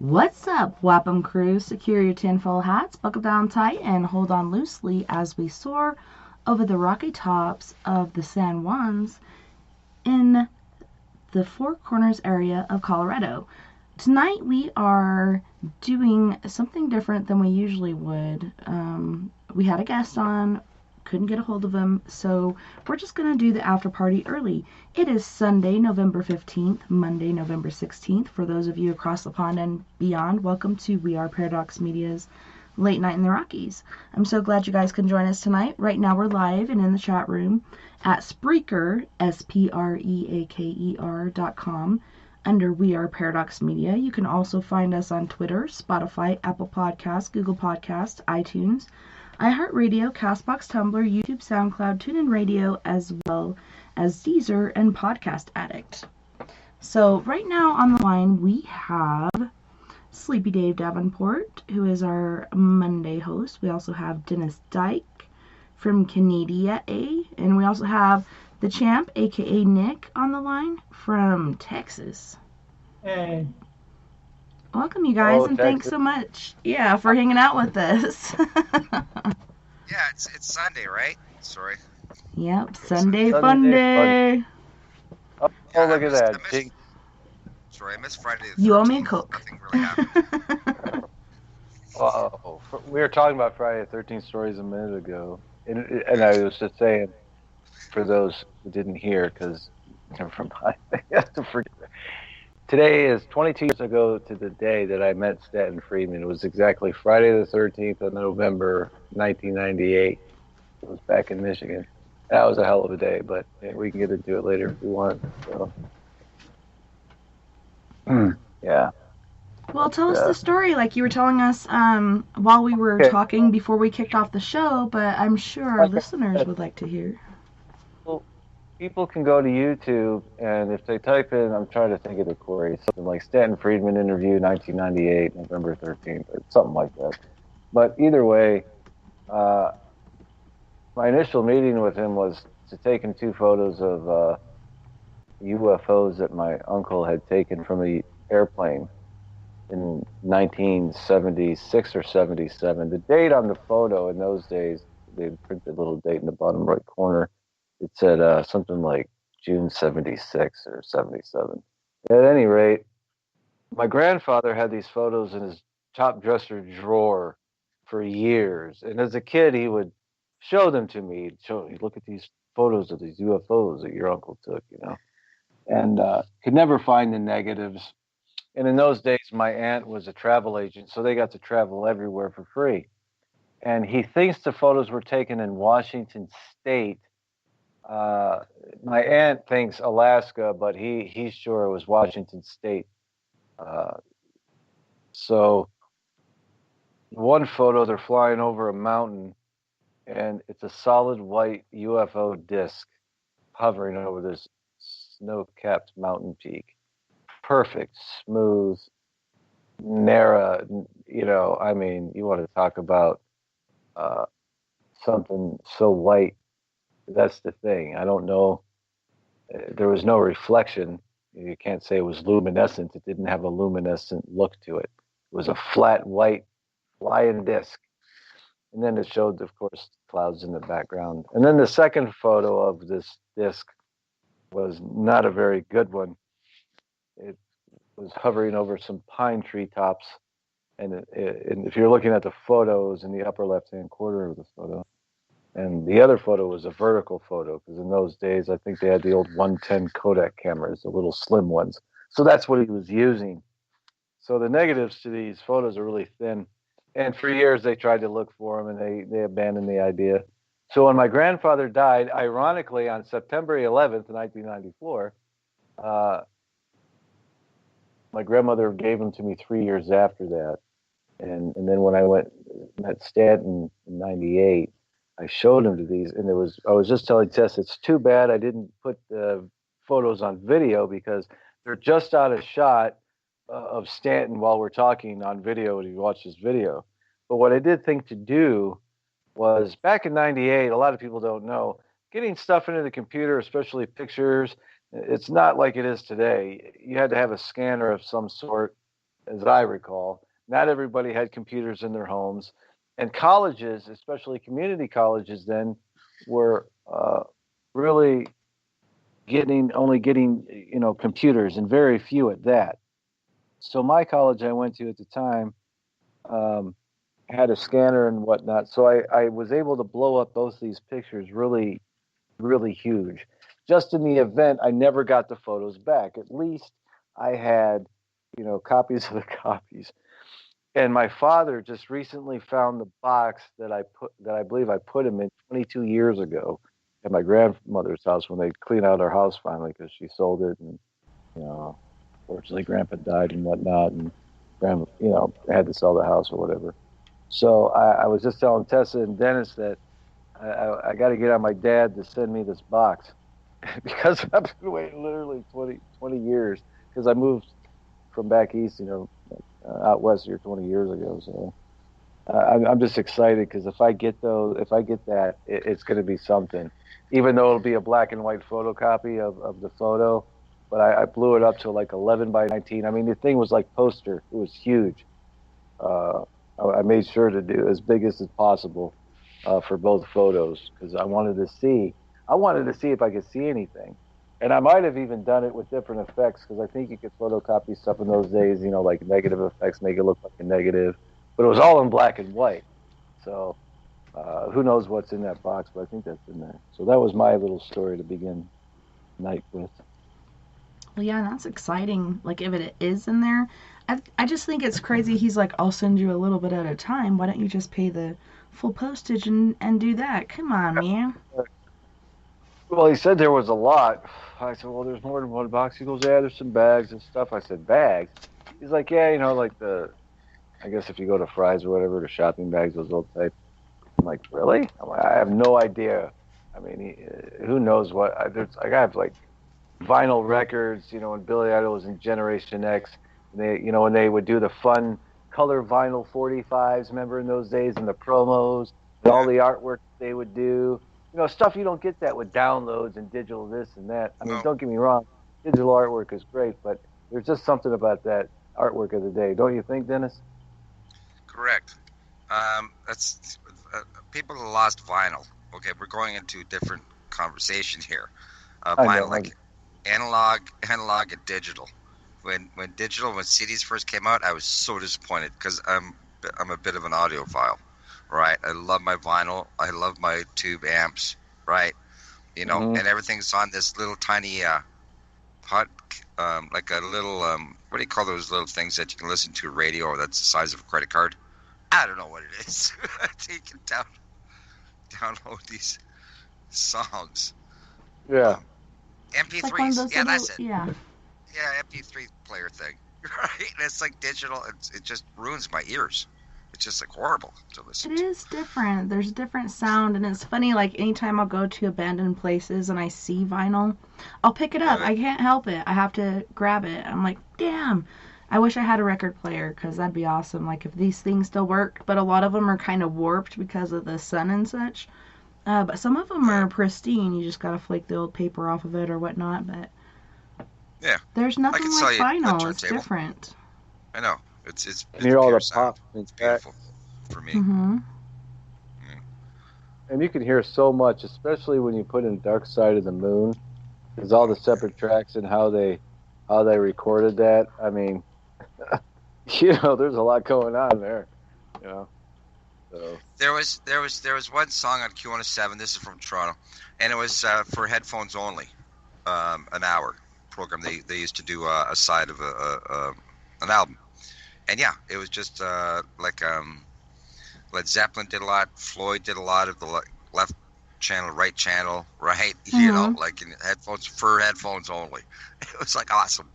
What's up, WAPM crew? Secure your tinfoil hats, buckle down tight, and hold on loosely as we soar over the rocky tops of the San Juans in the Four Corners area of Colorado. Tonight we are doing something different than we usually would. We had a guest on, couldn't get a hold of him, so we're just going to do the after party early. It is Sunday, November 15th, Monday, November 16th. For those of you across the pond and beyond, welcome to We Are Paradox Media's Late Night in the Rockies. I'm so glad you guys can join us tonight. Right now we're live and in the chat room at Spreaker, SPREAKER.com, under We Are Paradox Media. You can also find us on Twitter, Spotify, Apple Podcasts, Google Podcasts, iTunes, iHeartRadio, CastBox, Tumblr, YouTube, SoundCloud, TuneIn Radio, as well as Deezer and Podcast Addict. So right now on the line we have SleepyDave Davenport, who is our Monday host. We also have Dennis Dyke from Canada, and we also have the Champ, aka Nick, on the line from Texas. Hey. Welcome, you guys, and thanks so much, for hanging out with us. Yeah, it's Sunday, right? Sorry. Yep, Sunday fun day. Oh, look at that. Sorry, I missed Friday the 13th. You owe me a Coke. Nothing really happened. We were talking about Friday the 13th stories a minute ago, and I was just saying, for those who didn't hear, because from I have to forget. Today is 22 years ago to the day that I met Stanton Friedman. It was exactly Friday the 13th of November, 1998. It was back in Michigan. That was a hell of a day, but we can get into it later if we want. So. Yeah. Well, tell us the story like you were telling us while we were talking before we kicked off the show, but I'm sure our listeners would like to hear. People can go to YouTube, and if they type in, I'm trying to think of the query, something like Stanton Friedman interview 1998, November 13th, or something like that. But either way, my initial meeting with him was to take him 2 photos of UFOs that my uncle had taken from an airplane in 1976 or 77. The date on the photo in those days, they printed a little date in the bottom right corner. It said something like June 76 or 77. At any rate, my grandfather had these photos in his top dresser drawer for years. And as a kid, he would show them to me. He'd look at these photos of these UFOs that your uncle took, and could never find the negatives. And in those days, my aunt was a travel agent, so they got to travel everywhere for free. And he thinks the photos were taken in Washington State. My aunt thinks Alaska, but he's sure it was Washington State. So one photo, they're flying over a mountain, and it's a solid white UFO disc hovering over this snow-capped mountain peak. Perfect, smooth, narrow. I mean, you want to talk about something so white. That's the thing. I don't know. There was no reflection. You can't say it was luminescent. It didn't have a luminescent look to it. It was a flat white flying disc. And then it showed, of course, clouds in the background. And then the second photo of this disc was not a very good one. It was hovering over some pine tree tops. And if you're looking at the photos in the upper left-hand corner of the photo, and the other photo was a vertical photo, because in those days, I think they had the old 110 Kodak cameras, the little slim ones. So that's what he was using. So the negatives to these photos are really thin. And for years, they tried to look for them, and they abandoned the idea. So when my grandfather died, ironically, on September 11th, 1994, my grandmother gave them to me 3 years after that. And then when I met Stanton in 98, I showed him to these, and I was just telling Tess, it's too bad I didn't put the photos on video, because they're just out of shot of Stanton while we're talking on video when you watch this video. But what I did think to do was, back in 98, a lot of people don't know, getting stuff into the computer, especially pictures, it's not like it is today. You had to have a scanner of some sort, as I recall. Not everybody had computers in their homes, and colleges, especially community colleges, then were really only getting computers, and very few at that. So my college I went to at the time um, had a scanner and whatnot, so I was able to blow up both these pictures really, really huge. Just in the event I never got the photos back, at least I had, copies of the copies. And my father just recently found the box that I believe I put him in 22 years ago at my grandmother's house when they cleaned out our house finally because she sold it, and fortunately Grandpa died and whatnot, and Grandma had to sell the house or whatever. So I was just telling Tessa and Dennis that I got to get on my dad to send me this box because I've been waiting literally 20 years because I moved from back east, out west here 20 years ago. So I'm just excited because if I get that, it's going to be something. Even though it'll be a black and white photocopy of the photo, but I blew it up to like 11 by 19. I mean, the thing was like poster. It was huge. I made sure to do as big as possible for both photos because I wanted to see if I could see anything. And I might have even done it with different effects because I think you could photocopy stuff in those days, like negative effects, make it look like a negative. But it was all in black and white. So who knows what's in that box, but I think that's in there. So that was my little story to begin night with. Well, yeah, that's exciting. Like, if it is in there, I just think it's crazy. He's like, I'll send you a little bit at a time. Why don't you just pay the full postage and do that? Come on, man. Well, he said there was a lot. I said, well, there's more than one box. He goes, yeah, there's some bags and stuff. I said, bags? He's like, yeah, like I guess if you go to Fry's or whatever, the shopping bags, those old type. I'm like, really? I have no idea. I mean, who knows what? I have like vinyl records, when Billy Idol was in Generation X, and when they would do the fun color vinyl 45s, remember in those days, and the promos, and all the artwork they would do, stuff you don't get that with downloads and digital this and that. I mean, don't get me wrong, digital artwork is great, but there's just something about that artwork of the day, don't you think, Dennis? Correct. That's people lost vinyl. Okay, we're going into a different conversation here. Vinyl, like analog and digital. When CDs first came out, I was so disappointed because I'm a bit of an audiophile, right? I love my vinyl. I love my tube amps, right? And everything's on this little tiny like a little what do you call those little things that you can listen to radio that's the size of a credit card? I don't know what it is. You can download these songs. Yeah. MP3s. Like yeah, that's it. Yeah. Yeah, MP3 player thing. Right? And it's like digital. It just ruins my ears. It's just like horrible to listen to. It is different. There's a different sound, and it's funny, like anytime I'll go to abandoned places and I see vinyl, I'll pick it up. I can't help it. I have to grab it. I'm like, damn. I wish I had a record player because that'd be awesome. Like if these things still work, but a lot of them are kind of warped because of the sun and such. But some of them are pristine. You just gotta flake the old paper off of it or whatnot. But yeah, there's nothing like vinyl. It's different. I know. It's hear all the pop. It's beautiful for me. Mm-hmm. Yeah. And you can hear so much, especially when you put in Dark Side of the Moon. There's all the separate tracks and how they recorded that. I mean, there's a lot going on there. So. There was one song on Q107. This is from Toronto, and it was for headphones only. An hour program. They used to do a side of an album, and yeah, it was just like Led Zeppelin did a lot. Floyd did a lot of the left channel, right channel, right. Mm-hmm. Like in headphones only. It was like awesome.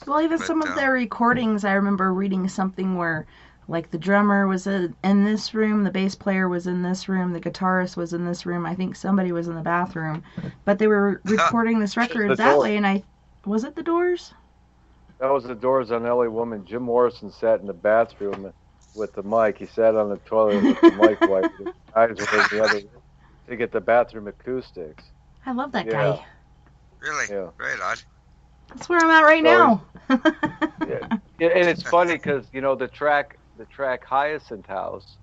Well, even some of their recordings, I remember reading something where, like, the drummer was in this room, the bass player was in this room, the guitarist was in this room. I think somebody was in the bathroom, but they were recording this record that way. And was it the Doors? That was the Doors on LA Woman. Jim Morrison sat in the bathroom with the mic. He sat on the toilet with the mic wipe. His eyes were in the other room to get the bathroom acoustics. I love that guy. Really? Yeah. Right on. That's where I'm at right now. Yeah. And it's funny because the track Hyacinth House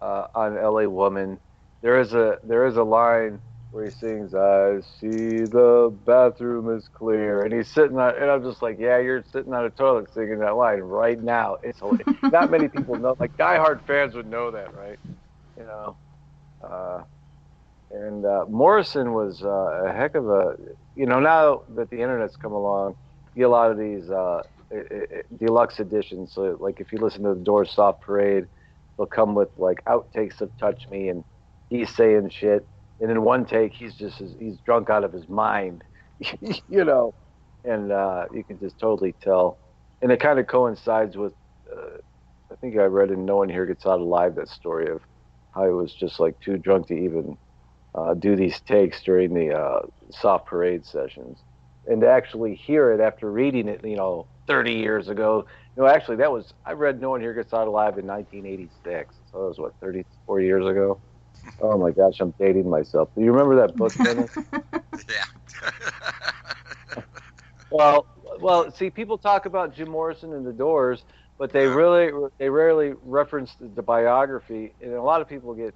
on L.A. Woman, there is a line where he sings, "I see the bathroom is clear," and he's sitting on, and I'm just like, yeah, you're sitting on a toilet singing that line right now. It's not many people know, like diehard fans would know that, right? You know, uh, and Morrison was a heck of a, now that the internet's come along, you get a lot of these deluxe editions. So, like, if you listen to the Doors Soft Parade, they'll come with like outtakes of "Touch Me" and he's saying shit, and in one take he's drunk out of his mind, you know, and you can just totally tell, and it kind of coincides with. I think I read in "No One Here Gets Out Alive" that story of how he was just like too drunk to even do these takes during the Soft Parade sessions, and to actually hear it after reading it, 30 years ago. Actually, I read "No One Here Gets Out Alive" in 1986, so that was what 34 years ago. Oh my gosh, I'm dating myself. Do you remember that book, Dennis? Yeah. Well, see, people talk about Jim Morrison and the Doors, but they rarely reference the biography, and a lot of people get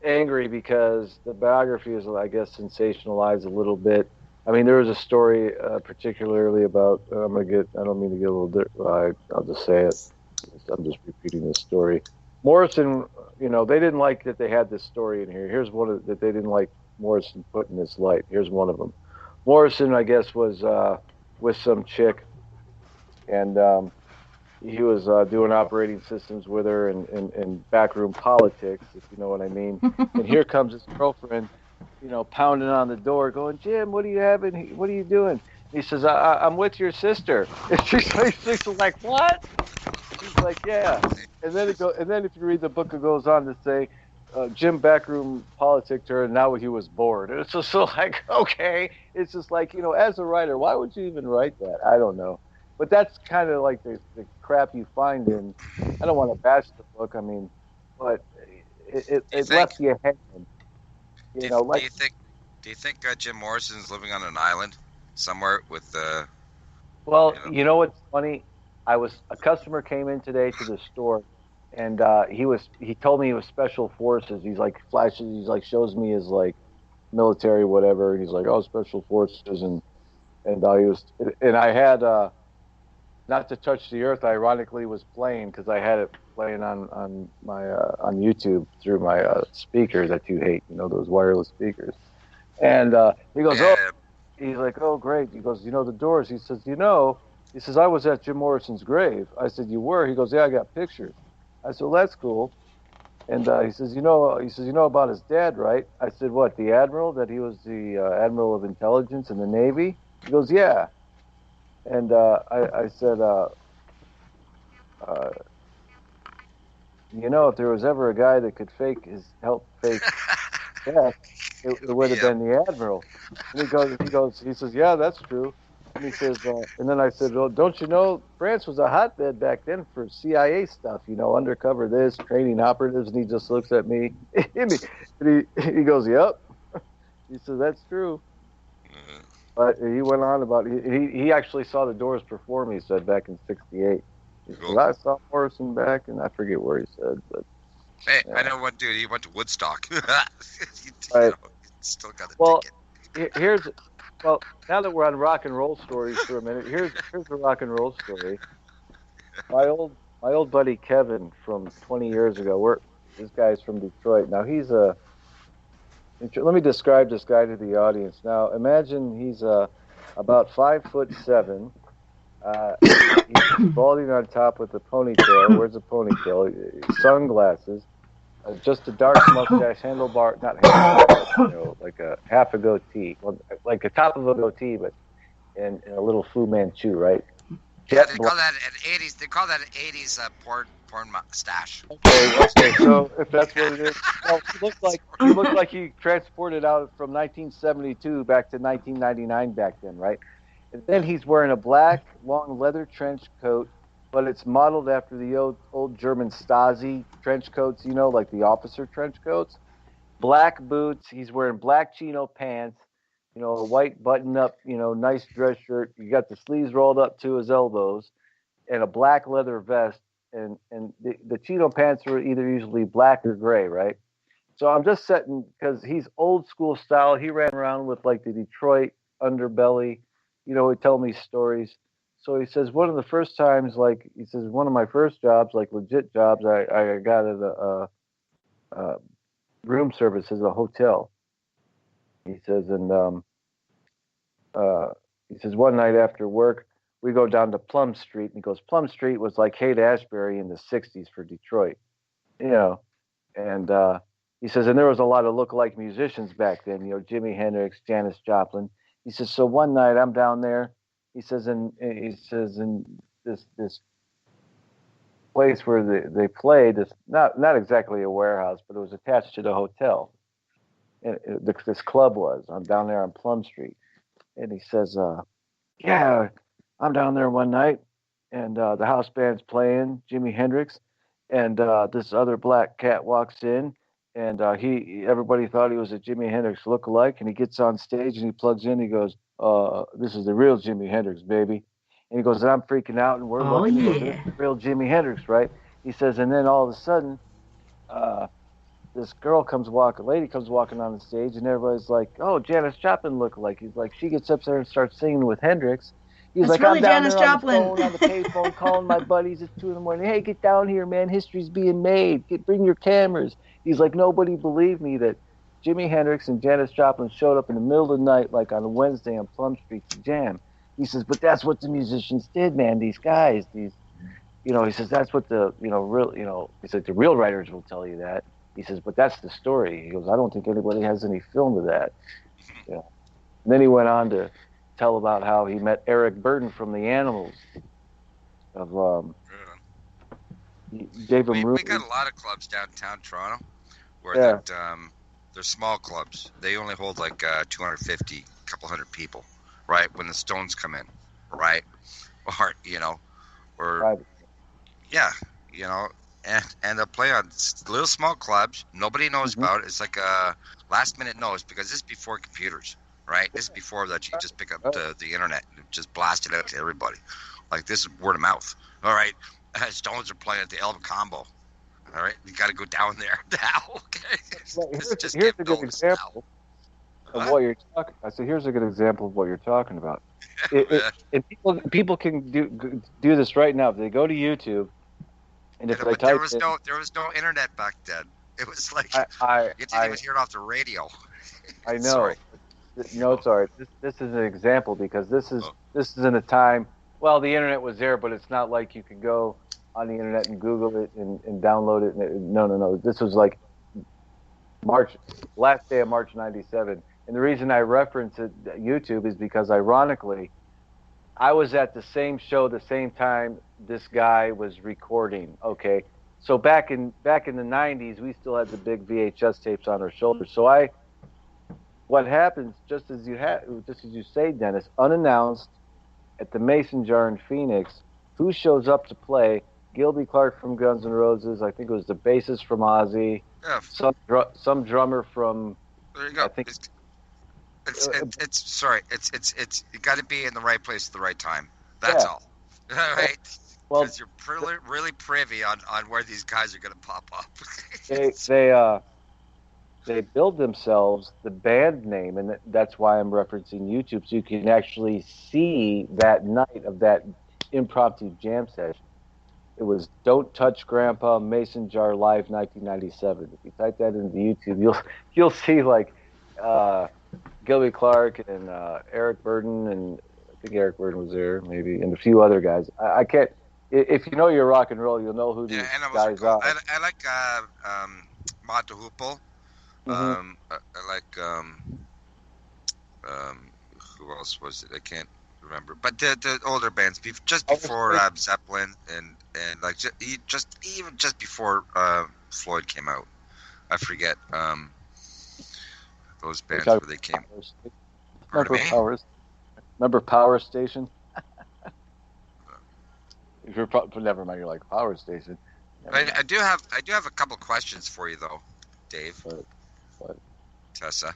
angry because the biography is, I guess, sensationalized a little bit. I mean, there was a story particularly about. I don't mean to get a little. I'll just say it. I'm just repeating this story. Morrison, they didn't like that they had this story in here. Here's one that they didn't like Morrison put in this light. Here's one of them. Morrison, I guess, was with some chick, and he was doing operating systems with her and backroom politics, if you know what I mean. And here comes his girlfriend, pounding on the door, going, "Jim, what are you having? What are you doing?" He says, "I'm with your sister." And she's like, "What?" He's like, "Yeah." And then if you read the book, it goes on to say, Jim backroom politicked her, and now he was bored. And it's just so like, okay. It's just like, as a writer, why would you even write that? I don't know. But that's kind of like the crap you find in. I don't want to bash the book. I mean, but it left you hanging. Do Like. do you think Jim Morrison's living on an island somewhere with Well, what's funny? A customer came in today to the store, and he told me he was special forces. He's like flashes. He's like shows me his like military whatever. And he's like, oh, special forces, and he was, and I had Not to Touch the Earth, ironically, was playing because I had it playing on my on YouTube through my speaker that you hate, those wireless speakers. And he goes, "Oh," he's like, "Oh, great." He goes, "The Doors." He says, he says, "I was at Jim Morrison's grave." I said, "You were?" He goes, "Yeah, I got pictures." I said, "Well, that's cool." And he says, "You know about his dad, right?" I said, "What, the admiral? That he was the admiral of intelligence in the Navy?" He goes, "Yeah." And I said, uh, if there was ever a guy that could help fake death, it would have been the admiral. And he says, "Yeah, that's true." And he says, and then I said, "Well, don't you know France was a hotbed back then for CIA stuff? Undercover this, training operatives." And he just looks at me, and he goes, "Yep." He says, "That's true." But he went on about he actually saw the Doors perform. He said back in '68. He said, "I saw Morrison back," and I forget where he said, but. Hey, yeah. I know one dude. He went to Woodstock. Right. Still got a ticket. Now that we're on rock and roll stories for a minute, here's a rock and roll story. My old buddy Kevin from 20 years ago. This guy's from Detroit. Now let me describe this guy to the audience. Now imagine he's about 5'7". He's balding on top with a ponytail. Wears a ponytail. Sunglasses. Just a dark mustache, handlebar, not handlebar, like a half a goatee, like a top of a goatee, but and a little Fu Manchu, right? Yeah, they call that an '80s. They call that an '80s porn mustache. Okay. So if that's what it is, well, he looked like he transported out from 1972 back to 1999 back then, right? And then he's wearing a black long leather trench coat, but it's modeled after the old German Stasi trench coats, like the officer trench coats. Black boots. He's wearing black chino pants, a white button-up, nice dress shirt. You got the sleeves rolled up to his elbows. and a black leather vest, and the Cheeto pants were either usually black or gray, right? So I'm just setting because he's old school style. He ran around with like the Detroit underbelly, he'd tell me stories. So he says one of the first times, like he says, one of my first jobs, like legit jobs, I got at a room service at a hotel. He says, and uh, he says one night after work, we go down to Plum Street, and he goes, Plum Street was like Haight-Ashbury in the '60s for Detroit, and he says, and there was a lot of look-alike musicians back then, Jimi Hendrix, Janis Joplin. He says, so one night I'm down there. He says, in this place where they played, this not exactly a warehouse, but it was attached to the hotel. And this club was. I'm down there on Plum Street, and he says, yeah, I'm down there one night, and the house band's playing Jimi Hendrix, and this other black cat walks in, and everybody thought he was a Jimi Hendrix lookalike, and he gets on stage and he plugs in. He goes, "This is the real Jimi Hendrix, baby," and he goes, and I'm freaking out, and we're looking. Yeah. He goes, "This is the real Jimi Hendrix, right?" He says, and then all of a sudden, this lady comes walking on the stage, and everybody's like, "Oh, Janis Joplin lookalike." He's like, she gets up there and starts singing with Hendrix. He's That's like, really I'm down Janis there Joplin. on the payphone, calling my buddies. It's 2 a.m. Hey, get down here, man. History's being made. Bring your cameras. He's like, nobody believed me that Jimi Hendrix and Janis Joplin showed up in the middle of the night, like on a Wednesday on Plum Street to jam. He says, but that's what the musicians did, man. These guys, he says, that's what the, he said, the real writers will tell you that. He says, but that's the story. He goes, I don't think anybody has any film of that. And then he went on to tell about how he met Eric Burden from the Animals. Gave him we got a lot of clubs downtown Toronto where they're small clubs. They only hold like 250, couple hundred people, right? When the Stones come in, right? And they'll play on little small clubs. Nobody knows about it. It's like a last minute notice because this is before computers, right? This is before that you just pick up the internet and just blast it out to everybody. Like this is word of mouth. All right, Stones are playing at the Elm Combo. All right, you got to go down there now. Okay, here's a good example of what you're talking. I said, here's a good example of what you're talking about. And people can do this right now. If they go to YouTube. And if but there was no internet back then. It was like you didn't even hear it off the radio. I know. Sorry. No, it's all right. This is an example because this is in a time. Well, the internet was there, but it's not like you could go on the internet and Google it and download it. No. This was like last day of March '97. And the reason I reference YouTube is because, ironically, I was at the same show the same time this guy was recording. Okay, so back in the '90s, we still had the big VHS tapes on our shoulders. So what happens, just as you say, Dennis, unannounced at the Mason Jar in Phoenix, who shows up to play? Gilby Clarke from Guns N' Roses. I think it was the bassist from Ozzy. Yeah. Some drummer from. There you go. I think it's you got to be in the right place at the right time. That's all. Right? Well, because you're really privy on where these guys are going to pop up. they build themselves the band name, and that's why I'm referencing YouTube, so you can actually see that night of that impromptu jam session. It was "Don't Touch Grandpa" Mason Jar Live 1997. If you type that into YouTube, you'll see like Gilby Clarke and Eric Burden, and I think Eric Burden was there maybe, and a few other guys. I can't. If you know your rock and roll, you'll know who these guys are. I like Mata Hoople. I like who else was it? I can't remember. But the older bands, just before Zeppelin and like just before Floyd came out. I forget those bands where they came. Remember Power Station? If you're never mind, you're like Power Station. I do have a couple questions for you though, Dave. What? Tessa.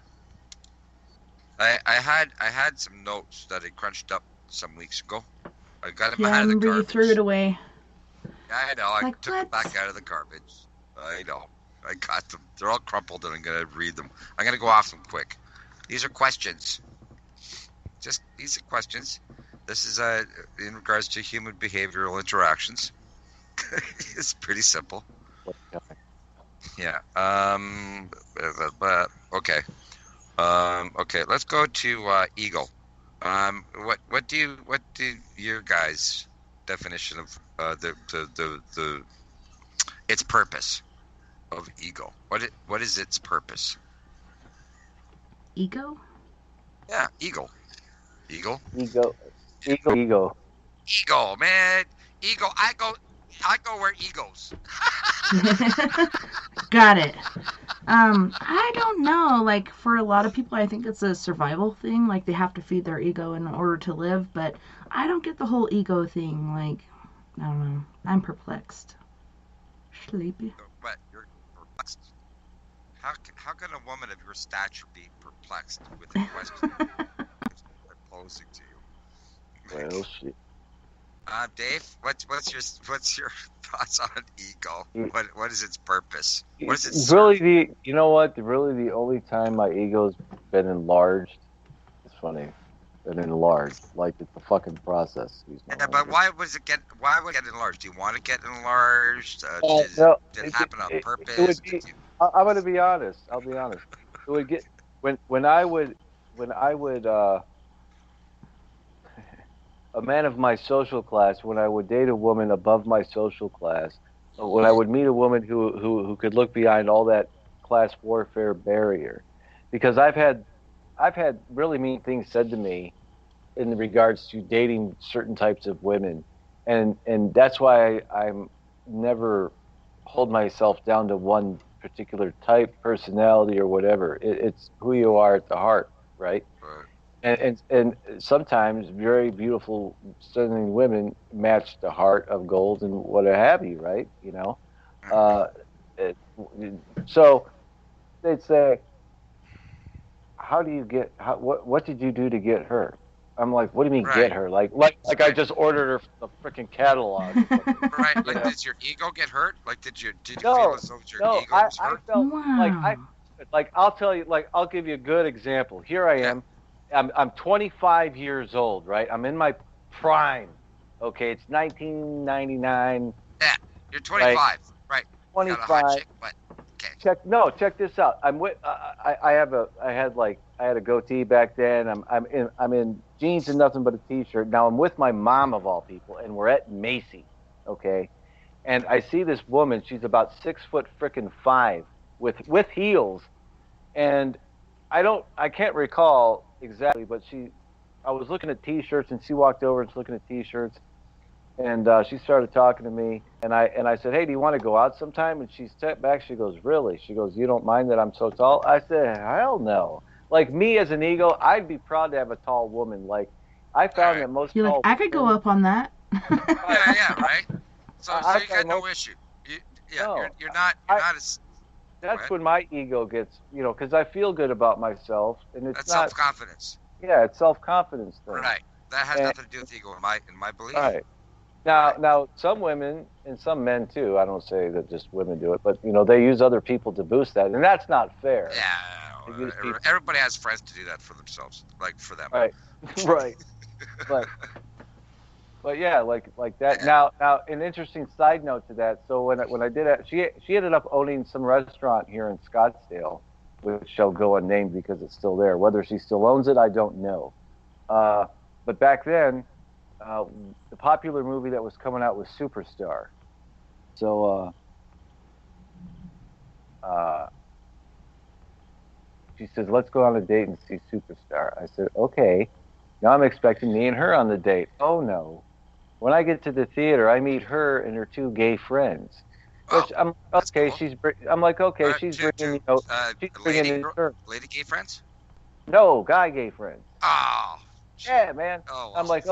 I had some notes that I crunched up some weeks ago. I got him Yeah, out I of the remember garbage. you threw it away. I know. I Like, took it back out of the garbage. I know. I got them. They're all crumpled, and I'm gonna read them. I'm gonna go off them quick. These are questions. Just easy questions. This is in regards to human behavioral interactions. It's pretty simple. Yeah. Okay. Okay. Let's go to Eagle. What do your guys' definition of the its purpose of ego? What is its purpose? Ego? Yeah, eagle. Ego, man. Ego. I go where egos. Got it. I don't know. Like, for a lot of people, I think it's a survival thing. Like, they have to feed their ego in order to live. But I don't get the whole ego thing. Like, I don't know. I'm perplexed. Sleepy. But you're perplexed. How can a woman of your stature be perplexed with a question I'm posing to you? Well, shit. Dave, what's your thoughts on ego? What is its purpose? What is it serve? Really, you know what? Really, the only time my ego's been enlarged. It's funny. Been enlarged, like it's a fucking process. Yeah, but why would it get enlarged? Do you want to get enlarged? No, did it happen on purpose? It would be, I'm going to be honest. I'll be honest. It would get when I would a man of my social class, when I would date a woman above my social class, when I would meet a woman who could look behind all that class warfare barrier, because I've had really mean things said to me in regards to dating certain types of women, and that's why I'm never hold myself down to one particular type, personality, or whatever. It's who you are at the heart, right? And sometimes very beautiful, stunning women match the heart of gold and what have you, right? You know, so they'd say, "How do you get? What did you do to get her?" I'm like, "What do you mean get her? Like I just ordered her the freaking catalog." Right? Like, did your ego get hurt? Like, did you feel as though your ego was hurt? I felt Wow. like I'll tell you, like I'll give you a good example. Here I am. I'm 25 years old, right? I'm in my prime. Okay, it's 1999. Yeah, you're 25, right? 25. Got a hot chick, but okay. Check this out. I'm with. I had a goatee back then. I'm in jeans and nothing but a t-shirt. Now I'm with my mom of all people, and we're at Macy's. Okay, and I see this woman. She's about 6'5" with heels, and I can't recall exactly, but I was looking at t-shirts, and she walked over and was looking at t-shirts, and she started talking to me, and I said, "Hey, do you want to go out sometime?" And she stepped back. She goes, "Really?" She goes, "You don't mind that I'm so tall?" I said, "Hell no." Like, me as an ego, I'd be proud to have a tall woman. Like, I found that most You're tall like, I could go up on that. Yeah, right. So you got no issue. You're not as. That's when my ego gets, because I feel good about myself, and it's That's not self-confidence. Yeah, it's self-confidence thing. Right. That has nothing to do with ego, in my belief. Right. Now, some women and some men too. I don't say that just women do it, but they use other people to boost that, and that's not fair. Yeah. Everybody has friends to do that for themselves, like for them. Right. Right. But yeah, like that. Now, an interesting side note to that. So when I did it, she ended up owning some restaurant here in Scottsdale, which shall go unnamed because it's still there. Whether she still owns it, I don't know. But back then, the popular movie that was coming out was Superstar. So she says, "Let's go on a date and see Superstar." I said, "Okay." Now I'm expecting me and her on the date. Oh no. When I get to the theater, I meet her and her two gay friends. Which I'm okay. Cool. I'm like, okay, she's bringing lady gay friends. No, guy gay friends. Oh. Yeah, man. Oh, well. I'm like,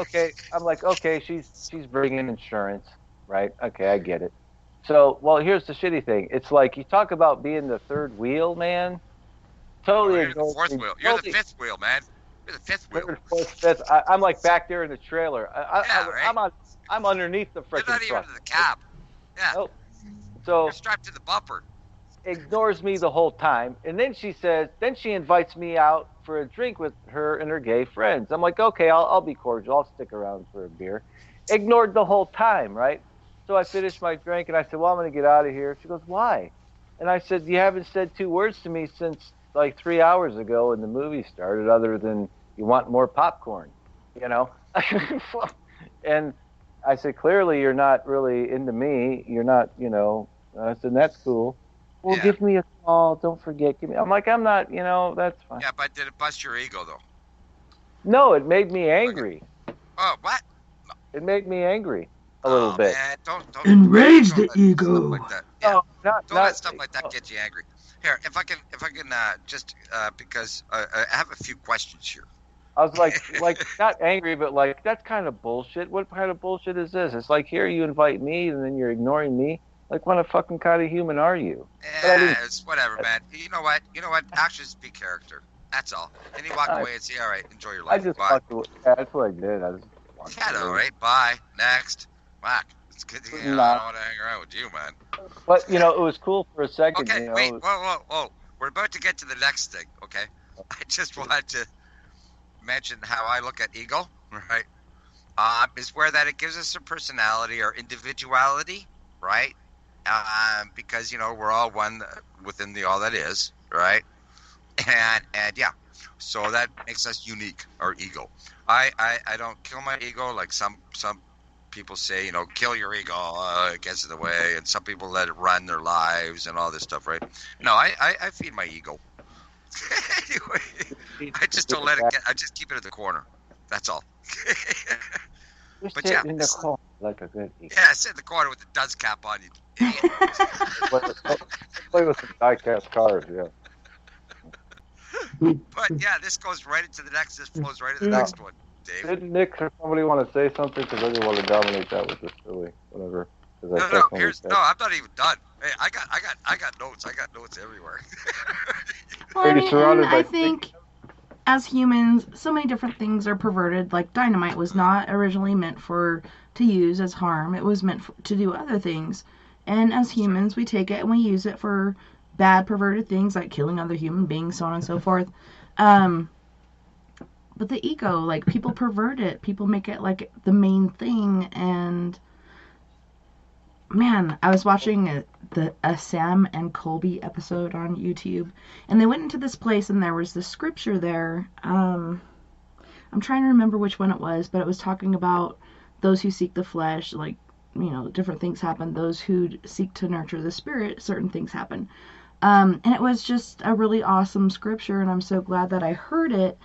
okay. She's bringing insurance, right? Okay, I get it. So, well, here's the shitty thing. It's like you talk about being the third wheel, man. Totally. You're the fourth wheel. You're the fifth wheel, man. You're the fifth wheel. Third, fourth, fifth. I'm like back there in the trailer. Right? I'm underneath the You're freaking not even truck. in the cab. Yeah. Nope. So You're strapped to the bumper. ignores me the whole time, and then she invites me out for a drink with her and her gay friends. I'm like, okay, I'll be cordial. I'll stick around for a beer. Ignored the whole time, right? So I finished my drink and I said, well, I'm going to get out of here. She goes, why? And I said, you haven't said 2 words to me since like 3 hours ago when the movie started, other than you want more popcorn, you know? And I said, clearly you're not really into me. You're not, you know. I said, that's cool. Well, give me a call. Don't forget. I'm like, I'm not, you know, that's fine. Yeah, but did it bust your ego, though? No, it made me angry. Okay. Oh, what? It made me angry a little bit. Man, don't enrage don't the ego. Like that. Yeah. No, don't let stuff like that get you angry. Here, if I can, just because I have a few questions here. I was like not angry, but like, that's kind of bullshit. What kind of bullshit is this? It's like, here you invite me, and then you're ignoring me. Like, what a fucking kind of human are you? Yeah, it's whatever, man. You know what? Actions speak character. That's all. And you walk away and say, all right, enjoy your life. I just bye. walked away. Yeah, that's what I did. I just walked away. All right, bye. Next. Whack. It's good to, I don't want to hang around with you, man. But, you know, it was cool for a second. Okay, you know, wait. Whoa. We're about to get to the next thing, okay? I just wanted to mention how I look at ego, right? Is where that it gives us a personality or individuality, right? Because, you know, we're all one within the all that is, right? And yeah, so that makes us unique, our ego. I don't kill my ego like some people say, you know, kill your ego, it gets in the way, and some people let it run their lives and all this stuff, right? No, I feed my ego. Anyway, I just don't let it get, I just keep it in the corner. That's all. But yeah, in the corner like a good ego. Yeah, sit in the corner with the dust cap on, you idiot. Play with some die-cast cars, yeah. But yeah, this goes right into the next. This flows right into the next one, Dave. Did Nick or somebody want to say something? Because I didn't want to dominate that with this silly whatever. No, I'm not even done. Hey, I got notes. I got notes everywhere. Well, I think as humans, so many different things are perverted. Like dynamite was not originally meant to use as harm. It was meant to do other things. And as humans, we take it and we use it for bad, perverted things like killing other human beings, so on and so forth. But the ego, like, people pervert it. People make it, like, the main thing. And, man, I was watching a Sam and Colby episode on YouTube. And they went into this place, and there was this scripture there. I'm trying to remember which one it was, but it was talking about those who seek the flesh, like, you know, different things happen. Those who seek to nurture the spirit, certain things happen. And it was just a really awesome scripture, and I'm so glad that I heard it.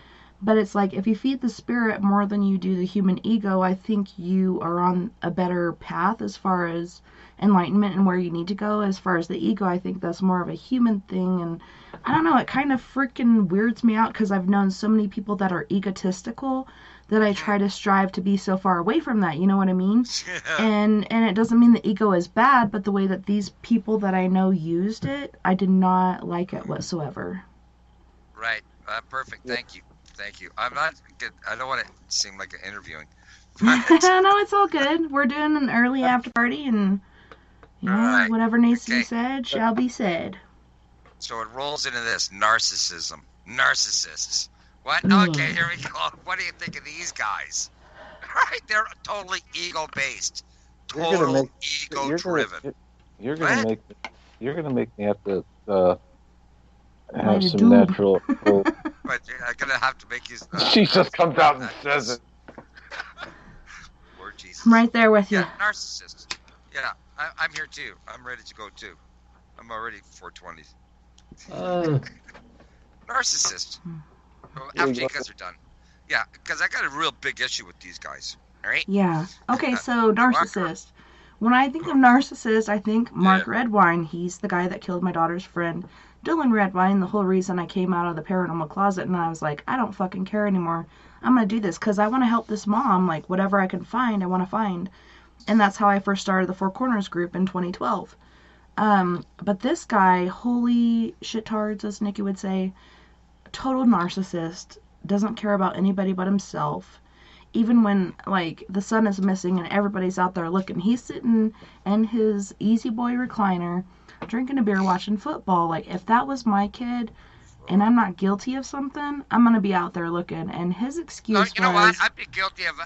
But it's like, if you feed the spirit more than you do the human ego, I think you are on a better path as far as enlightenment and where you need to go. As far as the ego, I think that's more of a human thing. And I don't know, it kind of freaking weirds me out because I've known so many people that are egotistical that I try to strive to be so far away from that, you know what I mean? And it doesn't mean the ego is bad, but the way that these people that I know used it, I did not like it whatsoever. Right. Perfect. Thank you. I'm not good. I don't want to seem like an interviewing. No, it's all good. We're doing an early after party, and you know, right. Whatever needs to be said shall be said. So it rolls into this narcissism. Narcissists. What? Okay, here we go. What do you think of these guys? Right, they're totally ego-based, total ego-driven. You're gonna make me have to have some natural. But I'm gonna have to make you. She just comes out and says it. Lord Jesus. I'm right there with you. Yeah, narcissist. Yeah, I'm here too. I'm ready to go too. I'm already 420s. Narcissist. After you guys are done. Yeah, because I got a real big issue with these guys. All right? Yeah. Okay, so narcissist. When I think of narcissist, I think Mark Redwine. He's the guy that killed my daughter's friend, Dylan Redwine. The whole reason I came out of the paranormal closet and I was like, I don't fucking care anymore. I'm going to do this because I want to help this mom. Like, whatever I can find, I want to find. And that's how I first started the Four Corners group in 2012. But this guy, holy shitards, as Nikki would say, total narcissist, doesn't care about anybody but himself. Even when, like, the son is missing and everybody's out there looking, he's sitting in his easy boy recliner, drinking a beer, watching football. Like, if that was my kid and I'm not guilty of something, I'm going to be out there looking. And his excuse No, was... you know what? I'd be guilty of,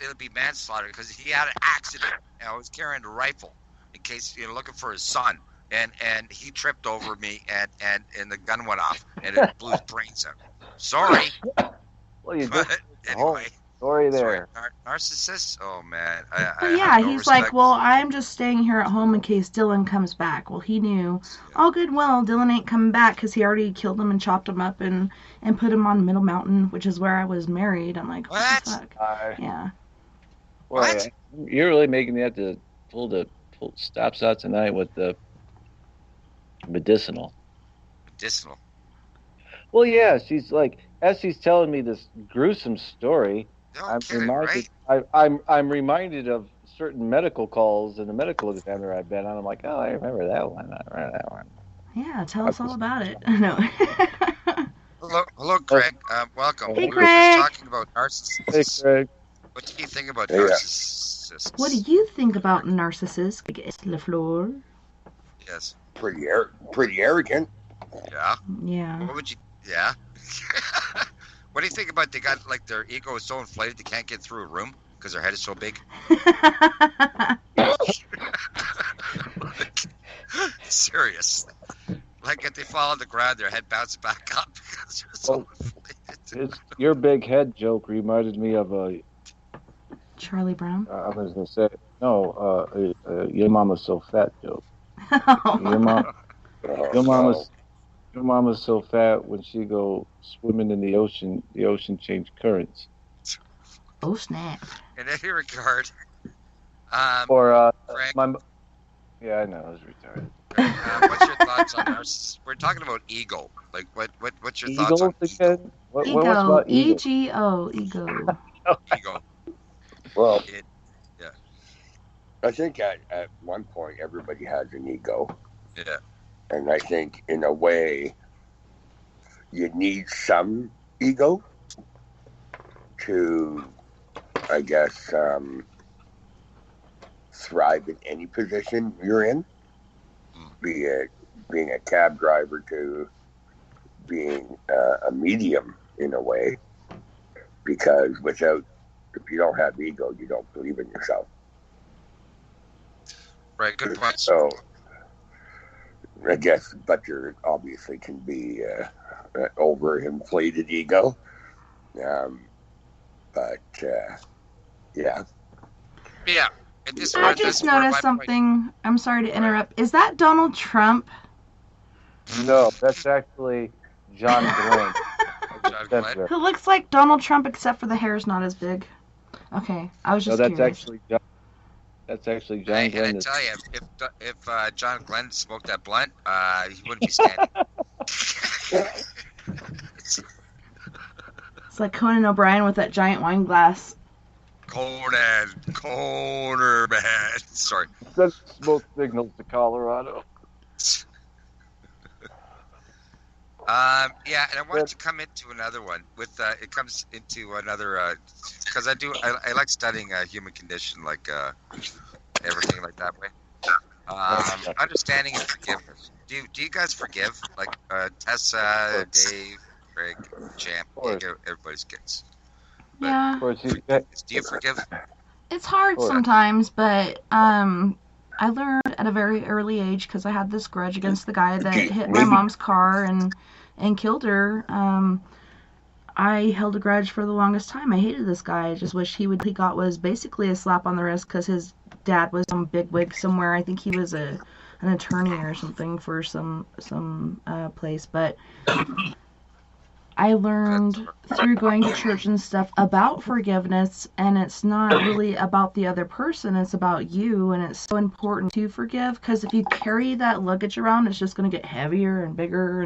it'll be manslaughter because he had an accident. I was carrying a rifle in case, looking for his son. And he tripped over me and the gun went off and it blew his brains out. Sorry. Well, you just anyway. Story there. Narcissist? Oh, man. He's like, well, I'm just staying here at home in case Dylan comes back. Well, he knew all good and well Dylan ain't coming back because he already killed him and chopped him up and put him on Middle Mountain, which is where I was married. I'm like, what the fuck? Yeah. Well, what? You're really making me have to pull stops out tonight with the medicinal. Medicinal? Well, yeah, she's like, as she's telling me this gruesome story, I'm reminded of certain medical calls and the medical examiner I've been on. I'm like, oh, I remember that one. Yeah, tell us all about it. No. Hello, Craig. Welcome. Hey, we Craig. were just talking about narcissists. Hey, Craig. What do you think about narcissists? What do you think about narcissists, LaFleur? Yes. Pretty arrogant. Yeah. Yeah. What would you? Yeah. What do you think about they got like their ego is so inflated they can't get through a room because their head is so big? Serious. Like if they fall on the ground, their head bounces back up because they're so inflated. Your big head joke reminded me of a Charlie Brown. I was gonna say no. Your mama's so fat joke. Your mama's so fat when she go swimming in the ocean change currents. Oh snap! In any regard, Greg, yeah, I know, I was retarded. Greg, what's your thoughts on narcissists? We're talking about ego. Like, what's your thoughts on ego? What's about ego? Ego. Ego. Well, yeah. I think at one point everybody has an ego. Yeah. And I think, in a way, you need some ego to, I guess, thrive in any position you're in, be it being a cab driver to being a medium in a way, because if you don't have ego, you don't believe in yourself. Right, good point. So, I guess Butcher obviously can be overinflated ego. But, yeah. Yeah. I just noticed something. I'm sorry to interrupt. Is that Donald Trump? No, that's actually John Glenn. Who looks like Donald Trump except for the hair's not as big. Okay, I was just curious. That's actually John Glenn. And I tell you, if John Glenn smoked that blunt, he wouldn't be standing. It's like Conan O'Brien with that giant wine glass. Conan, man. Sorry. Send smoke signals to Colorado. Yeah, and I wanted to come into another one with it comes into another because I like studying human condition, like everything like that way. Understanding and forgiveness. Do you guys forgive? Like Tessa, Dave, Craig, Champ, everybody's kids. Yeah. Do you forgive? It's hard sometimes, but I learned at a very early age because I had this grudge against the guy that hit my mom's car and killed her. I held a grudge for the longest time. I hated this guy. I just wish he got was basically a slap on the wrist because his dad was some bigwig somewhere. I think he was an attorney or something for some place. But I learned through going to church and stuff about forgiveness, and it's not really about the other person, it's about you, and it's so important to forgive, because if you carry that luggage around, it's just going to get heavier and bigger,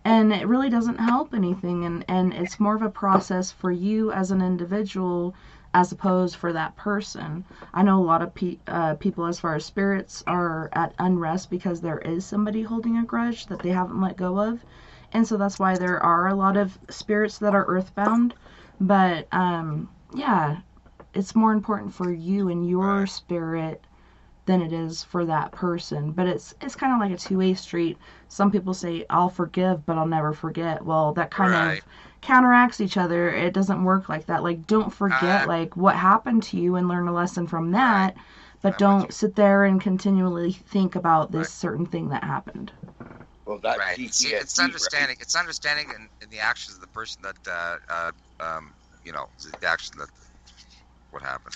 and it really doesn't help anything, and it's more of a process for you as an individual as opposed for that person. I know a lot of people, as far as spirits, are at unrest because there is somebody holding a grudge that they haven't let go of. And so that's why there are a lot of spirits that are earthbound. But yeah, it's more important for you and your spirit than it is for that person. But it's kind of like a two-way street. Some people say, I'll forgive, but I'll never forget. Well, that kind of counteracts each other. It doesn't work like that. Like, don't forget like what happened to you and learn a lesson from that. But don't sit there and continually think about this certain thing that happened. Well, that's See, it's understanding. It's understanding in the actions of the person that, you know, the action that what happened.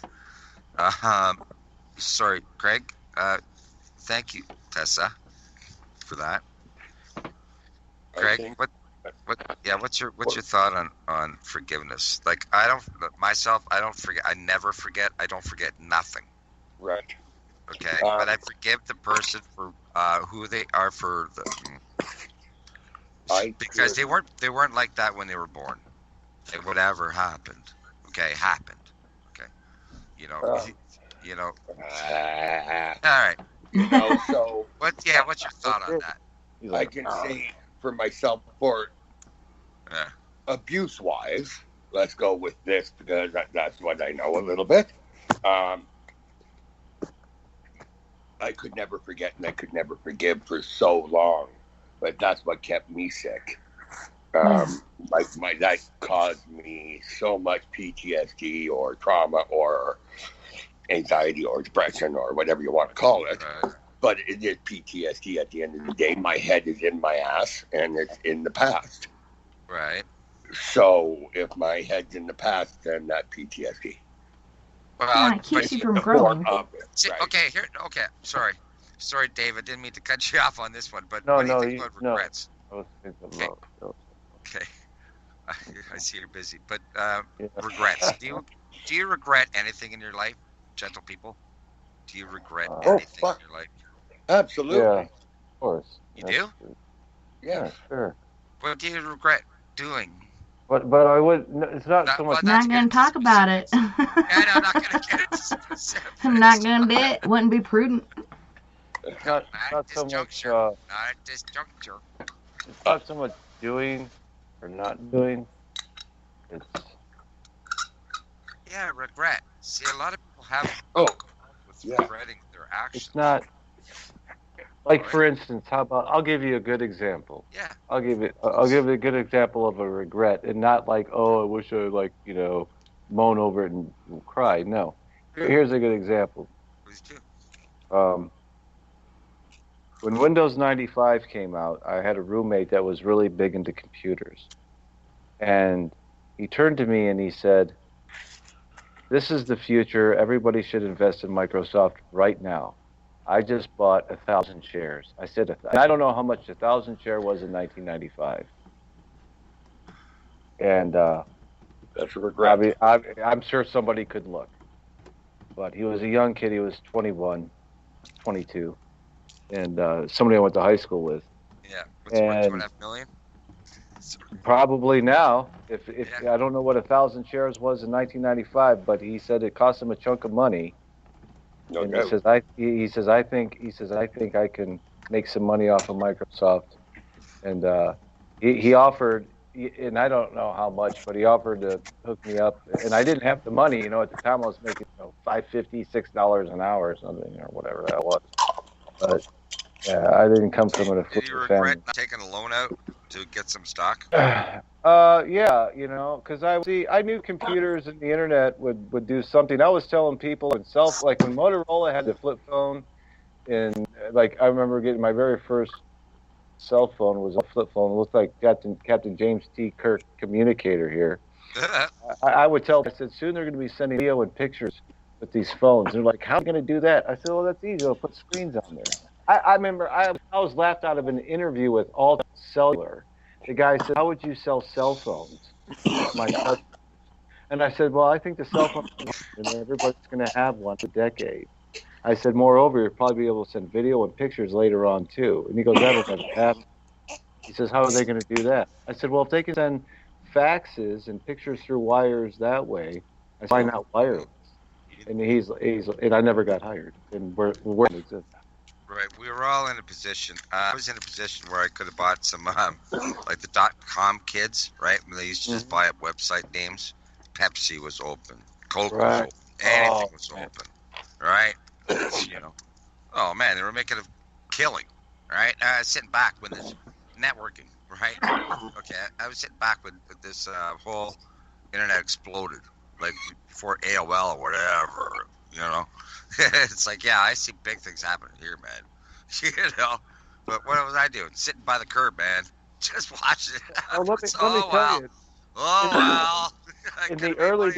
Sorry, Craig. Thank you, Tessa, for that. Craig, what's your thought on forgiveness? Like, I don't forget. I never forget. I don't forget nothing. Right. Okay, but I forgive the person for who they are because they weren't like that when they were born. Like, whatever happened, happened. Okay, you know. All right. You know, so what's your thought on that? I can say for myself, for abuse-wise, let's go with this because that's what I know a little bit. I could never forget and I could never forgive for so long, but that's what kept me sick. That caused me so much PTSD or trauma or anxiety or depression or whatever you want to call it. But it is PTSD at the end of the day. My head is in my ass and it's in the past. Right. So if my head's in the past, then that PTSD. Well, it keeps you from growing. Sorry, David. Didn't mean to cut you off on this one, but what do you think about regrets? Okay. I see you're busy, but regrets. Do you regret anything in your life, gentle people? Do you regret anything in your life? Absolutely. Yeah, of course. You do? Yeah, sure. What do you regret doing? But I would. It's not so much. Not going to talk about it. I'm not going to get into specifics. I'm not going to do it. Wouldn't be prudent. Not so much. Not at this juncture. It's not so much doing or not doing. It's regret. See, a lot of people have regretting their actions. It's not like, for instance, how about I'll give you a good example. Yeah. I'll give you a good example of a regret, and not like, oh, I wish I moan over it and cry. No. Here's a good example. Please do. When Windows 95 came out, I had a roommate that was really big into computers. And he turned to me and he said, "This is the future. Everybody should invest in Microsoft right now. I just bought 1,000 shares." I said, I don't know how much 1,000 share was in 1995. And that's a regret. I'm sure somebody could look. But he was a young kid. He was 21, 22. And somebody I went to high school with. Yeah. What's worth $2.5 million? Probably now. If I don't know what 1,000 shares was in 1995, but he said it cost him a chunk of money. And he says I think I can make some money off of Microsoft. And he offered, and I don't know how much, but he offered to hook me up. And I didn't have the money. At the time I was making $5.50, $6 an hour or something, or whatever that was. But I didn't come from an affluent family. Did you regret not taking a loan out to get some stock? Because I knew computers and the internet would do something. I was telling people when Motorola had the flip phone, and I remember getting my very first cell phone was a flip phone. It looked like Captain James T. Kirk communicator here. I would tell them, I said, soon they're going to be sending video and pictures with these phones. They're like, how are you going to do that? I said, well, that's easy. I'll put screens on there. I remember I was laughed out of an interview with Alt Cellular. The guy said, how would you sell cell phones? And I said, well, I think the cell phone, and everybody's going to have one for a decade. I said, moreover, you'll probably be able to send video and pictures later on, too. And he goes, that'll never happen. He says, how are they going to do that? I said, well, if they can send faxes and pictures through wires that way, I said, why not wireless? And and I never got hired. And we're exist. Right, we were all in a position. I was in a position where I could have bought some, like the .com kids, right? When they used to just buy up website names. Pepsi was open, Coke was open, anything was open, right? You know, oh man, they were making a killing, right? Sitting back when there's networking, right? Okay, I was sitting back when this whole internet exploded, like before AOL or whatever, you know. It's like, yeah, I see big things happening here, man. You know, but what was I doing? Sitting by the curb, man, just watching it. Well, let me tell you. Oh well. In the early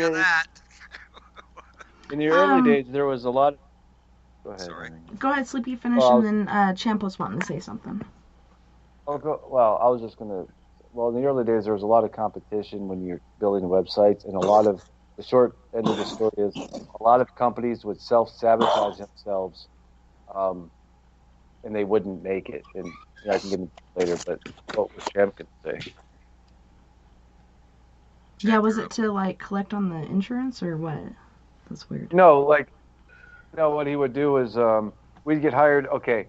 days, there was a lot of. Go ahead. Sorry. Go ahead, Sleepy. Finish, and then Champ was wanting to say something. Well, I was just gonna. Well, in the early days, there was a lot of competition when you're building websites, and a lot of the short end of the story is a lot of companies would self-sabotage themselves, and they wouldn't make it. And I can get into it later, but what was Champ going to say? Yeah, was it to like collect on the insurance or what? That's weird. No, what he would do is we'd get hired. Okay,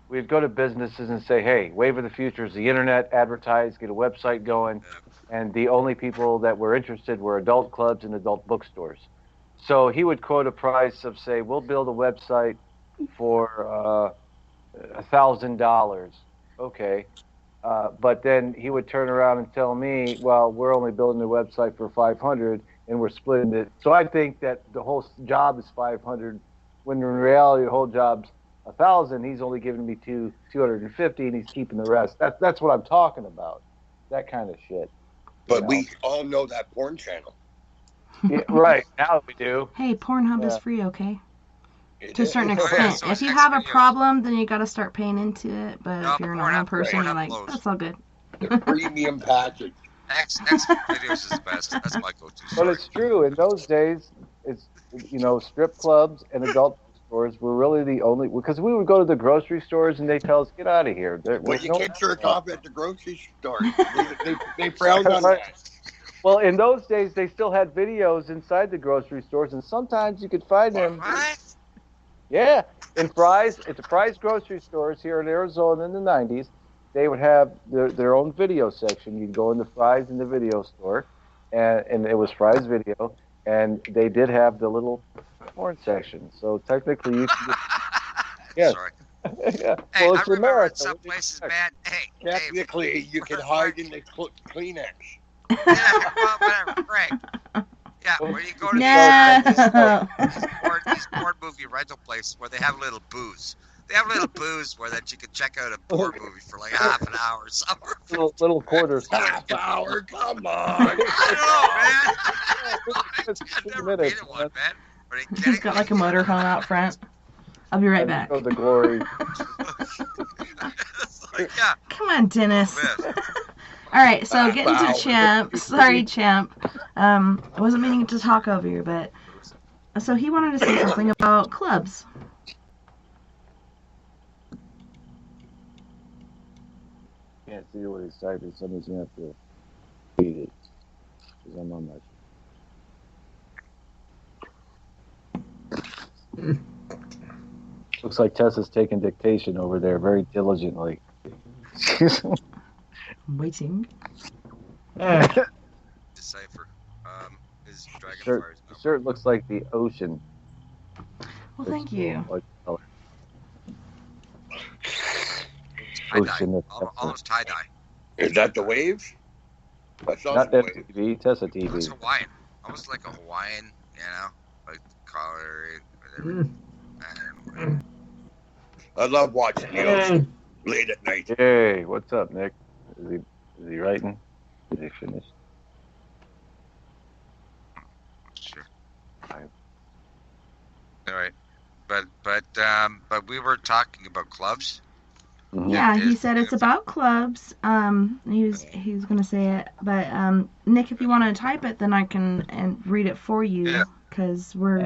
we'd go to businesses and say, hey, wave of the future is the internet, advertise, get a website going. And the only people that were interested were adult clubs and adult bookstores. So he would quote a price of, say, we'll build a website for $1,000. Okay. But then he would turn around and tell me, well, we're only building a website for $500 and we're splitting it. So I think that the whole job is $500 when in reality the whole job's $1,000. He's only giving me $250 and he's keeping the rest. That's what I'm talking about. That kind of shit. But we all know that porn channel. Yeah, right. Now we do. Hey, Pornhub is free, okay? To a certain Oh, extent. yeah, so if you it's have a videos. problem, then you got to start paying into it. But No, if you're a Pornhub- normal person, you're Pornhub like, blows. that's all good. The premium package. X videos is the best. That's my go-to. But Sorry. it's true. In those days, it's strip clubs and adult stores were really the only, because we would go to the grocery stores and they tell us, get out of here. Well, you can't jerk off at the grocery store. They frowned on that. Well, in those days, they still had videos inside the grocery stores, and sometimes you could find them. What? Yeah, at the Fry's grocery stores here in Arizona in the 90s, they would have their own video section. You'd go into Fry's in the video store, and it was Fry's Video, and they did have the little porn section. So technically, you could yes. Sorry. Yeah. Hey, Well, I it's remember America. in some places, man. Hey, Technically, you can hide in the Kleenex. yeah, well, whatever, Greg. Yeah, where you go to these porn movie rental places where they have little booze. They have little booze where that you can check out a porn movie for like half an hour or something. Little quarters. Half hour, come on. I don't know, man. I've never been in one, man. Are you kidding He's got me? like a motorhome out front. I'll be right back. Show the glory. It's like, yeah. Come on, Dennis. Oh, man. All right, so getting Wow. to Champ. Sorry, Champ. I wasn't meaning to talk over you, but so he wanted to say something about clubs. Can't see what he's typing. Somebody's going to have to read it. Because I'm on my... Looks like Tessa's taking dictation over there very diligently. Waiting. Decipher. Is The Dragonfire's number. shirt looks like the ocean. Well, thank you. Like color. Tie-dye. Ocean of Almost tie-dye. Is that the wave? That's Not not the that wave. TV, Tessa It's TV. Hawaiian. Almost like a Hawaiian, you know? Like collar, whatever. Anyway. I love watching the ocean late at night. Hey, what's up, Nick? Is he writing? Is he finished? Sure. Fine. All right. But we were talking about clubs. Mhm. Yeah, he said it's about clubs. He was gonna say it, but Nick, if you want to type it, then I can read it for you Yeah. because we're.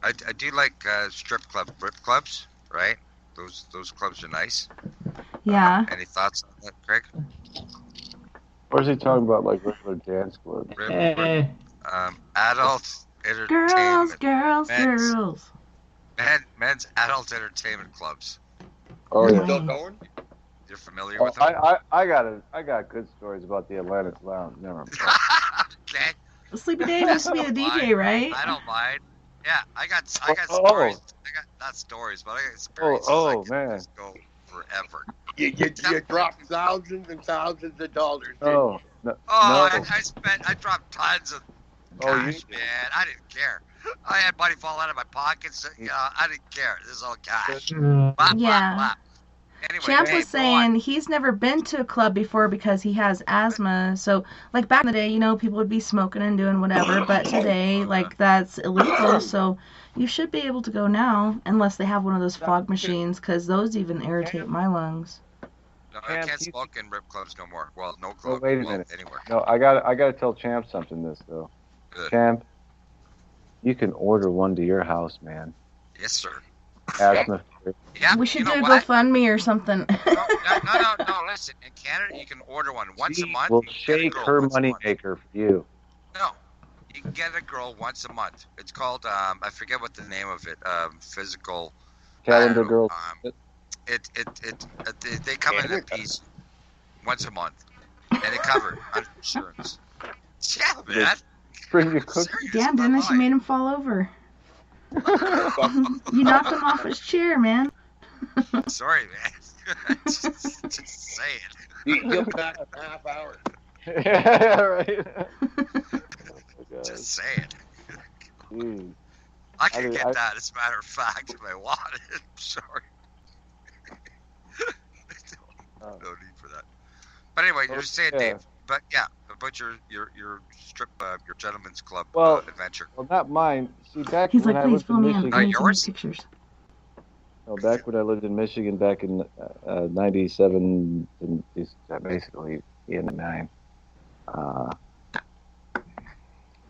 I do like strip clubs, right? Those clubs are nice. Yeah. Any thoughts on that, Greg? Or is he talking about like regular dance clubs? Adult entertainment. Girls. Men's. Men's adult entertainment clubs. Oh, You're yeah. still going? You're familiar with them? I got good stories about the Atlantis Lounge. Never mind. Okay. Sleepy Dave used to be the DJ, right? I don't mind. Yeah, I got stories. I got not stories, but I got experiences. I can man. just go forever. You dropped thousands and thousands of dollars. No. I dropped tons of cash, you- man. I didn't care. I had money fall out of my pockets. I didn't care. This is all cash. Yeah. Anyway, Champ Dave, was saying he's never been to a club before because he has asthma. So, like back in the day, people would be smoking and doing whatever. But today, that's illegal. So, you should be able to go now, unless they have one of those fog machines, because those even irritate my lungs. No, I can't smoke in rip clubs no more. Well, no Oh, club. wait a minute. Anywhere. No, I got to tell Champ something. Though. Good. Champ, you can order one to your house, man. Yes, sir. Asthma free. Yeah, We should do a what? GoFundMe or something. No. Listen, in Canada, you can order one once a month. We'll shake her moneymaker for you. No, you can get a girl once a month. It's called I forget what the name of it. Physical. Calendar girl. They come in a piece once a month, and they cover under insurance. Yeah, man. Bring your cookies. Damn, Dennis, you made him fall over. You knocked him off his chair, man. Sorry, man. just saying. He'll be back in a half hour. Yeah, right. Just saying. Jeez. I could get that, as a matter of fact, if I wanted. I'm sorry. No need for that. But anyway, you're just saying, Dave. But yeah, about your strip, your gentleman's club adventure. Well, not mine. See, back He's when like, I please lived fill in me in. Michigan. I need to take pictures. No, back when I lived in Michigan, back in '97, basically '89. I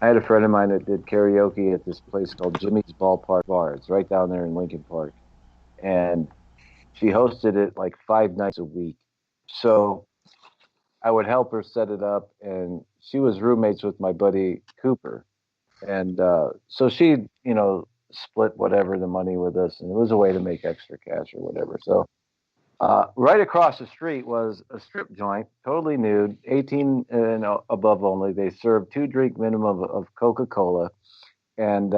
had a friend of mine that did karaoke at this place called Jimmy's Ballpark Bar. It's right down there in Lincoln Park, and she hosted it like 5 nights a week. So I would help her set it up, and she was roommates with my buddy Cooper, and so she, split whatever the money with us, and it was a way to make extra cash or whatever. So right across the street was a strip joint, totally nude, 18 and above only. They served 2-drink minimum of Coca-Cola, and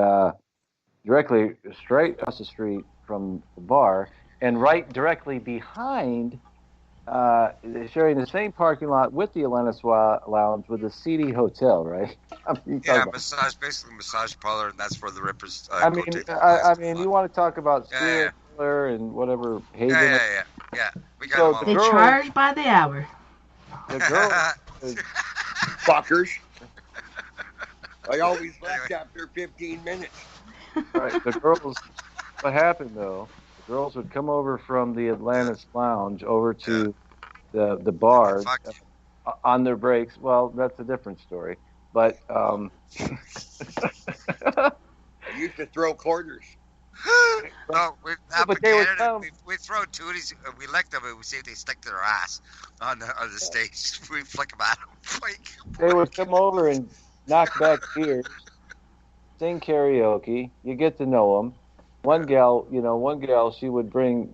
directly straight across the street from the bar, and right directly behind, sharing the same parking lot with the Atlantis Lounge with the CD Hotel, right? Basically massage parlor, and that's where the rippers. I mean, you want to talk about serial killer and whatever. Yeah. We got they charge by the hour. The girls, fuckers. I always left after 15 minutes. Right, the girls. What happened though? The girls would come over from the Atlantis Lounge over to the bar on their breaks. Well, that's a different story. But I used to throw quarters. No, we throw tooties. We lick them and we see if they stick to their ass on the stage. We flick them at them. They would come over and knock back beers, sing karaoke. You get to know them. One gal, she would bring,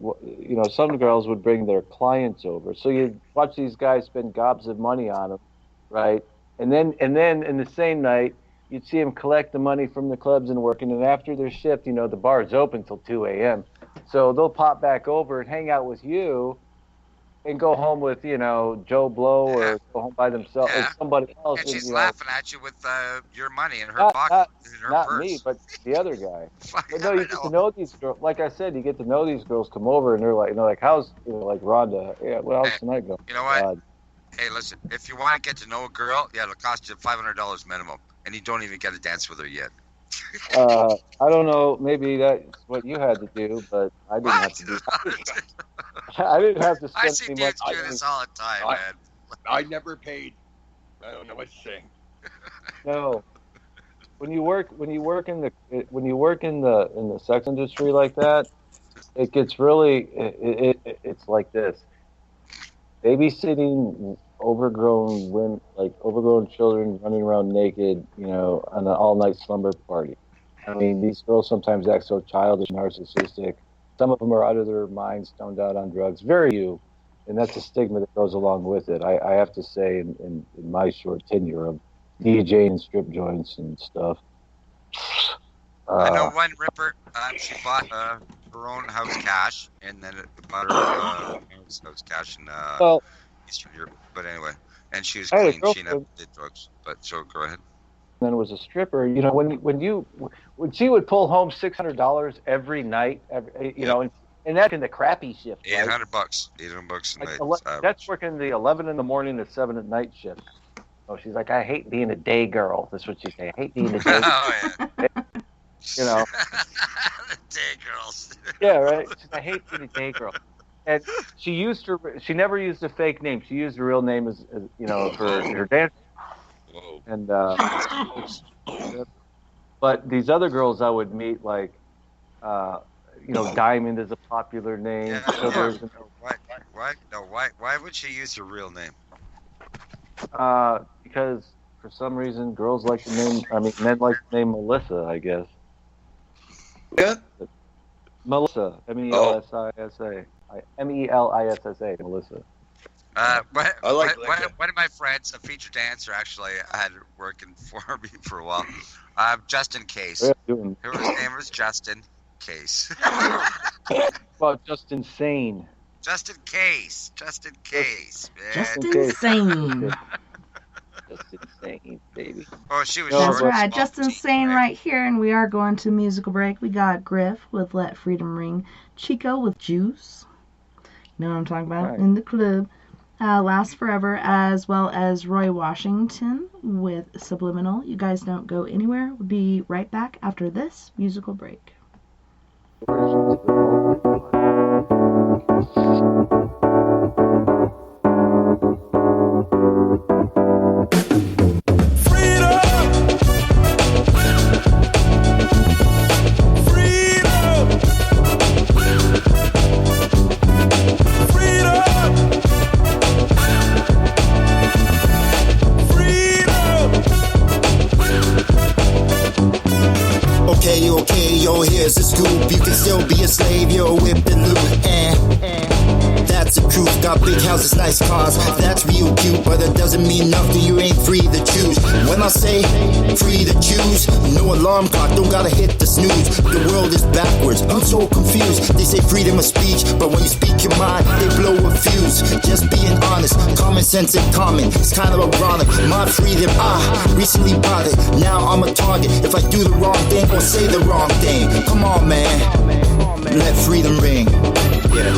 some girls would bring their clients over. So you'd watch these guys spend gobs of money on them, right? And then in the same night, you'd see them collect the money from the clubs and working. And after their shift, the bar's open till 2 a.m. So they'll pop back over and hang out with you and go home with, Joe Blow or go home by themselves or somebody else. And she's laughing at you with your money in her pocket. Not me, but the other guy. But no, you get to know these girls. Like I said, you get to know these girls come over and they're like, how's, like Rhonda? Yeah, well, how's tonight going? You know what? Hey, listen, if you want to get to know a girl, it'll cost you $500 minimum, and you don't even get to dance with her yet. I don't know. Maybe that's what you had to do, but I didn't have to do that. I didn't have to spend I see dudes do this all the time, man. I never paid. I don't know what to say. No. When you work in the sex industry like that, it gets really it's like this. Babysitting overgrown women, like overgrown children running around naked, on an all-night slumber party. I mean, these girls sometimes act so childish, narcissistic. Some of them are out of their minds, stoned out on drugs. Very few, and that's a stigma that goes along with it. I have to say, in my short tenure of DJing and strip joints and stuff. I know one ripper. She bought her own house cash, and then it bought her house cash in Eastern Europe. But anyway, and she was clean. She never did drugs. But so go ahead. And then was a stripper. You know, when she would pull home $600 every night, you know, and that's in the crappy shift. $800, $800 a night. That's working the 11 in the morning to 7 at night shift. Oh, she's like, I hate being a day girl. That's what she say. I hate being a day girl. Oh, yeah. You know. The day girls. Yeah, right. I hate being a day girl. And she never used a fake name. She used her real name as you know, for her dance. Whoa. And but these other girls I would meet, like, you know, Diamond is a popular name. Yeah, So why would she use her real name? Because for some reason, girls like the name. I mean, men like the name Melissa, I guess. Yeah. Melissa. Melissa. Melissa. Melissa. One of my friends, a featured dancer, actually, I had working for me for a while. Justin Case. His name was Justin Case. Well, just insane. Justin Case, man. Just insane. Just insane, baby. Oh, she was That's short. right. Just insane right here, and we are going to musical break. We got Griff with Let Freedom Ring, Chico with Juice. You know what I'm talking about? Right. In the Club. Last Forever, as well as Roy Washington with Subliminal. You guys don't go anywhere. We'll be right back after this musical break. Okay, yo, here's the scoop. You can still be a slave, yo, whip and loop, that's the truth. Got big houses, nice cars, that's real cute, but it doesn't mean nothing, you ain't free to choose. When I say free to choose, no alarm clock, don't gotta hit the snooze. The world is backwards, I'm so confused. They say freedom of speech, but when you speak your mind, they blow a fuse. Just being honest, common sense and common, it's kind of ironic. My freedom, I recently bought it, now I'm a target. If I do the wrong thing or say the wrong thing, come on, man, let freedom ring. Yeah.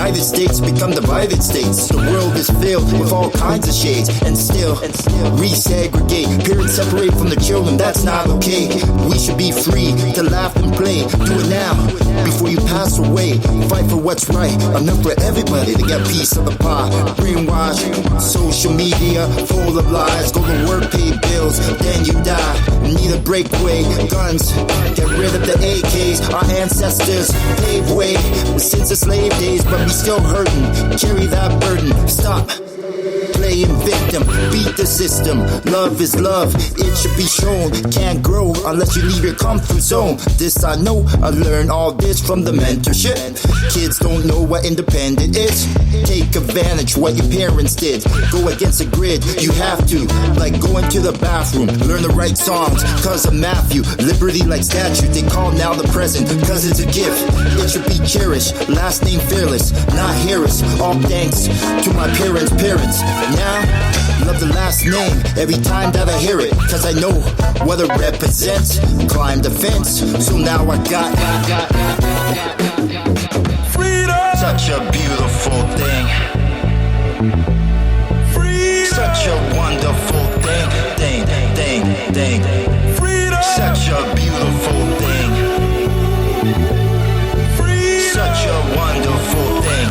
United States become divided states. The world is filled with all kinds of shades, and still resegregate. Parents separate from the children, that's not okay. We should be free to laugh and play. Do it now before you pass away. Fight for what's right, enough for everybody to get a piece of the pie. Brainwash, social media full of lies. Go to work, pay bills, then you die. Need a breakaway, guns, get rid of the AKs. Our ancestors paved way since the slave days, but we still hurting. Carry that burden. Stop playing victim, beat the system. Love is love, it should be shown. Can't grow unless you leave your comfort zone. This I know, I learned all this from the mentorship. Kids don't know what independent is. Take advantage what your parents did. Go against the grid, you have to. Like going to the bathroom, learn the right songs, cause of Matthew. Liberty like statue, they call now the present, cause it's a gift. It should be cherished, last name fearless, not Harris. All thanks to my parents' parents. Now, love the last name every time that I hear it, cause I know what it represents. Climb the fence, so now I got freedom. Such a beautiful thing. Freedom. Such a wonderful thing. Freedom. Such a beautiful thing. Freedom. Such a wonderful thing.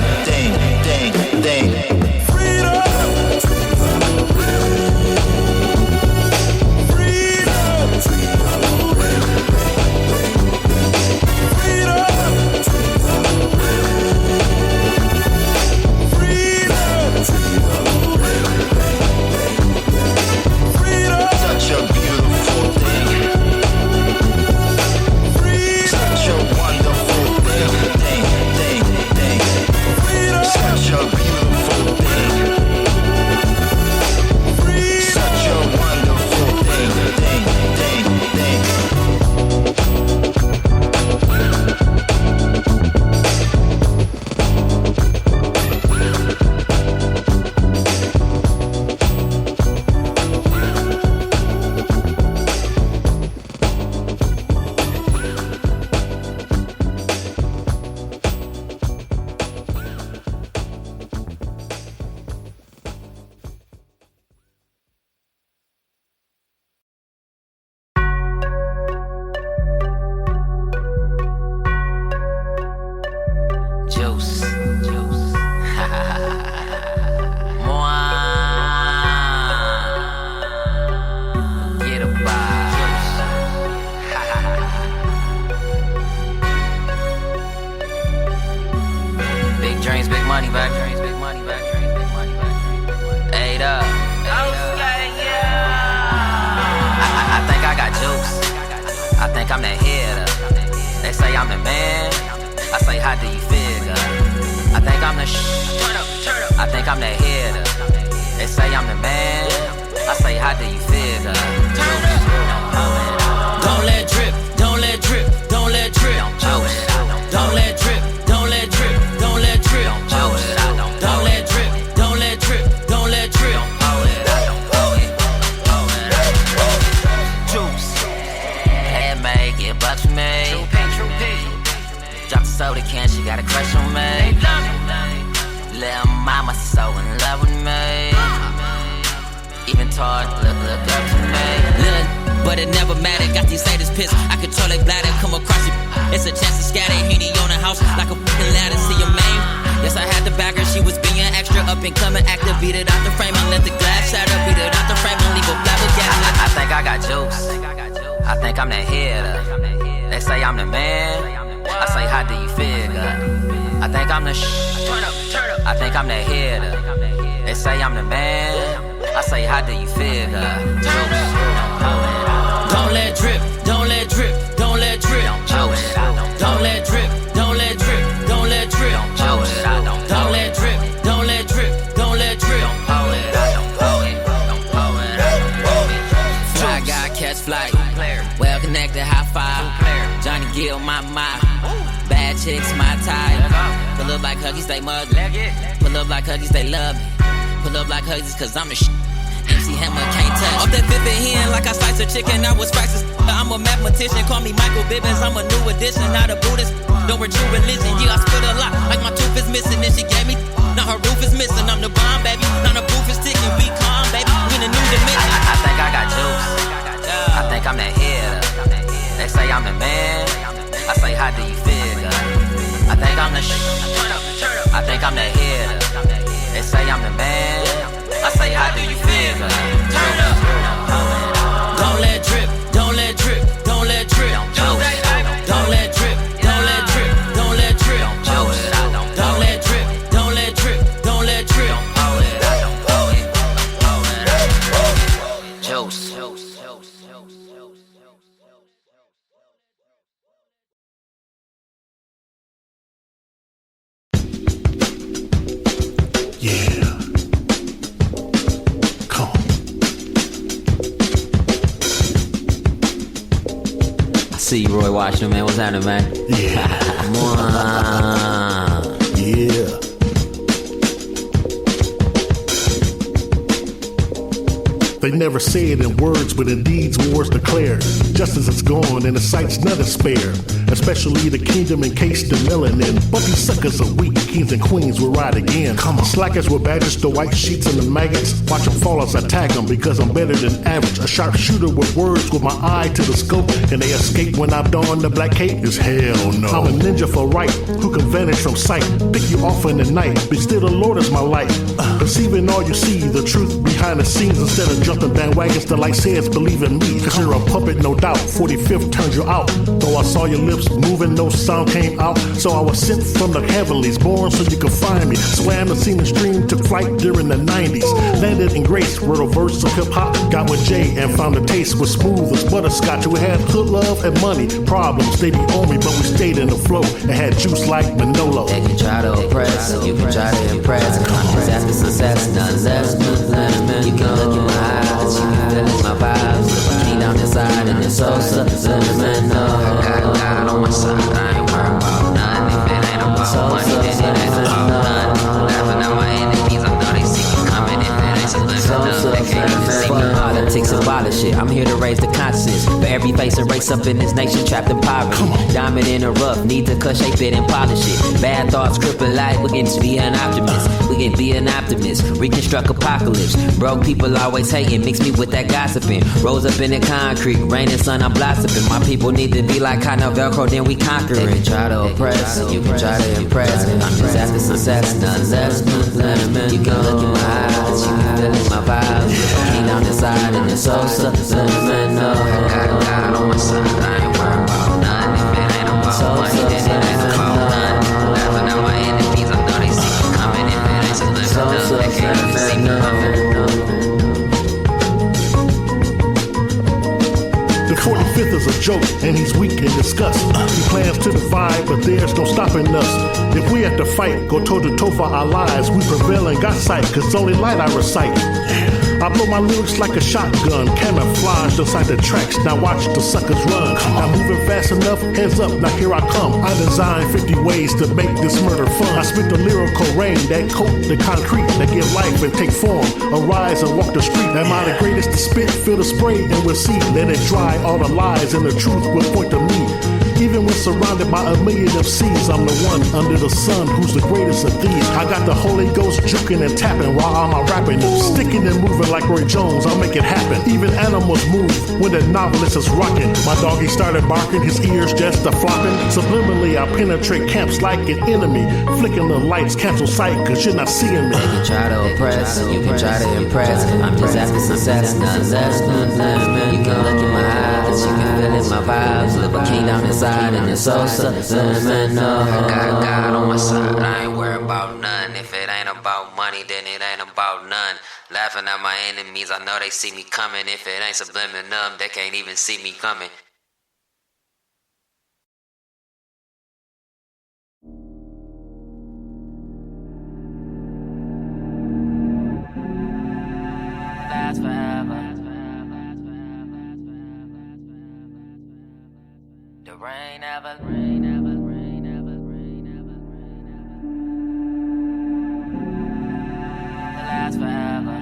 think I'm the hitter. They say I'm the man. I say, how do you figure? I think I'm the I think I'm the hitter. They say I'm the man. I say, how do you figure? Don't let drip, don't let drip, don't let drip. Don't let drip, don't let drip, don't let drip. Don't let drip, don't let drip, don't let drip. Juice, handmade, get bucks for me. Drop the soda can, she got a crush on me. Little mama so in love with me. Even taught, look up to me. Little, but it never mattered. Got these haters pissed. I control their bladder, come across it. It's a chance to scatter. Henny on the house like a fucking ladder. See your main. Yes, I had to back her. She was being extra up and coming active. Beat it out the frame and let the glass shatter. Beat it out the frame and leave a flabbergasted. I think I got juice. I think I'm the hitter. They say I'm the man. I say, how do you figure? I think I'm the I think I'm the hitter. They say I'm the man. I say, how do you figure? Don't let drip, don't let drip, don't let drip. Don't let drip, don't let drip, don't let drip. Don't let drip, don't let drip, don't let drip. Fly guy catch flight, well connected, high five. Johnny Gill, my bad chicks, my type. Pull up like Huggies, they mug. Pull up like Huggies, they love me. Pull up like Huggies, cause I'm the MC Hammer can't touch. Off that fifth hand like I slice a chicken, I was practicing. I'm a mathematician, call me Michael Bibbins. I'm a new addition, not a Buddhist. Don't wear true religion, yeah, I spit a lot. Like my tooth is missing, and she gave me. Now her roof is missing, I'm the bomb, baby. Now the proof is ticking, be calm, baby. We in a new dimension. I think I got juice. I think I'm the hitter. They say I'm the man. I say, how do you figure? I think I'm the I think I'm the hitter. They say I'm the man. I say, how do you figure? Don't let drip, don't let drip, don't let drip. Don't let drip, don't let drip, don't let drip. Don't let drip, don't let drip, don't let drip. Juice. Yeah. Come on. I see you, Roy Washington, man. What's happening, man? Yeah. Come on. Yeah. They never say it in words, but in deeds wars declared. Justice is gone and the sight's none is spared. Especially the kingdom encased in melanin. But these suckers are weak, kings and queens will ride again. Come on. Slackers with badges, the white sheets and the maggots. Watch them fall as I tag them because I'm better than average. A sharpshooter with words with my eye to the scope. And they escape when I don the black cape is hell no. I'm a ninja for right, who can vanish from sight. Pick you off in the night, but still the Lord is my light. Perceiving all you see, the truth behind the scenes. Instead of jumping bandwagons, the light says believe in me. Cause you're a puppet, no doubt. 45th turned you out. Though I saw your lips moving, no sound came out. So I was sent from the heavenlies, born so you could find me. Swam the scene and stream, took flight during the 90s. Landed in grace, wrote a verse of hip-hop. Got with Jay and found the taste was smooth as butterscotch. We had hood love and money problems, they be on me, but we stayed in the flow and had juice like Manolo. They can try to oppress, you can try to impress. Conscious after success, none less. You can look in my eyes, you can feel in my vibes. Clean down inside and it's so sentimental. God on my side, I ain't worried about none. If it ain't about money, then it ain't about none. Laughing at my enemies, I know they see me coming. If it ain't subliminal, they can't even see me. Politics abolish it. I'm here to raise the conscience for every face and race up in this nation trapped in poverty. Diamond in the rough, need to cut, shape it and polish it. Bad thoughts cripple life, we can be an optimist. We can be an optimist, reconstruct apocalypse. Broke people always hating, mix me with that gossiping. Rose up in the concrete, rain and sun, I'm blossoming. My people need to be like kind of Velcro, then we conquer it. They can try to oppress, you can try to impress. I'm just after success, none less. You can look in my eyes, you can feel in my vibes. Clean down inside and it's so sentimental. God on my side, I ain't worried about none. If it ain't about money, then it ain't about none. Laughing at my enemies, I know they see me coming. If it ain't subliminal, they can't even see me coming. The 45th is a joke, and he's weak in disgust. He plans to divide, but there's no stopping us. If we have to fight, go toe to toe for our lives, we prevail and got sight, cause only light I recite. I blow my lyrics like a shotgun, camouflaged inside the tracks. Now watch the suckers run. I'm moving fast enough, heads up, now here I come. I designed 50 ways to make this murder fun. I spit the lyrical rain that coat the concrete, that give life and take form. Arise and walk the street. Am I the greatest to spit? Feel the spray and we'll see. Let it dry, all the lies and the truth will point to me. Even when surrounded by a million MCs, I'm the one under the sun who's the greatest of these. I got the Holy Ghost juking and tapping while I'm rapping. Sticking and moving like Roy Jones, I'll make it happen. Even animals move when the novelist is rocking. My doggy started barking, his ears just a flopping. Subliminally, I penetrate camps like an enemy. Flicking the lights, cancel sight, cause you're not seeing me. They can try to oppress, you can try to impress. I'm just after success, none less, none less. You can look in my eyes, you can feel in my vibes. Live a king down inside. And it's so subliminal. I got God on my side, I ain't worried about none. If it ain't about money, then it ain't about none. Laughing at my enemies, I know they see me coming. If it ain't subliminal, they can't even see me coming. Last forever. The rain never, rain never, rain never, rain never, rain never. It lasts forever.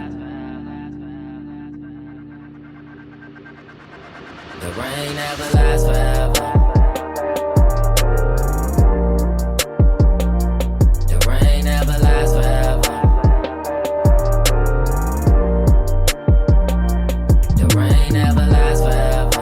The rain never lasts forever. The rain never lasts forever. The rain never lasts forever.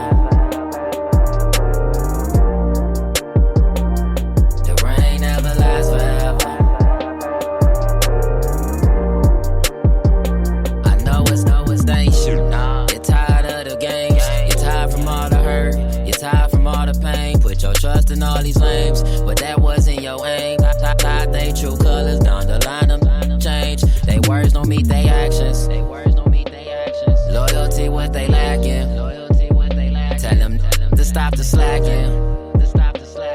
Trust in all these lames, but that wasn't your aim. Tied they true colors down the line, them change. They words don't meet they actions. Loyalty what they lacking. Tell them to stop the slacking.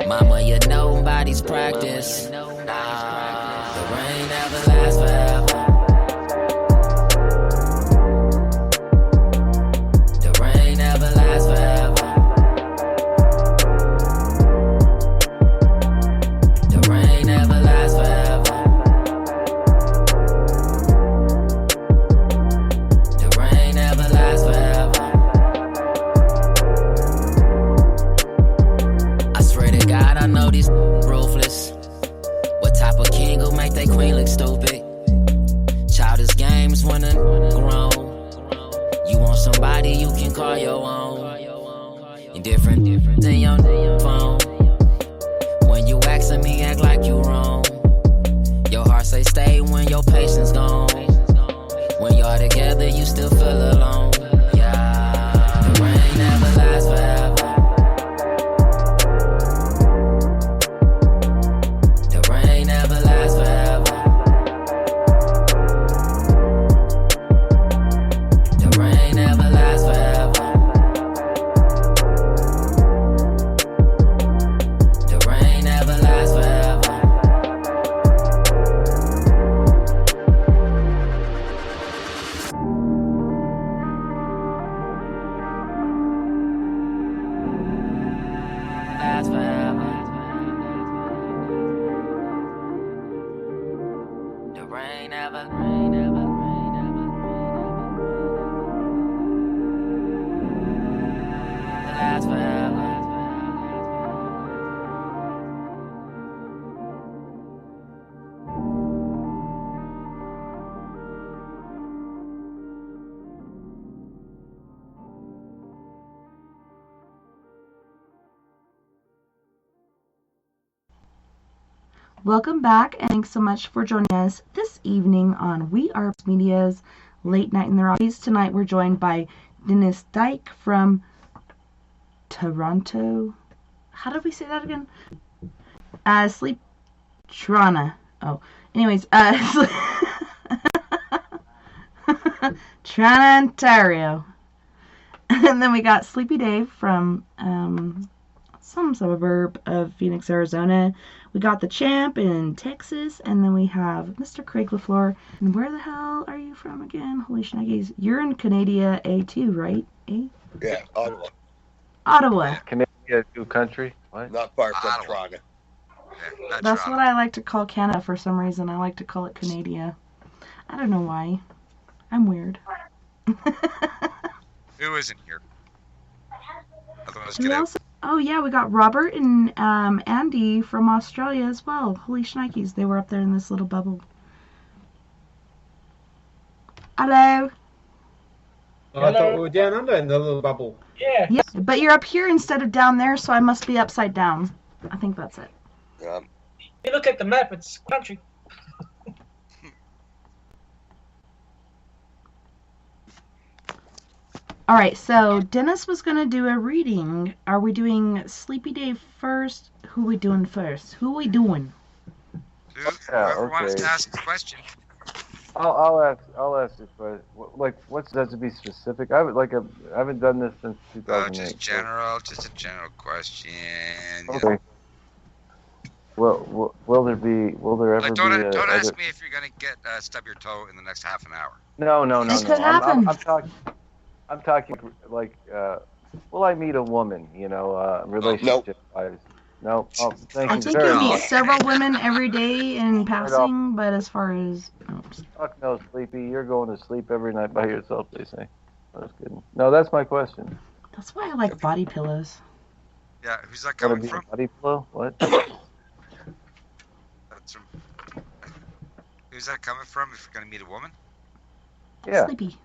Mama, you know nobody's practice. The rain never lasts forever. The rain never lasts forever. Call your own. Indifferent than your phone. When you asking me, act like you wrong. Your heart say stay when your patience gone. When y'all together, you still feel alone. Yeah, the rain never lasts forever. The rain never lasts forever. The rain never lasts forever. Welcome back, and thanks so much for joining us this evening on We Are Media's Late Night in the Rockies. Tonight we're joined by Dennis Dyke from Toronto. How did we say that again? Sleep Toronto. Oh, anyways, Toronto, Ontario. And then we got Sleepy Dave from some suburb of Phoenix, Arizona. We got the Champ in Texas, and then we have Mr. Craig LaFleur. And where the hell are you from again? Holy shnikes. You're in Canada A2, right? A? Yeah, Ottawa. Ottawa. Canada, new country? What? Not far from Ottawa. Toronto. Yeah, That's what I like to call Canada for some reason. I like to call it Canada. I don't know why. I'm weird. Who isn't here? Otherwise, Who get out. else? Oh yeah, we got Robert and Andy from Australia as well. Holy shnikes, they were up there in this little bubble. Hello. Oh, I thought we were down under in the little bubble. Yeah. Yeah, but you're up here instead of down there, so I must be upside down. I think that's it. You look at the map, it's country. All right, so Dennis was going to do a reading. Are we doing Sleepy Dave first? Who we doing first? Who we doing? Whoever wants to ask a question. I'll ask this question. What's that to be specific? I haven't done this since 2008. Just a general question. Okay. Will there ever be? Don't ask me if you're gonna get stub your toe in the next half an hour. No. It could happen. I'm talking like, will I meet a woman? Relationship-wise. No. Oh, thank I you think very you meet much. several women every day in passing, but as far as... Fuck no, Sleepy. You're going to sleep every night by yourself, they say. I was kidding. No, that's my question. That's why I like body pillows. Yeah, who's that Gonna coming be from? a body pillow? What? That's from. Who's that coming from? If you're gonna meet a woman? Yeah. Sleepy.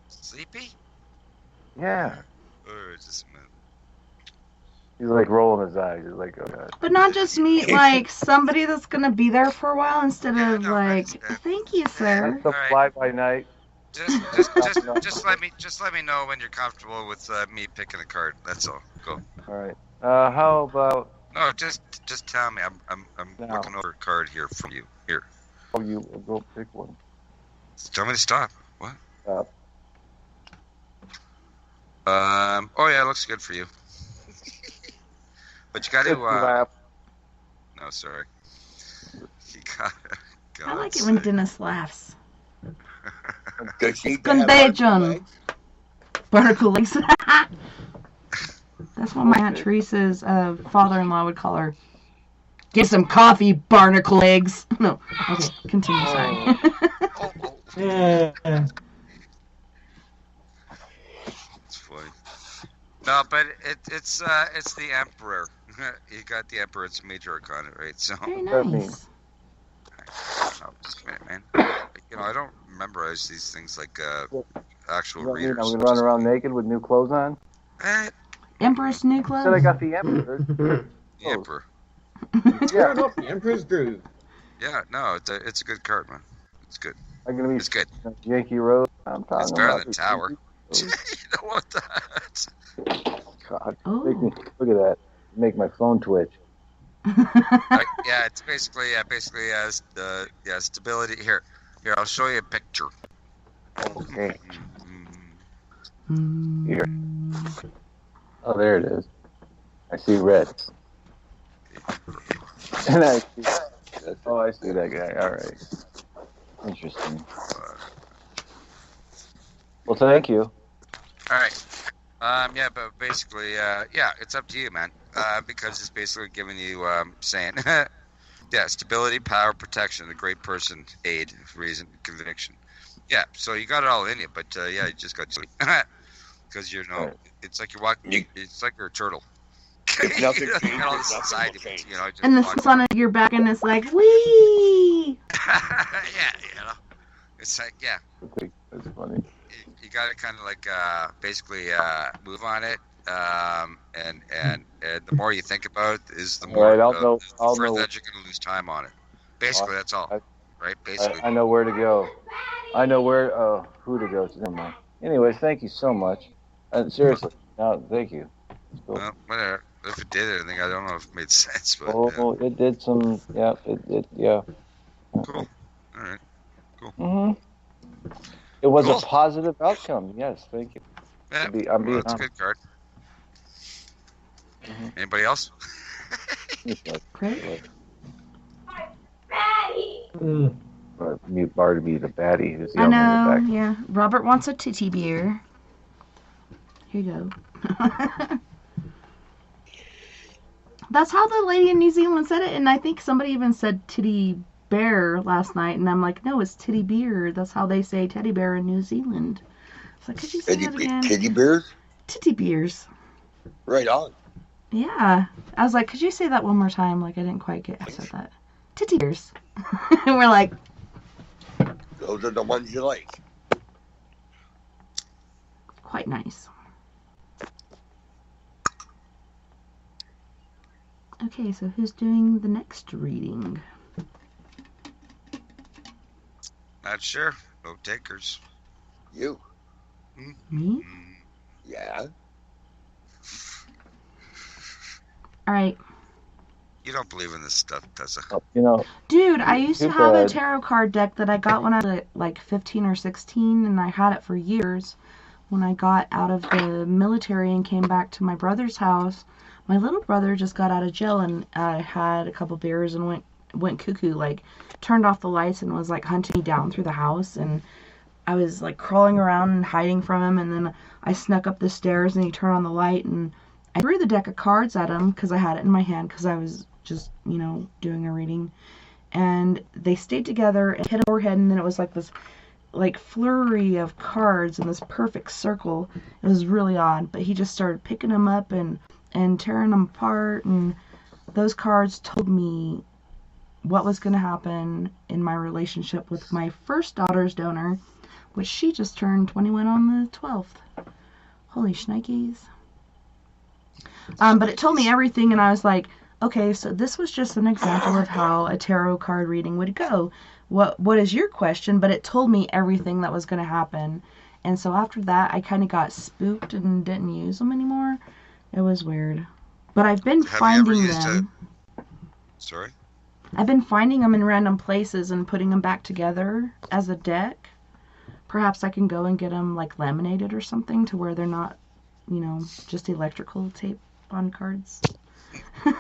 Sleepy? Yeah. Or is this a minute? He's like rolling his eyes. He's like, oh god. But not just meet, like, somebody that's going to be there for a while instead of, like, thank you, sir. That's the fly by night. Just let me know when you're comfortable with me picking a card. That's all. Go. All right. How about? No, just tell me. I'm No. looking over a card here from you. Here. Oh, you go pick one. Tell me to stop. What? Stop. Oh yeah, it looks good for you. But you got to. No, sorry. You got. I like it when Dennis laughs. Does she have Contagion. legs? Barnacle legs. That's what my Aunt Teresa's father-in-law would call her. Get some coffee, barnacle legs. No. Okay, continue, sorry. Yeah. It's funny. No, but it's the Emperor. You got the Emperor. It's Major Arcana, right? So. Very That means- nice. Oh, just a minute, man. I don't memorize these things like actual You know what I mean? readers. I'm gonna run around naked with new clothes on. Empress new Said I clothes. got the emperor. The Emperor. Turn off the Emperor's Groove. Yeah, no, it's a good card, man. It's good. I'm gonna be It's good. Yankee Road. I'm talking It's better about than Tower. the- You don't want that. God, Oh. look at that. Make my phone twitch. Yeah, it's basically stability. Here, I'll show you a picture. Okay. Mm, Here. Oh, there it is. I see red. And I see. Oh, I see that guy. All right. Interesting. Well, thank you. All right. Yeah, but basically, it's up to you, man. Because it's basically giving you saying, yeah, stability, power, protection, a great person, aid, reason, conviction. Yeah, so you got it all in you, but yeah, you just got to because Right. it's like you're walking. It's like you're a turtle. If nothing You know, changes, you got all this nothing inside will of it, change. just And the walking. sun's on your back and it's like, wee! Yeah, it's like That's funny. you got to kind of like basically move on it, and the more you think about it, is the more Right, I'll further know. that you're going to lose time on it. Basically, that's all, right? Basically, I know where to go. I know who to go to. Never mind. Anyways, thank you so much. Seriously, no, thank you. It's cool. well, whatever. If it did anything, I don't know if it made sense, but It did some. Yeah, yeah. cool. All right. Mm-hmm. It was Cool. a positive outcome. Yes, thank you. Yeah, I'm well, that's a good card. Mm-hmm. Anybody else? Crit? Mute Barnaby the baddie who's I yelling in the know, back. yeah. Robert wants a titty beer. Here you go. That's how the lady in New Zealand said it, and I think somebody even said titty bear last night, and I'm like, no, it's titty beer. That's how they say teddy bear in New Zealand. It's like, could you say that again? Titty beers? Titty beers. Right on. Yeah. I was like, could you say that one more time? Like, I didn't quite get I said that. Titty beers. And we're like, those are the ones you like. Quite nice. Okay, so who's doing the next reading? Not sure. No takers. You. Me? Yeah. All right. You don't believe in this stuff, Tessa. Dude, I used to have a tarot card deck that I got when I was like 15 or 16, and I had it for years. When I got out of the military and came back to my brother's house, my little brother just got out of jail, and I had a couple beers and went cuckoo, like turned off the lights and was like hunting me down through the house, and I was like crawling around and hiding from him, and then I snuck up the stairs and he turned on the light, and I threw the deck of cards at him because I had it in my hand because I was just, doing a reading, and they stayed together and hit a forehead, and then it was like this like flurry of cards in this perfect circle. It was really odd, but he just started picking them up and tearing them apart, and those cards told me what was going to happen in my relationship with my first daughter's donor, which she just turned 21 on the 12th. Holy shnikes. But it told me everything, and I was like, okay, so this was just an example of how a tarot card reading would go. What is your question? But it told me everything that was going to happen. And so after that, I kind of got spooked and didn't use them anymore. It was weird. But I've been finding them. Sorry? I've been finding them in random places and putting them back together as a deck. Perhaps I can go and get them like laminated or something to where they're not, just electrical tape on cards.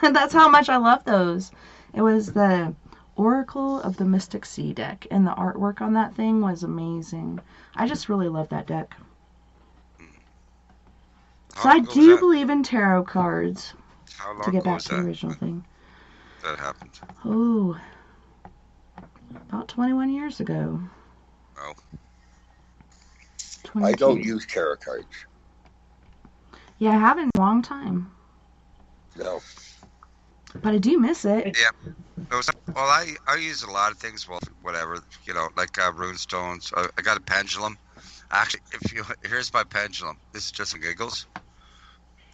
That's how much I love those. It was the Oracle of the Mystic Sea deck, and the artwork on that thing was amazing. I just really love that deck. So I do believe in tarot cards. How long to get back was to the original thing. That happened? Oh, about 21 years ago. Oh. 22. I don't use tarot cards. Yeah, I haven't in a long time. No. But I do miss it. Yeah. Well, I use a lot of things. Well, whatever, like rune stones. I got a pendulum. Actually, here's my pendulum. This is just some giggles.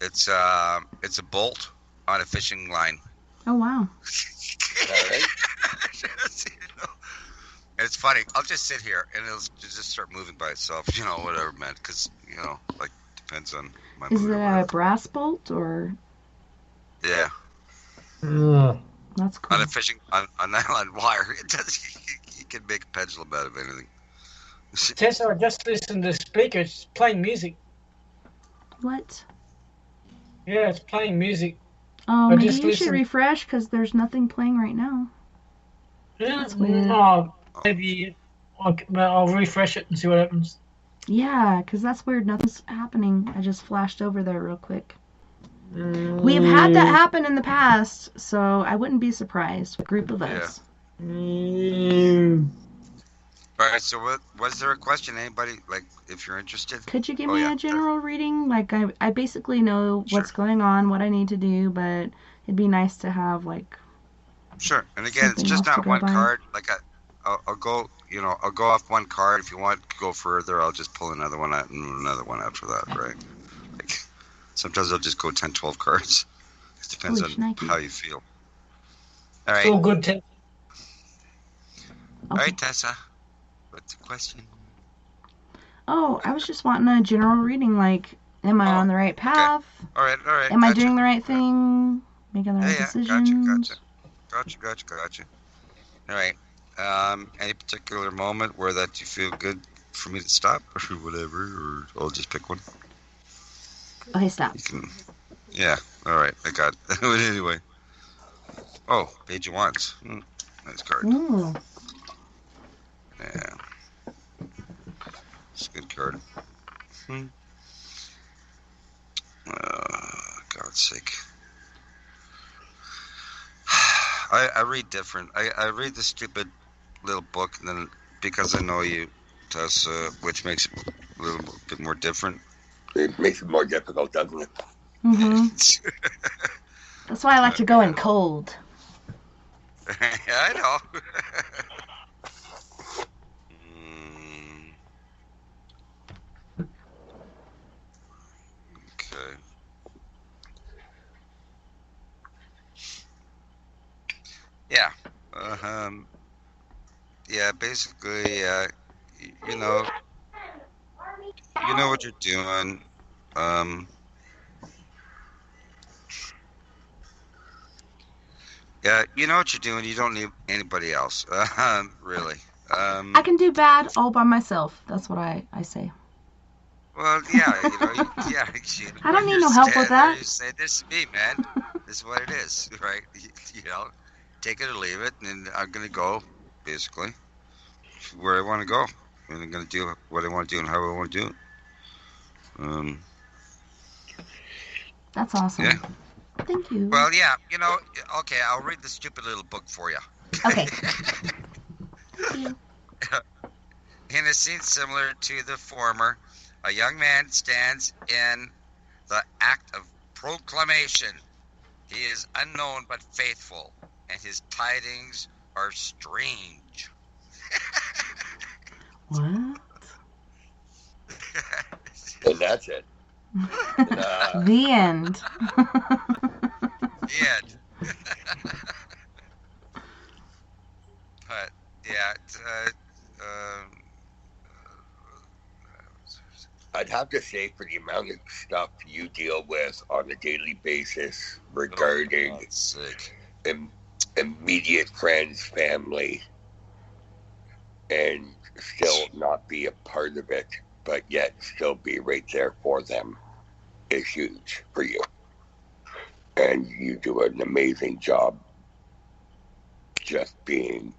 It's a bolt on a fishing line. Oh wow. Right. And it's funny. I'll just sit here and it'll just start moving by itself. Whatever, man. Because depends on my mood. Is it a brass bolt or? Yeah. That's cool. On a fishing on nylon wire, it does. You can make a pendulum out of anything. Tessa, I just listened to the speaker. It's playing music. What? Yeah, it's playing music. Oh, maybe you should refresh because there's nothing playing right now. Yeah, that's weird. Maybe I'll refresh it and see what happens. Yeah, because that's weird. Nothing's happening. I just flashed over there real quick. We've had that happen in the past, so I wouldn't be surprised. A group of us. All right, so was there a question? Anybody, if you're interested? Could you give me a general reading? Like, I basically know what's going on, what I need to do, but it'd be nice to have, Sure, and again, it's just not one card. I'll go, I'll go off one card. If you want to go further, I'll just pull another one out and another one after that, right? Sometimes I'll just go 10, 12 cards. It depends on how you feel. All right. All good, Tessa. All right, Tessa. What's the question? Oh, I was just wanting a general reading. Am I on the right path? Okay. All right. Am I doing the right thing? Making the right decisions? Gotcha. All right. Any particular moment where that you feel good for me to stop or whatever, or I'll just pick one? Okay, stop. Yeah, all right, I got it. Anyway. Oh, page of wands. Nice card. Ooh. Yeah. It's a good card. God's sake. I read different. I read the stupid little book, and then because I know you, Tessa, which makes it a little bit more different. It makes it more difficult, doesn't it? Mm-hmm. That's why I like to go in cold. Yeah, I know. Okay. Yeah. Yeah. Basically, you know what you're doing. Yeah, you know what you're doing. You don't need anybody else. Really. I can do bad all by myself. That's what I say. Well, yeah, I don't need no help with that. You say, "This is me, man. This is what it is, right?" You know, take it or leave it, and I'm gonna go, basically, where I want to go, and I'm gonna do what I want to do and how I want to do it. That's awesome. Yeah. Thank you. Well, yeah, okay, I'll read the stupid little book for you. Okay. In a scene similar to the former, a young man stands in the act of proclamation. He is unknown but faithful, and his tidings are strange. What? And that's it. The end. The end. But yeah, I'd have to say, for the amount of stuff you deal with on a daily basis regarding immediate friends, family, and still not be a part of it, but yet still be right there for them, is huge for you. And you do an amazing job just being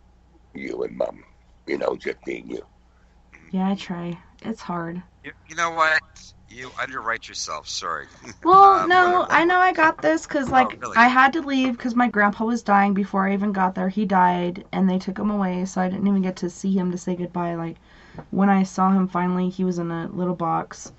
you and Mom, just being you. Yeah, I try. It's hard. You know what? You underwrite yourself. Sorry. Well, no, I know I got this because, really? I had to leave because my grandpa was dying before I even got there. He died, and they took him away, so I didn't even get to see him to say goodbye. Like, when I saw him finally, he was in a little box,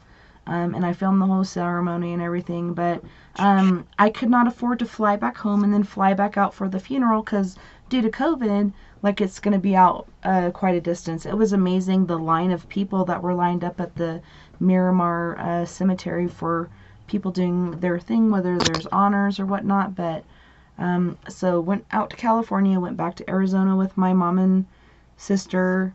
and I filmed the whole ceremony and everything, but I could not afford to fly back home and then fly back out for the funeral because due to COVID, it's going to be out quite a distance. It was amazing, the line of people that were lined up at the Miramar cemetery for people doing their thing, whether there's honors or whatnot. But so went out to California, went back to Arizona with my mom and sister,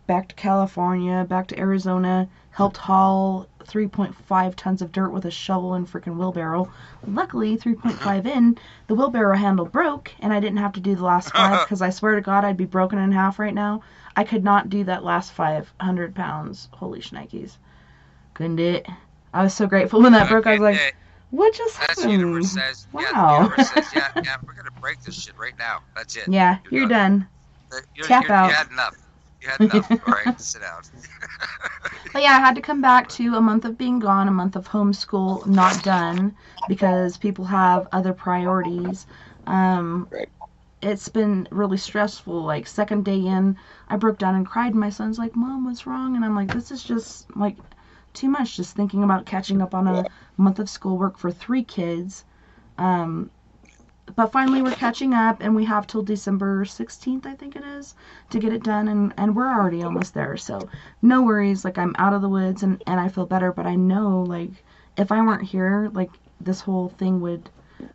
back to California, back to Arizona, helped haul 3.5 tons of dirt with a shovel and freaking wheelbarrow. Luckily, 3.5 in, the wheelbarrow handle broke, and I didn't have to do the last 5, because I swear to God, I'd be broken in half right now. I could not do that last 500 pounds. Holy shnikes. Couldn't do it. I was so grateful when that broke. I was like, what just happened? That's universe says, wow. Yeah, universe says, yeah, we're going to break this shit right now. That's it. Yeah, you're done. Tap out. You had enough. You had enough. All right, sit down. But yeah, I had to come back to a month of being gone, a month of homeschool not done, because people have other priorities. It's been really stressful. Second day in, I broke down and cried, and my son's like, Mom, what's wrong? And I'm like, this is just, too much, just thinking about catching up on a month of schoolwork for 3 kids. But finally we're catching up, and we have till December 16th, I think it is, to get it done, and we're already almost there, so no worries. I'm out of the woods, and I feel better, but I know, if I weren't here, this whole thing would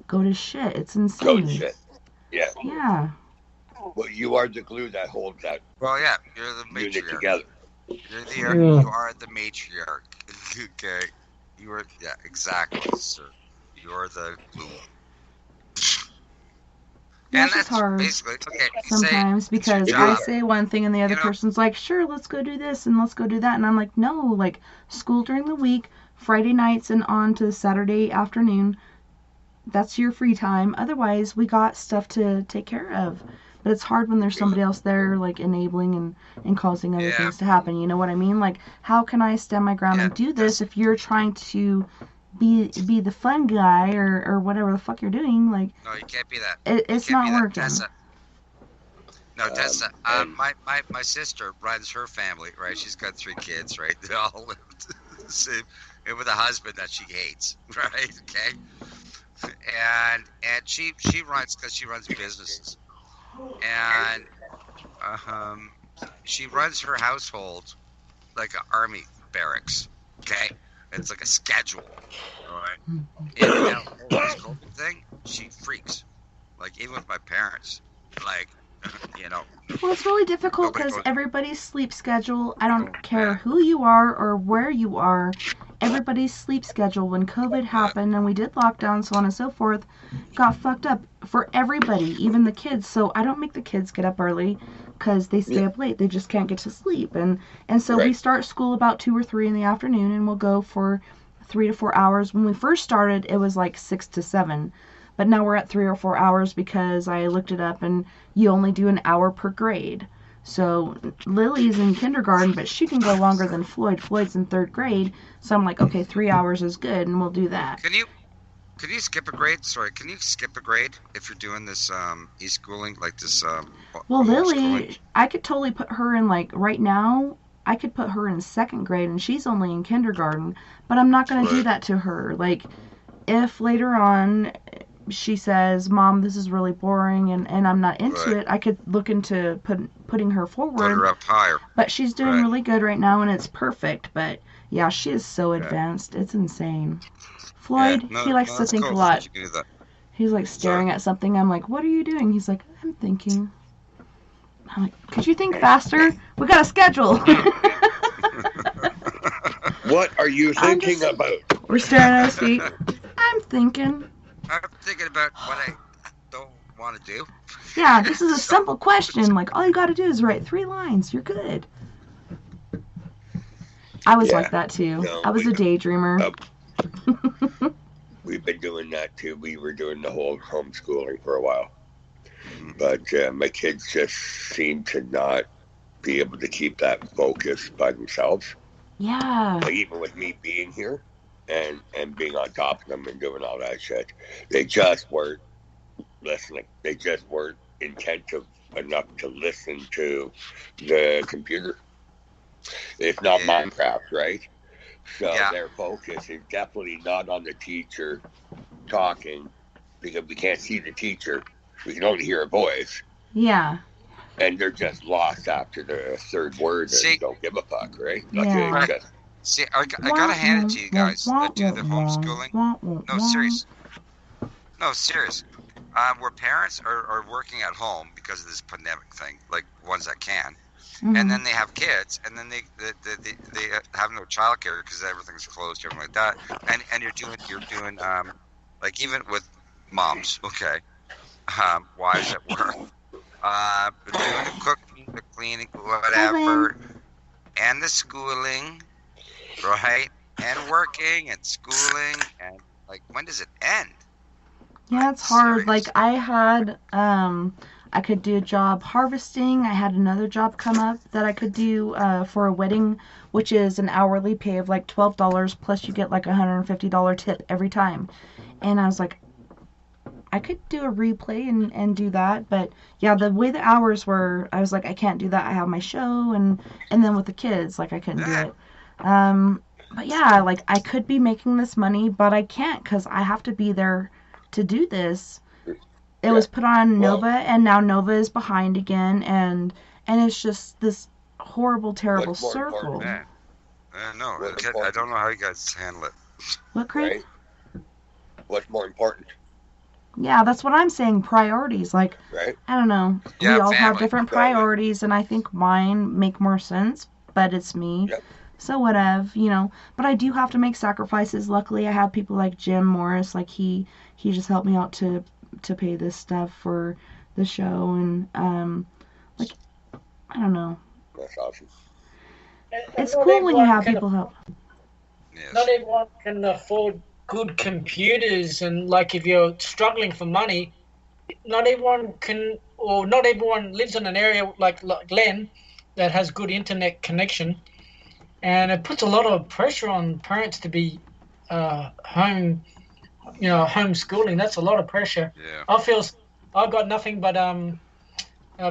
go to shit. It's insane. Go to shit. Yeah. Yeah. Well, you are the glue that holds that. Well, yeah, you're the matriarch. Unit together. You are the matriarch. Okay. You are, yeah, exactly, sir. You're the glue. Yeah, it's just hard sometimes because I say one thing and the other person's like, sure, let's go do this and let's go do that. And I'm like, no, school during the week, Friday nights and on to Saturday afternoon. That's your free time. Otherwise, we got stuff to take care of. But it's hard when there's somebody else there, like, enabling and causing other things to happen. You know what I mean? Like, how can I stand my ground and do this if you're trying to be the fun guy or whatever the fuck you're doing? Like, no, you can't be that. It's not working. Tessa. No, Tessa. My sister runs her family, right? She's got 3 kids, right? They all live the same, and with a husband that she hates, right? Okay. And she runs, because she runs businesses, and she runs her household like an army barracks. Okay, it's like a schedule. All right. And now this COVID thing, she freaks. Like, even with my parents, like, you know. Well, it's really difficult because everybody's sleep schedule, I don't care who you are or where you are, everybody's sleep schedule when COVID happened and we did lockdown, so on and so forth, got fucked up for everybody, even the kids. So I don't make the kids get up early because they stay up late. They just can't get to sleep. And so we start school about 2 or 3 in the afternoon, and we'll go for 3 to 4 hours. When we first started, it was like 6 to 7. But now we're at 3 or 4 hours because I looked it up and you only do an hour per grade. So Lily's in kindergarten, but she can go longer than Floyd. Floyd's in 3rd grade. So I'm like, okay, 3 hours is good, and we'll do that. Can you skip a grade? Sorry, can you skip a grade if you're doing this e-schooling, like this? Well, Lily, I could totally put her in, like, right now, I could put her in 2nd grade, and she's only in kindergarten. But I'm not going to do that to her. Like, if later on she says, Mom, this is really boring, and I'm not into it, I could look into putting her forward. Put her up higher. But she's doing really good right now, and it's perfect. But, yeah, she is so advanced. It's insane. Floyd, he likes to think a lot. He's, like, staring at something. I'm like, what are you doing? He's like, I'm thinking. I'm like, could you think faster? We got a schedule. What are you thinking about? We're staring at his feet. I'm thinking. I'm thinking about what I don't want to do. Yeah, this is a simple question. Like, all you got to do is write 3 lines. You're good. I was like that, too. No, I was a daydreamer. We've been doing that, too. We were doing the whole homeschooling for a while. But my kids just seem to not be able to keep that focus by themselves. Yeah. Like, even with me being here and being on top of them and doing all that shit, they just weren't listening. They just weren't attentive enough to listen to the computer. It's not Minecraft, right? So their focus is definitely not on the teacher talking, because we can't see the teacher. We can only hear a voice. Yeah. And they're just lost after the 3rd word and don't give a fuck, right? Yeah. See, I gotta hand it to you guys that do the homeschooling. No, serious. Where parents are working at home because of this pandemic thing, like ones that can, and then they have kids, and then they have no childcare because everything's closed, everything like that, and you're doing like, even with moms, wives at work, doing the cooking, the cleaning, whatever, and the schooling. Right, and working and schooling, and, like, when does it end? Yeah, it's hard. Like, I had, I could do a job harvesting. I had another job come up that I could do for a wedding, which is an hourly pay of like $12, plus you get like a $150 tip every time. And I was like, I could do a replay and do that, but yeah, the way the hours were, I was like, I can't do that. I have my show, and then with the kids, like, I couldn't do it. But yeah, like, I could be making this money, but I can't because I have to be there to do this. It was put on Nova, and now Nova is behind again, and it's just this horrible, terrible circle. No, I don't know how you guys handle it. What, Craig? Right? What's more important? Yeah, that's what I'm saying. Priorities. Like, I don't know. Yeah, we all family. have different priorities, and I think mine make more sense, but it's me. Yep. So whatever, you know. But I do have to make sacrifices. Luckily, I have people like Jim Morris. Like, he just helped me out to pay this stuff for the show, and like, I don't know. That's awesome. It's cool when you have people help. Yes. Not everyone can afford good computers, and like if you're struggling for money, not everyone can, or not everyone lives in an area like Len that has good internet connection, and it puts a lot of pressure on parents to be homeschooling. That's a lot of pressure. Yeah. I got nothing but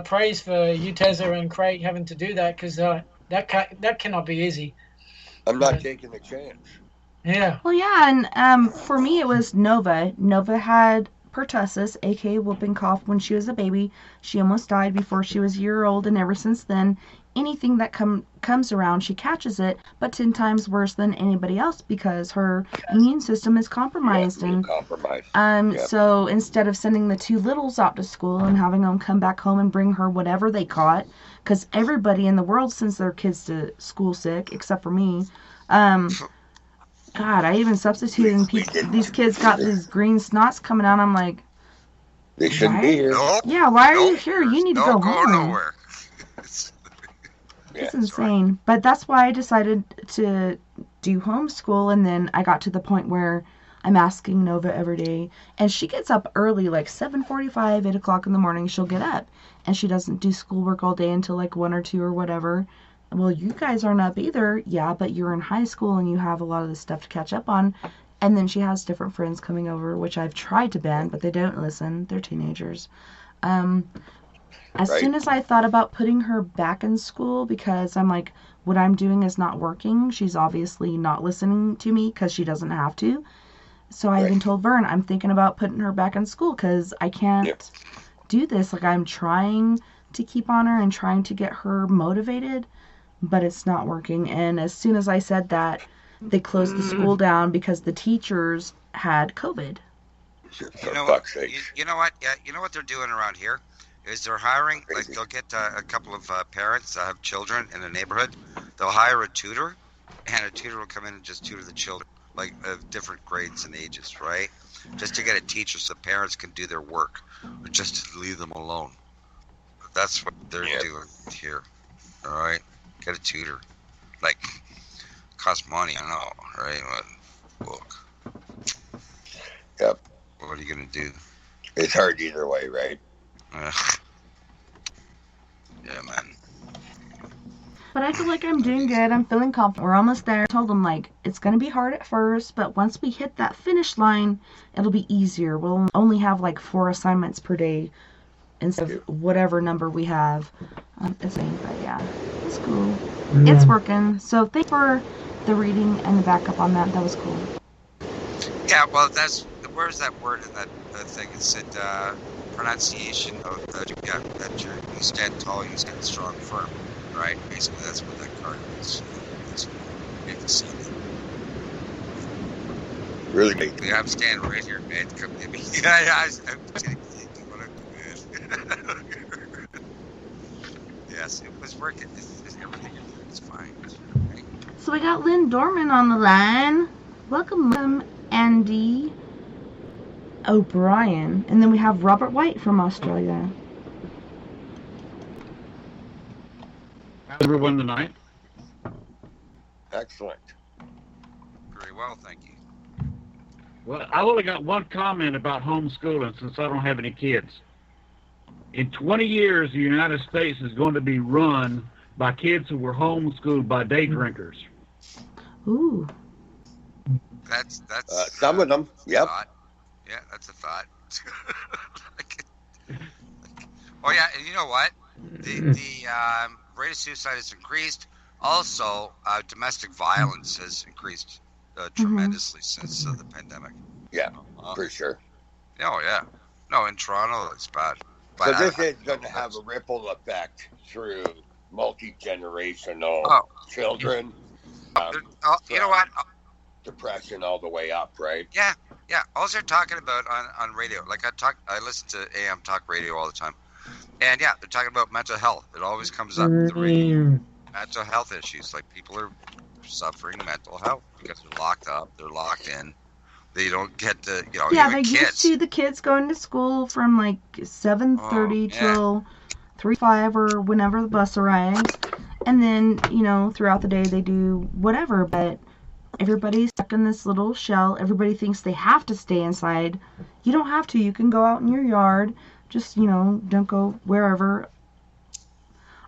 praise for you, Tessa and Craig, having to do that, because that cannot be easy. I'm not taking a chance. Yeah. Well, yeah, and for me it was Nova. Nova had pertussis, aka whooping cough, when she was a baby. She almost died before she was a year old, and ever since then, anything that comes around, she catches it, but 10 times worse than anybody else because her immune system is compromised. So instead of sending the two littles out to school and having them come back home and bring her whatever they caught, because everybody in the world sends their kids to school sick except for me. God, I even substituted, and these kids got these green snots coming out. I'm like, they shouldn't be here. Nope. Yeah, why are you here? You need to go home. Nowhere. It's insane. Right. But that's why I decided to do homeschool, and then I got to the point where I'm asking Nova every day, and she gets up early, like 7:45, 8 o'clock in the morning. She'll get up, and she doesn't do schoolwork all day until like 1 or 2 or whatever. Well, you guys aren't up either. Yeah, but you're in high school and you have a lot of this stuff to catch up on. And then she has different friends coming over, which I've tried to ban, but they don't listen. They're teenagers. As soon as I thought about putting her back in school, because I'm like, what I'm doing is not working. She's obviously not listening to me because she doesn't have to. So I even told Vern, I'm thinking about putting her back in school because I can't do this. Like, I'm trying to keep on her and trying to get her motivated, but it's not working. And as soon as I said that, they closed the school down because the teachers had COVID. You know what? You know what? Yeah, you know what they're doing around here is they're hiring. Like they'll get a couple of parents that have children in the neighborhood. They'll hire a tutor, and a tutor will come in and just tutor the children, like of different grades and ages, right? Just to get a teacher so the parents can do their work, or just to leave them alone. That's what they're doing here. All right. Get a tutor. Like, costs money, I know, right? But, look. Yep. What are you going to do? It's hard either way, right? Yeah, man. But I feel like I'm doing good. I'm feeling confident. We're almost there. I told them, like, it's going to be hard at first, but once we hit that finish line, it'll be easier. We'll only have, like, 4 assignments per day instead of whatever number we have. But yeah, it's cool. Yeah. It's working. So thanks for the reading and the backup on that. That was cool. Yeah, well, where's that word in that thing? It said pronunciation of that you stand tall, you stand strong, firm, right? Basically, that's what that card is. You can see it. Really big. Yeah, I'm standing right here, man. Come to me. I'm kidding. Yes, it was working. Everything is fine. Right. So we got Len Dorman on the line. Welcome, Andy O'Brien. And then we have Robert White from Australia. How's everyone tonight? Excellent. Very well, thank you. Well, I only got one comment about homeschooling since I don't have any kids. In 20 years, the United States is going to be run by kids who were homeschooled by day drinkers. Ooh. That's some of them. Yep. Yeah, that's a thought. Oh yeah, and you know what? The rate of suicide has increased. Also, domestic violence has increased tremendously since the pandemic. Yeah, for sure. Oh yeah. No, in Toronto it's bad. So this is going to have a ripple effect through multi-generational children. You know what? Depression all the way up, right? Yeah. All they're talking about on radio, like I listen to AM talk radio all the time, and yeah, they're talking about mental health. It always comes up. The radio, mental health issues, like people are suffering mental health because they're locked up, they're locked in. They don't get to, yeah, they're used to the kids going to school from like 7:30 till 3-5 or whenever the bus arrives, and then throughout the day they do whatever. But Everybody's stuck in this little shell. Everybody thinks they have to stay inside. You don't have to. You can go out in your yard. Just, don't go wherever.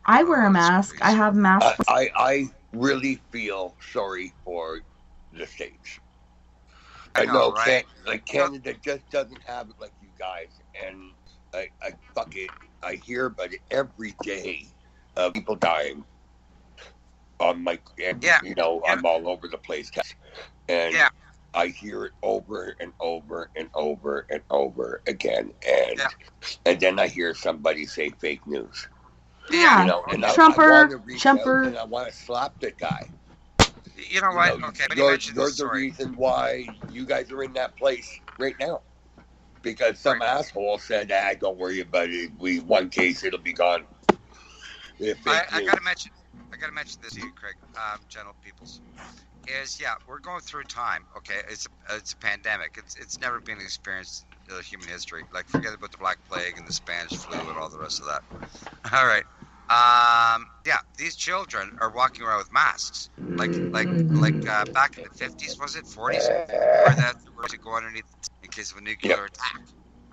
I wear a mask. I have masks. I really feel sorry for the States. I know, right? Canada just doesn't have it like you guys. And I fuck it. I hear about it every day of people dying. I'm all over the place. And I hear it over and over and over and over again. And then I hear somebody say fake news. Yeah, and Chumper. And I want to slap the guy. You know what? Okay, but you're the reason why you guys are in that place right now. Because some asshole said, don't worry about it. One case, it'll be gone. I gotta mention this to you, Craig, gentle peoples. We're going through time. Okay, it's a pandemic. It's never been experienced in human history. Like, forget about the Black Plague and the Spanish flu and all the rest of that. All right. These children are walking around with masks, like back in the 50s, was it 40s, where that were to go underneath in case of a nuclear attack,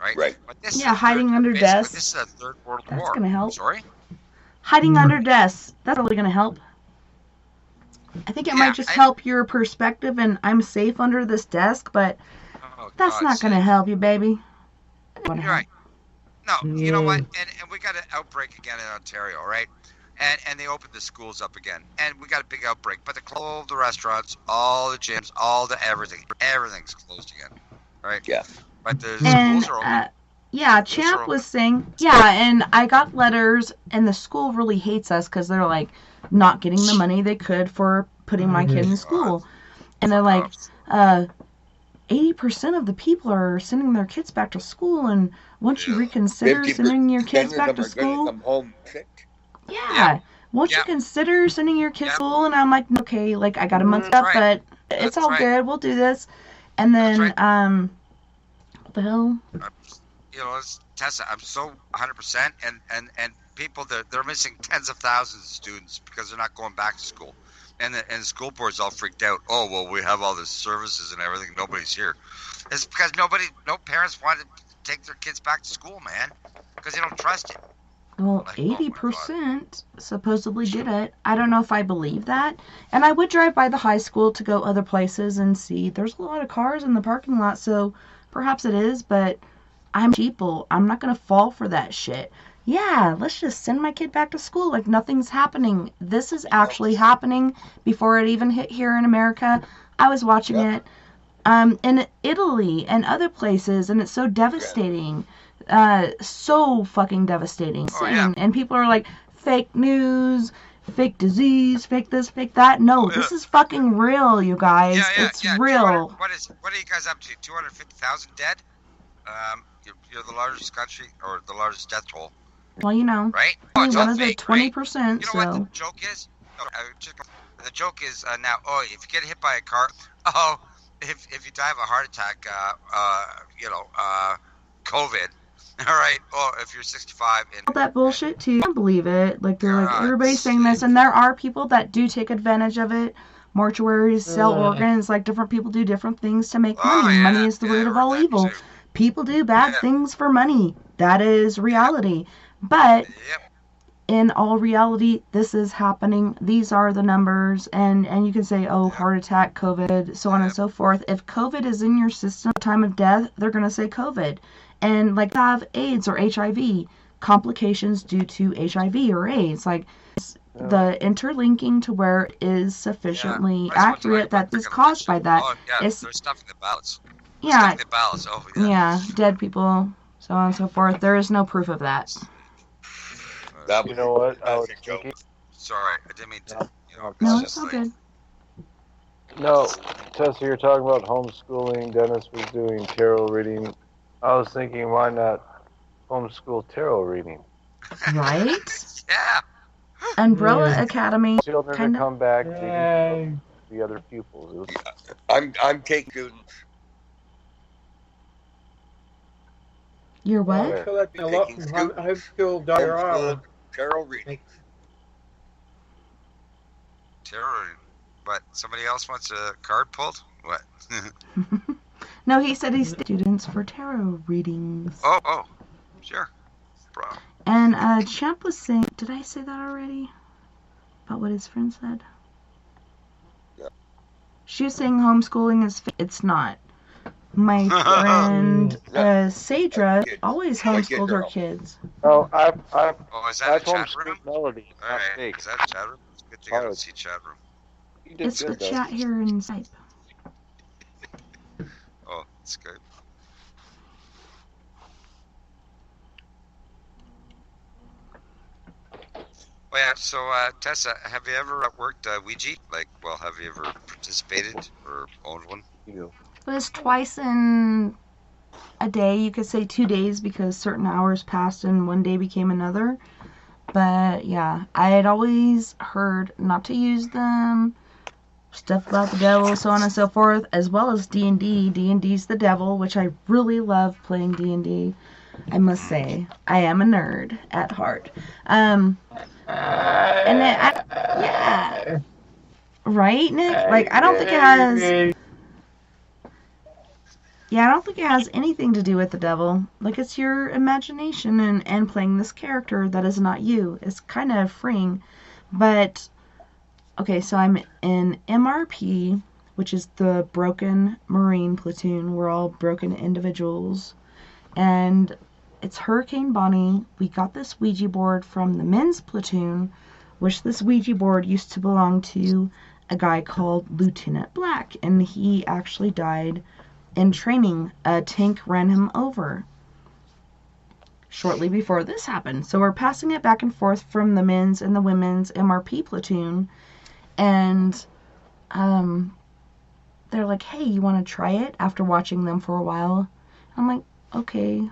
right? Right. But this hiding under desks. This is a third world war. That's gonna help. Sorry. Hiding under desks. That's really gonna help. I think it might just help your perspective, and I'm safe under this desk, but that's not gonna help you, baby. You're right. No, you know what? And we got an outbreak again in Ontario, right? And they opened the schools up again. And we got a big outbreak. But they closed all the restaurants, all the gyms, all the everything. Everything's closed again. Right? Yeah. But the schools are open. Champ was saying, and I got letters, and the school really hates us because they're, like, not getting the money they could for putting my kid in school. And they're like, 80% of the people are sending their kids back to school, and once you reconsider sending your kids back to school, come home sick. Won't you consider sending your kids to school? And I'm like, okay, I got a month up, but it's all good. We'll do this. And then, what the hell? Tessa, I'm so 100%, and people, they're missing tens of thousands of students because they're not going back to school. And the school board's all freaked out. Oh, well, we have all the services and everything. Nobody's here. It's because no parents want to take their kids back to school, man, because they don't trust it. Well, 80% supposedly did it. I don't know if I believe that. And I would drive by the high school to go other places and see. There's a lot of cars in the parking lot, so perhaps it is, but I'm sheeple. I'm not going to fall for that shit. Yeah, let's just send my kid back to school like nothing's happening. This is actually happening before it even hit here in America. I was watching it in Italy and other places, and it's so devastating. So fucking devastating. And people are like, fake news, fake disease, fake this, fake that. No, this is fucking real, you guys. It's real. What are you guys up to? 250,000 dead? You're the largest country, or the largest death toll. Well, right? Only one of the 20%. Right? You know what the joke is? The joke is now. Oh, if you get hit by a car. Oh, if you die of a heart attack. COVID. All right. Oh, if you're 65 and all that bullshit too. I don't believe it. Like they're like everybody's saying this, and there are people that do take advantage of it. Mortuaries sell organs. Like different people do different things to make money. Yeah, money is the root of all evil. People do bad things for money. That is reality. But in all reality, this is happening. These are the numbers, and you can say, oh, heart attack, COVID, so on and so forth. If COVID is in your system, time of death, they're gonna say COVID. And like have AIDS or HIV, complications due to HIV or AIDS, like the interlinking to where it is sufficiently accurate that is caused by that. Oh, it's, they're stuffing the ballots. Dead people, so on and so forth. There is no proof of that. You know what? I was thinking. Sorry, I didn't mean to. No, it's all good. No, Tessa, you're talking about homeschooling. Dennis was doing tarot reading. I was thinking, why not homeschool tarot reading? Right? Yeah. Umbrella Academy. Children to come back to the other pupils. I'm taking students. You're what? I'm collecting a lot from homeschool diary. Tarot reading. Tarot reading. What? Somebody else wants a card pulled? What? No, he said he's students for tarot readings. Oh, sure. Bro. And Champ was saying, did I say that already? About what his friend said? Yeah. She was saying homeschooling is it's not. My friend Sadra always homeschooled her kids. Oh, I Is that a chat room? Melody. All right. Is that a chat room? It's good to go to see chat room. It's the chat here in Skype. Oh, Skype. Oh yeah. So Tessa, have you ever worked Ouija? Have you ever participated or owned one? It was twice in a day. You could say 2 days because certain hours passed and one day became another. But yeah, I had always heard not to use them, stuff about the devil, so on and so forth, as well as D&D. D&D's the devil, which I really love playing D&D. I must say, I am a nerd at heart. And then, yeah. Right, Nick? I don't think it has... Yeah, I don't think it has anything to do with the devil. It's your imagination and playing this character that is not you. It's kind of freeing. But, okay, so I'm in MRP, which is the Broken Marine Platoon. We're all broken individuals. And it's Hurricane Bonnie. We got this Ouija board from the men's platoon, which this Ouija board used to belong to a guy called Lieutenant Black. And he actually died in training. A tank ran him over shortly before this happened. So we're passing it back and forth from the men's and the women's MRP platoon. And they're like, hey, you want to try it? After watching them for a while. I'm like, okay.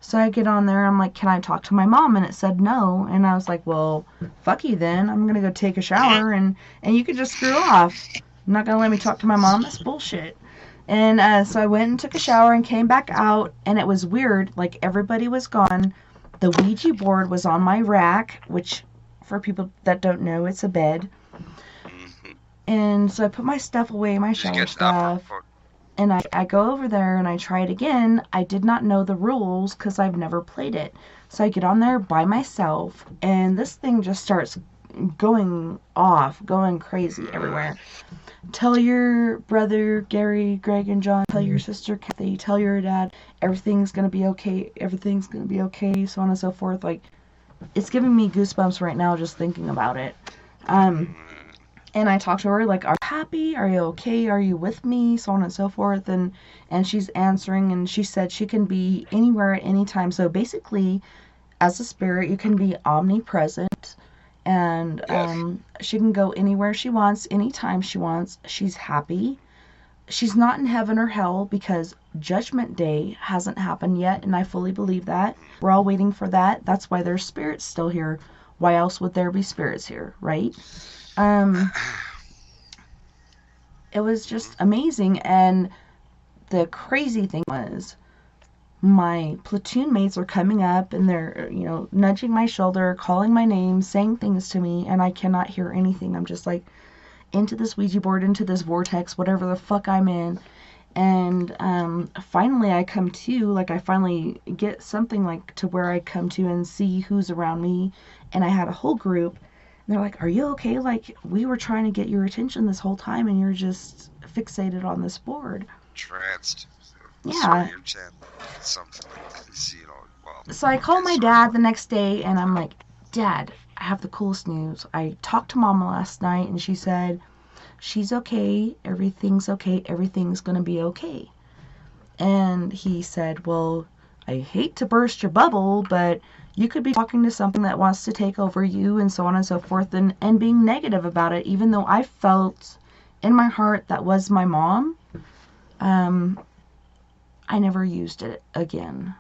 So I get on there. I'm like, can I talk to my mom? And it said no. And I was like, well, fuck you then. I'm going to go take a shower and you can just screw off. You're not going to let me talk to my mom? That's bullshit. And so I went and took a shower and came back out, and it was weird. Everybody was gone. The Ouija board was on my rack, which, for people that don't know, it's a bed. And so I put my stuff away, my shower stuff, and I go over there and I try it again. I did not know the rules because I've never played it. So I get on there by myself, and this thing just starts going off, going crazy everywhere. Tell your brother, Gary, Greg, and John. Tell your sister, Kathy. Tell your dad. Everything's going to be okay. Everything's going to be okay. So on and so forth. It's giving me goosebumps right now just thinking about it. And I talked to her, are you happy? Are you okay? Are you with me? So on and so forth. And she's answering, and she said she can be anywhere at any time. So basically, as a spirit, you can be omnipresent. And she can go anywhere she wants, anytime she wants. She's happy. She's not in heaven or hell because Judgment Day hasn't happened yet, and I fully believe that. We're all waiting for that. That's why there's spirits still here. Why else would there be spirits here, right? It was just amazing, and the crazy thing was, my platoon mates are coming up and they're, nudging my shoulder, calling my name, saying things to me, and I cannot hear anything. I'm just into this Ouija board, into this vortex, whatever the fuck I'm in. And finally I come to, I finally get something to where I come to and see who's around me. And I had a whole group, and they're like, are you okay? We were trying to get your attention this whole time and you're just fixated on this board. Tranced. Yeah. Something like this, So I call my dad the next day, and I'm like, Dad, I have the coolest news. I talked to Mama last night, and she said, she's okay, everything's okay, everything's gonna be okay. And he said, well, I hate to burst your bubble, but you could be talking to something that wants to take over you, and so on and so forth, and being negative about it, even though I felt in my heart that was my mom. I never used it again.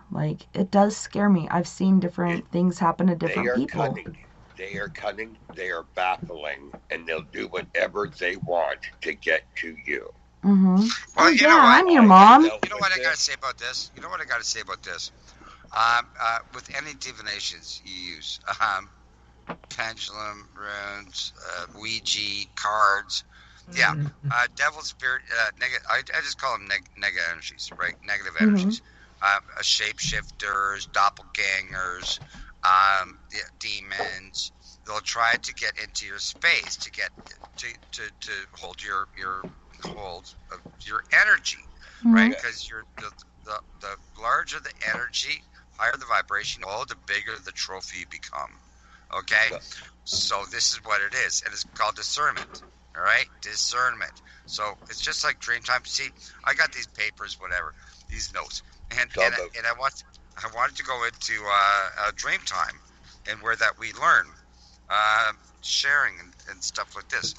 It does scare me. I've seen different things happen to different people. Cunning. They are cunning. They are baffling, and they'll do whatever they want to get to you. Mm-hmm. Well, you know what? I'm your mom. You know what I got to say about this? With any divinations you use, pendulum, runes, Ouija, cards, Yeah, devil spirit, negative. I just call them negative energies, right? Negative energies. Shapeshifters, doppelgangers, demons. They'll try to get into your space to get to hold your hold of your energy, right? Because the larger the energy, higher the vibration, the bigger the trophy you become. Okay, so this is what it is, and it's called discernment. All right, discernment. So it's just like dream time. See, I got these papers, whatever, these notes, and I wanted to go into dream time, and where that we learn sharing and stuff like this,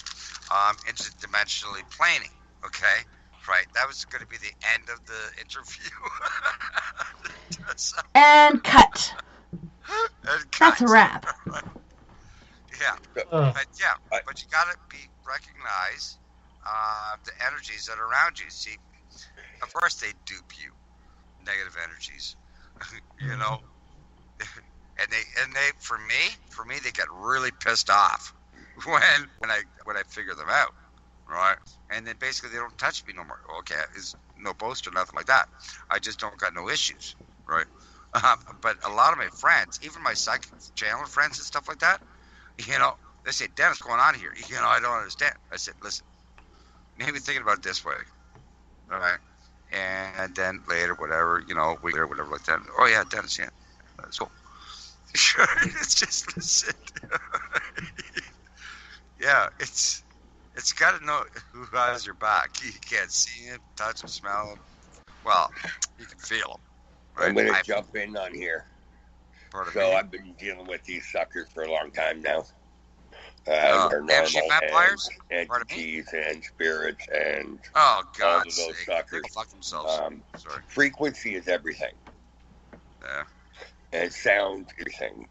interdimensionally planing. Okay, right. That was going to be the end of the interview. And cut. That's a wrap. Yeah, but you gotta recognize the energies that are around you. See, of course they dupe you, negative energies, you know, and they for me they get really pissed off when I figure them out, right? And then basically they don't touch me no more. Okay, it's no boast or nothing like that. I just don't got no issues, right? But a lot of my friends, even my psychic channel friends and stuff like that, you know, they say, Dennis, what's going on here? You know, I don't understand. I said, listen, maybe thinking about it this way. All right. And then later, whatever, you know, week later, whatever like that. Oh, yeah, Dennis, yeah. That's cool. Sure. It's just, listen. Yeah, it's got to know who has your back. You can't see him, touch him, smell him. Well, you can feel him. Right? I'm going to jump in on here. So I've been dealing with these suckers for a long time now. They're normal vampires, entities and spirits and all of those suckers. Fuck themselves. Frequency is everything. Yeah. And sound is everything.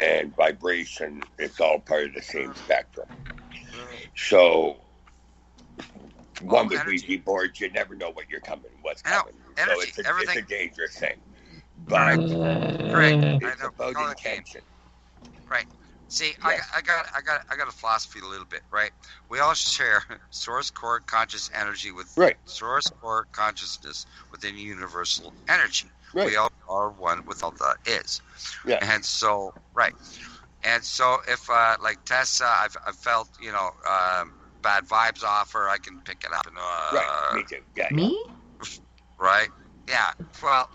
And vibration, it's all part of the same spectrum. So one with Ouija boards, you never know what's coming. So it's a dangerous thing. But it's about intention. Right. See, yes. I got a philosophy a little bit, right? We all share source core conscious energy with source core consciousness within universal energy. Right. We all are one with all that is. Yeah. And so, And so if like Tessa, I've felt, you know, bad vibes off her, I can pick it up. And, me too. Yeah. Me? Right. Yeah. Well.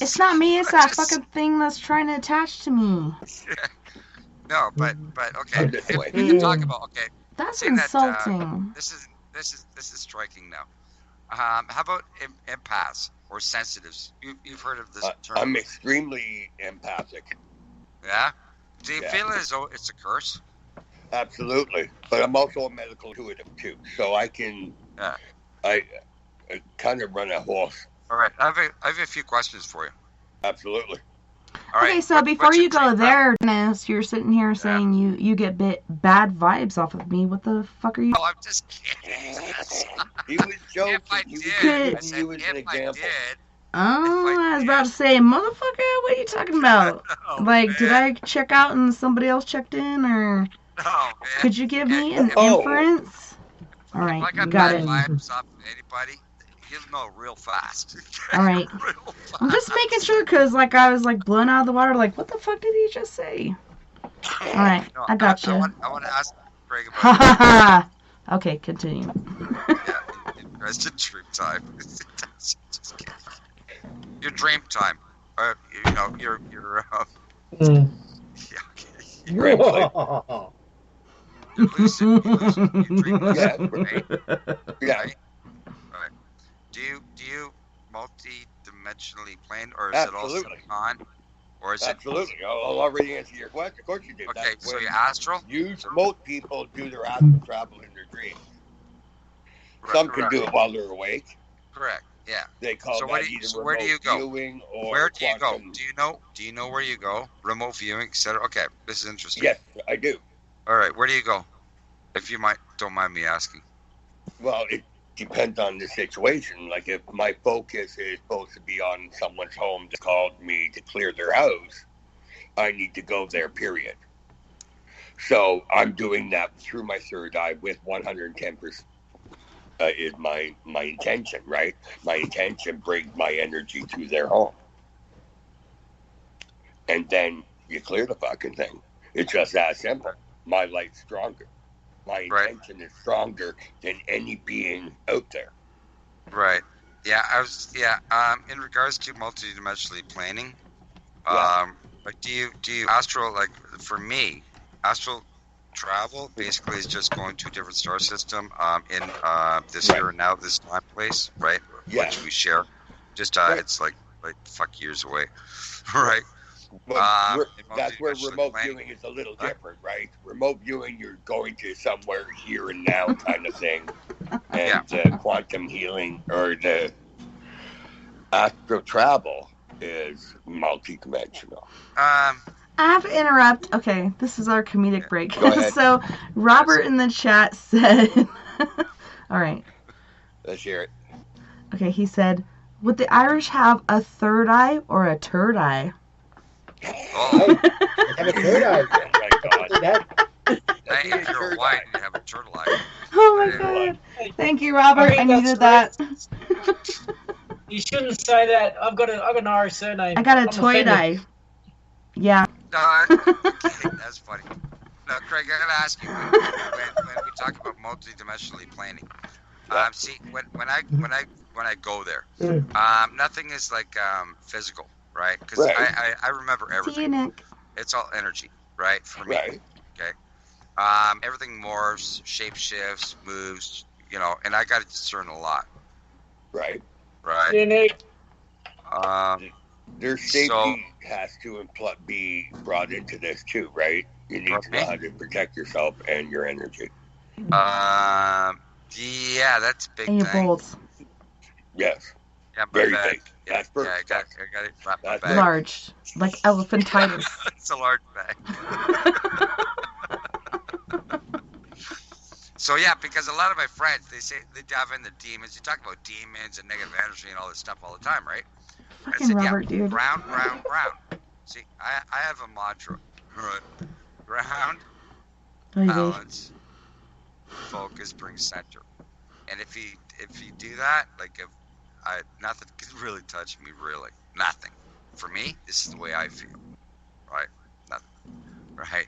It's not me. It's that fucking thing that's trying to attach to me. No, but okay. We can talk about That's insulting. This is striking now. How about empaths or sensitives? You've heard of this term? I'm extremely empathic. Yeah. Do you feel as though it's a curse? Absolutely, but I'm also a medical intuitive too, so I can. I kind of run a horse. All right, I have a few questions for you. Absolutely. All right. Okay, so before you go there, Dennis, you're sitting here saying you get bad vibes off of me. What the fuck are you? Oh, I'm just kidding. He was joking. If I did, if I did. Oh, I was about to say, motherfucker, what are you talking about? Did I check out and somebody else checked in, or could you give me an inference? All right, if I got got bad it. vibes off anybody, you'll know real fast. All right. I'm just making sure, because, I was, blown out of the water, what the fuck did he just say? All right, No, I got you. I want to ask Craig about Ha ha ha! Okay, continue. It's the dream time. Your dream time. Your lucid dream. Right? Do you multi-dimensionally plane, or is it all on? Or is Absolutely. I'll already answer your question. Of course you did. Okay, so you're astral? Most people do their astral travel in their dreams. Some can do it while they're awake. Correct. Yeah. They call that either where do you go? Viewing or where do you go? Do you know where you go? Remote viewing, etc. Okay, this is interesting. Yes, I do. All right, where do you go? If you don't mind me asking. Well, it depends on the situation. Like if my focus is supposed to be on someone's home that called me to clear their house, I need to go there, period. So I'm doing that through my third eye with 110% is my intention, right? My intention brings my energy to their home. And then you clear the fucking thing. It's just that simple. My light's stronger. My intention is stronger than any being out there. Right. Yeah, in regards to multidimensionally planning, like do you astral, like for me, astral travel basically is just going to a different star system in this here and now, this time place, right? Yeah. Which we share. Just it's like fuck years away. Right. But that's where remote viewing is a little different, right? Remote viewing, you're going to somewhere here and now kind of thing. And quantum healing or the astral travel is multidimensional. I have to interrupt. Okay, this is our comedic break. Go ahead. So, Robert in the chat said, all right. Let's hear it. Okay, he said, would the Irish have a third eye or a turd eye? Oh, have a third eye. Oh my God. If you're white, you have a turtle eye. Oh my God. Thank you, Robert. I needed that. You shouldn't say that. I've got an Irish surname. I got a toy eye. Yeah. Okay, that's funny. No, Craig, I gotta ask you, when we talk about multidimensionally planning, see, when I go there, nothing is like physical, right? Because I remember everything. It's all energy, right? For me, okay. Everything morphs, shape shifts, moves, and I got to discern a lot. Right. Their safety has to be brought into this too, right? You need to know how to protect yourself and your energy. Yeah, that's a big and your thing. bolts. Yes. Yeah, very bag. big. That's perfect. I got it. My bag. Large, like elephantitis. It's a large bag. So yeah, because a lot of my friends, they say they dive into demons. You talk about demons and negative energy and all this stuff all the time, right? Fucking Robert, dude. Ground. See, I have a mantra. Right? Ground, balance, focus, bring center. And if you do that, like nothing can really touch me, really. Nothing. For me, this is the way I feel. Right? Nothing. Right?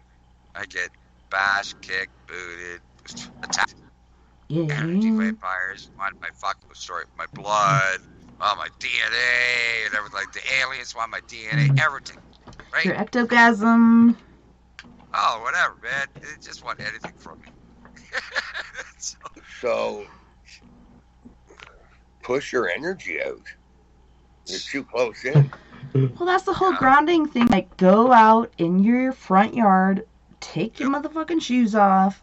I get bashed, kicked, booted, attacked. Energy vampires want my fucking story, my blood, my DNA, and everything. Like the aliens want my DNA, everything. Right? Your ectoplasm. Oh, whatever, man. They just want anything from me. So push your energy out. You're too close in. Well, that's the whole grounding thing. Like, go out in your front yard, take your motherfucking shoes off,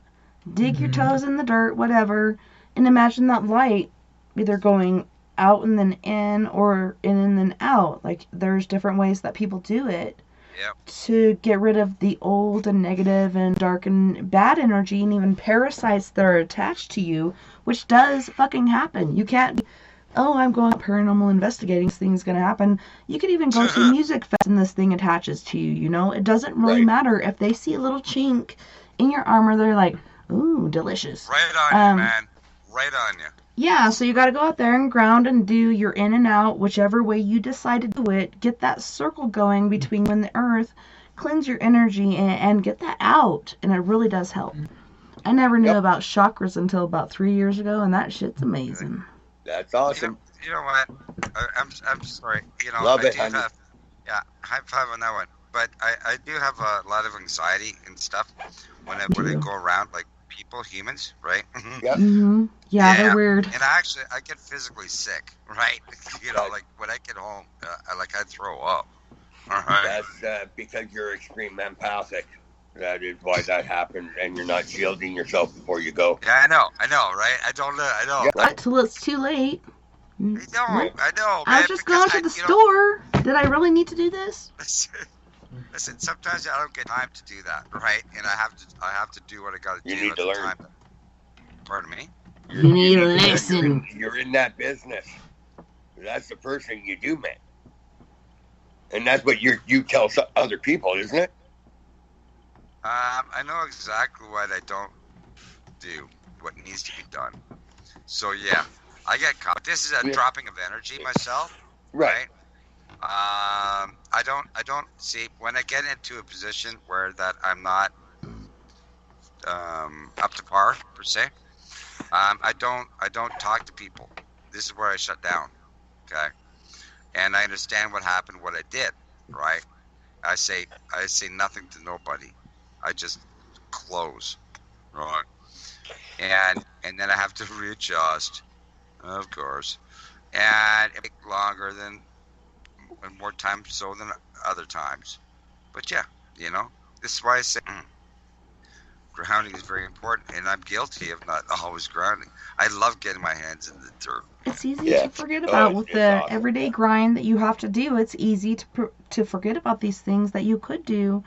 dig your toes in the dirt, whatever, and imagine that light either going out and then in or in and then out. Like, there's different ways that people do it to get rid of the old and negative and dark and bad energy and even parasites that are attached to you, which does fucking happen. You can't I'm going paranormal investigating, this thing's going to happen. You could even go to a music fest and this thing attaches to you, It doesn't really matter. If they see a little chink in your armor, they're like, ooh, delicious. Right on you, man. Right on you. Yeah, so you got to go out there and ground and do your in and out, whichever way you decide to do it. Get that circle going between you and the earth. Cleanse your energy and get that out. And it really does help. I never knew about chakras until about 3 years ago, and that shit's amazing. That's awesome. You know what? I'm sorry. Love it, high five on that one. But I do have a lot of anxiety and stuff when I go around, like people, humans, right? Yep. Mm-hmm. Yeah, they're weird. And I get physically sick, right? Like when I get home, I throw up. All right. That's because you're extreme empathic. That is why that happened, and you're not shielding yourself before you go. Yeah, I know, right? I know. Not till it's too late. I know, man. I was just going to the store. Did I really need to do this? Listen, sometimes I don't get time to do that, right? And I have to do what I got to do. You need to learn. Pardon me? You need to listen. You're in that business. That's the first thing you do, man. And that's what you tell other people, isn't it? I know exactly what I don't do, what needs to be done. So yeah, I get caught. This is a dropping of energy myself, right? I don't see when I get into a position where that I'm not up to par per se. I don't talk to people. This is where I shut down. Okay, and I understand what happened, what I did. Right, I say nothing to nobody. I just close. Right, and then I have to readjust, of course, and it takes longer than. And more times so than other times. But yeah, this is why I say grounding is very important, and I'm guilty of not always grounding. I love getting my hands in the dirt. It's easy to forget about with the everyday grind that you have to do. It's easy to forget about these things that you could do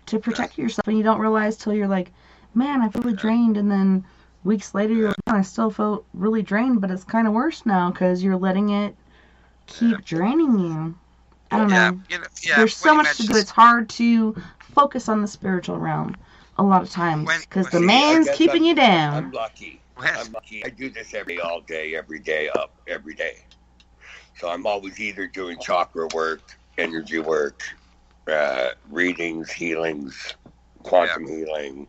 to protect yourself, and you don't realize till you're like, man, I feel really drained, and then weeks later you're like, man, I still feel really drained, but it's kind of worse now because you're letting it keep draining you. I don't know. There's so much to do. It's hard to focus on the spiritual realm a lot of times because the man's keeping you down. I'm lucky. I do this all day, every day, every day. So I'm always either doing chakra work, energy work, readings, healings, quantum healing,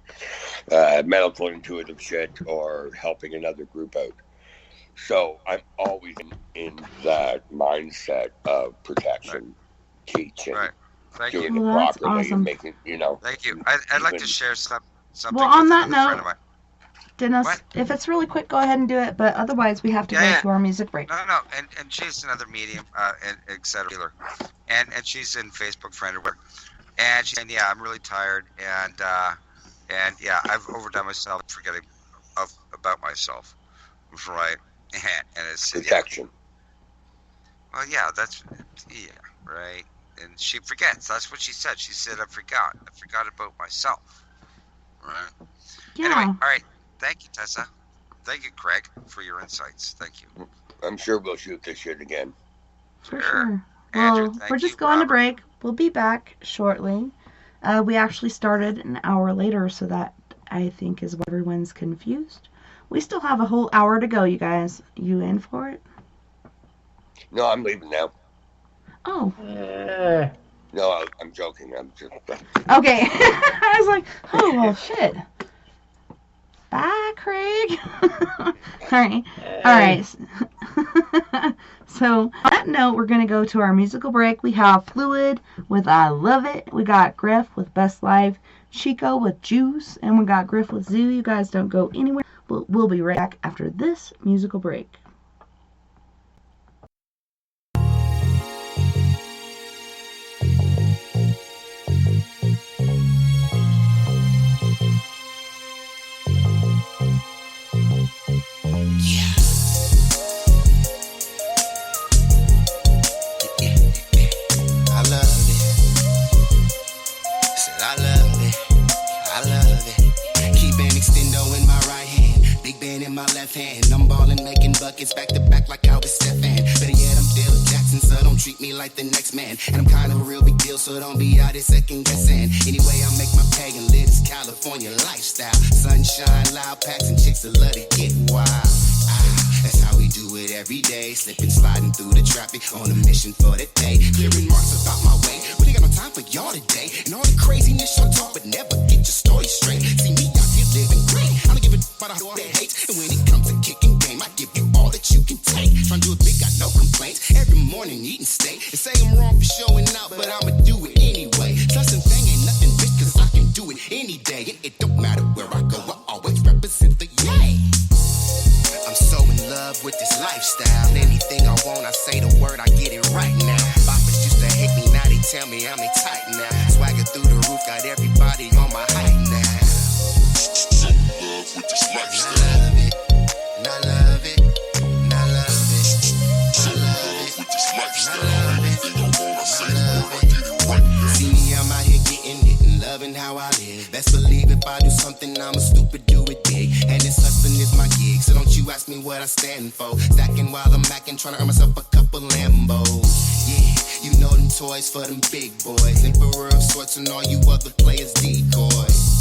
medical intuitive shit, or helping another group out. So I'm always in that mindset of protection, teaching, doing it properly, awesome. and making, Thank you. I'd like to share something. Well, on that note, Dennis, if it's really quick, go ahead and do it. But otherwise, we have to go to our music break. No. And she's another medium, and et cetera. And she's in Facebook friend or whatever. And she's saying, I'm really tired, and I've overdone myself, forgetting about myself, right? And it's protection. Well, right. And she forgets. That's what she said. She said, I forgot about myself. Right. Yeah. Anyway, all right. Thank you, Tessa. Thank you, Craig, for your insights. Thank you. I'm sure we'll shoot this shit again. For sure. Well, we're just going to break. We'll be back shortly. We actually started an hour later, so that I think is why everyone's confused. We still have a whole hour to go, you guys. You in for it? No, I'm leaving now. Oh. No, I'm joking. I'm just... Okay. I was like, oh, well, shit. Bye, Craig. All right. So, on that note, we're going to go to our musical break. We have Fluid with I Love It. We got Griff with Best Life. Chico with Juice. And we got Griff with Zoo. You guys don't go anywhere. We'll be right back after this musical break. In my left hand, I'm ballin', making buckets back to back like I was Stephan. Better yet, I'm Phil Jackson, so don't treat me like the next man. And I'm kind of a real big deal, so don't be out here second guessing. Anyway, I make my pay and live this California lifestyle. Sunshine, loud packs, and chicks that love to get wild. That's how we do it every day. Slipping, sliding through the traffic on a mission for the day. Clearing marks about my way. Really got no time for y'all today. And all the craziness y'all talk, but never get your story straight. See me out here living great. I don't give a about all that hate. And when it comes to kicking game, I give you all that you can take. Trying to do it big, got no complaints. Every morning eating steak. They say I'm wrong for showing out, but I'ma do it anyway. Trust and thing ain't nothing, bitch, cause I can do it any day. It don't matter where I go, I always represent the yay. I'm so in love with this lifestyle. Anything I want, I say the word, I get it right now. Boppers used to hate me, now they tell me I'm a tight now. Swagger through the roof, got everybody on my height now. With this lifestyle. And I love it, and I love it, and I love it, with this lifestyle. Anything I want, I say the word, I get it right now. See me, I'm out here getting it and loving how I live. Best believe if I do something, I'm a stupid do it big. And this hustling is my gig, so don't you ask me what I stand for. Stacking while I'm macking, trying to earn myself a couple Lambos. Yeah, you know them toys for them big boys. Emperor of sorts and all you other players decoys.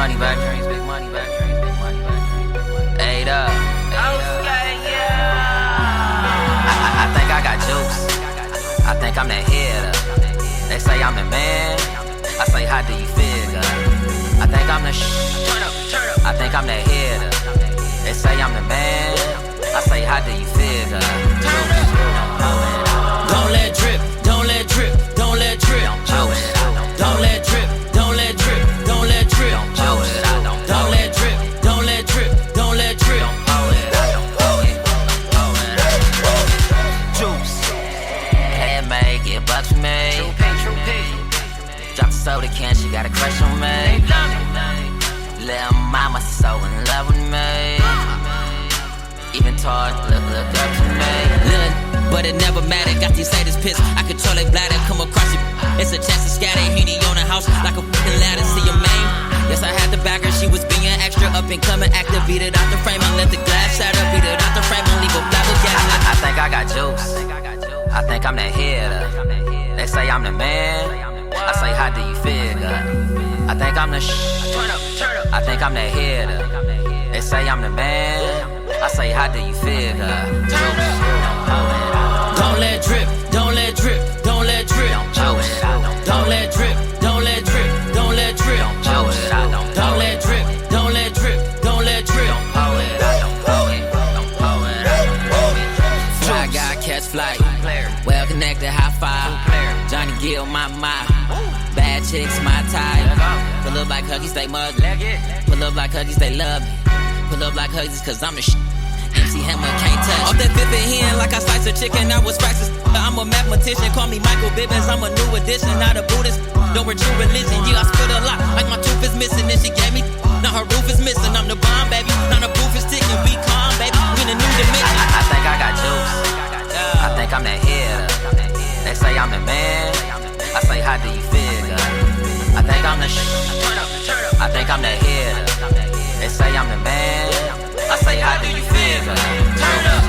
money back, dreams, big money back, dreams, big money back, dreams, big money back. Ate up. I think I got juice. I think I'm that hitter. They say I'm the man. I say, how do you feel? I think I'm the turn up. I think I'm that hitter. They say I'm the man. I say, how do you feel? Don't let drip, don't let drip, don't let drip. Don't let drip, don't let drip, don't let drip. Don't let drip, don't let drip, don't let drip. Juice. Handmade, get bucks for me. Drop the soda can, she got a crush on me. Little mama so in love with me. Even tall, look up to me. Look, but it never mattered. Got these haters pissed. I control their bladder, come across it. It's a chance to scatter. Henny on the house like a fucking ladder. See your main. Yes, I had to back her. She was being extra up and coming active. Beat it out the frame and let the glass shatter. Beat it out the frame and leave a flabbergasted. I think I got juice. I think I'm that hitter. They say I'm the man. I say, how do you feel? I think I'm the I think I'm that hitter. They say I'm the man. I say, how do you feel? Don't let drip, don't let drip, don't let drip. Don't let drip, don't let drip, don't let drip. Don't let drip, don't let drip, don't let drip. Fly guy, catch flight. Well connected, high five. Johnny Gill, my. Bad chicks, my type. Pull up like Huggies, they mug. Pull up like Huggies, they love me. Pull up like Huggies, cause I'm the MC Hammer can't touch. Off that fifth hand like I slice a chicken, I was practicing. I'm a mathematician, call me Michael Bibbins. I'm a new addition, not a Buddhist. Don't true religion, yeah, I spit a lot. Like my tooth is missing, and she gave me. Now her roof is missing, I'm the bomb, baby. Now the proof is ticking, be calm, baby. We in a new dimension. I think I got juice. I think I'm that hitter. They say I'm the man. I say, how do you feel? I think I'm the I think I'm that hitter. They say I'm the man. I say, how do you feel? Turn up.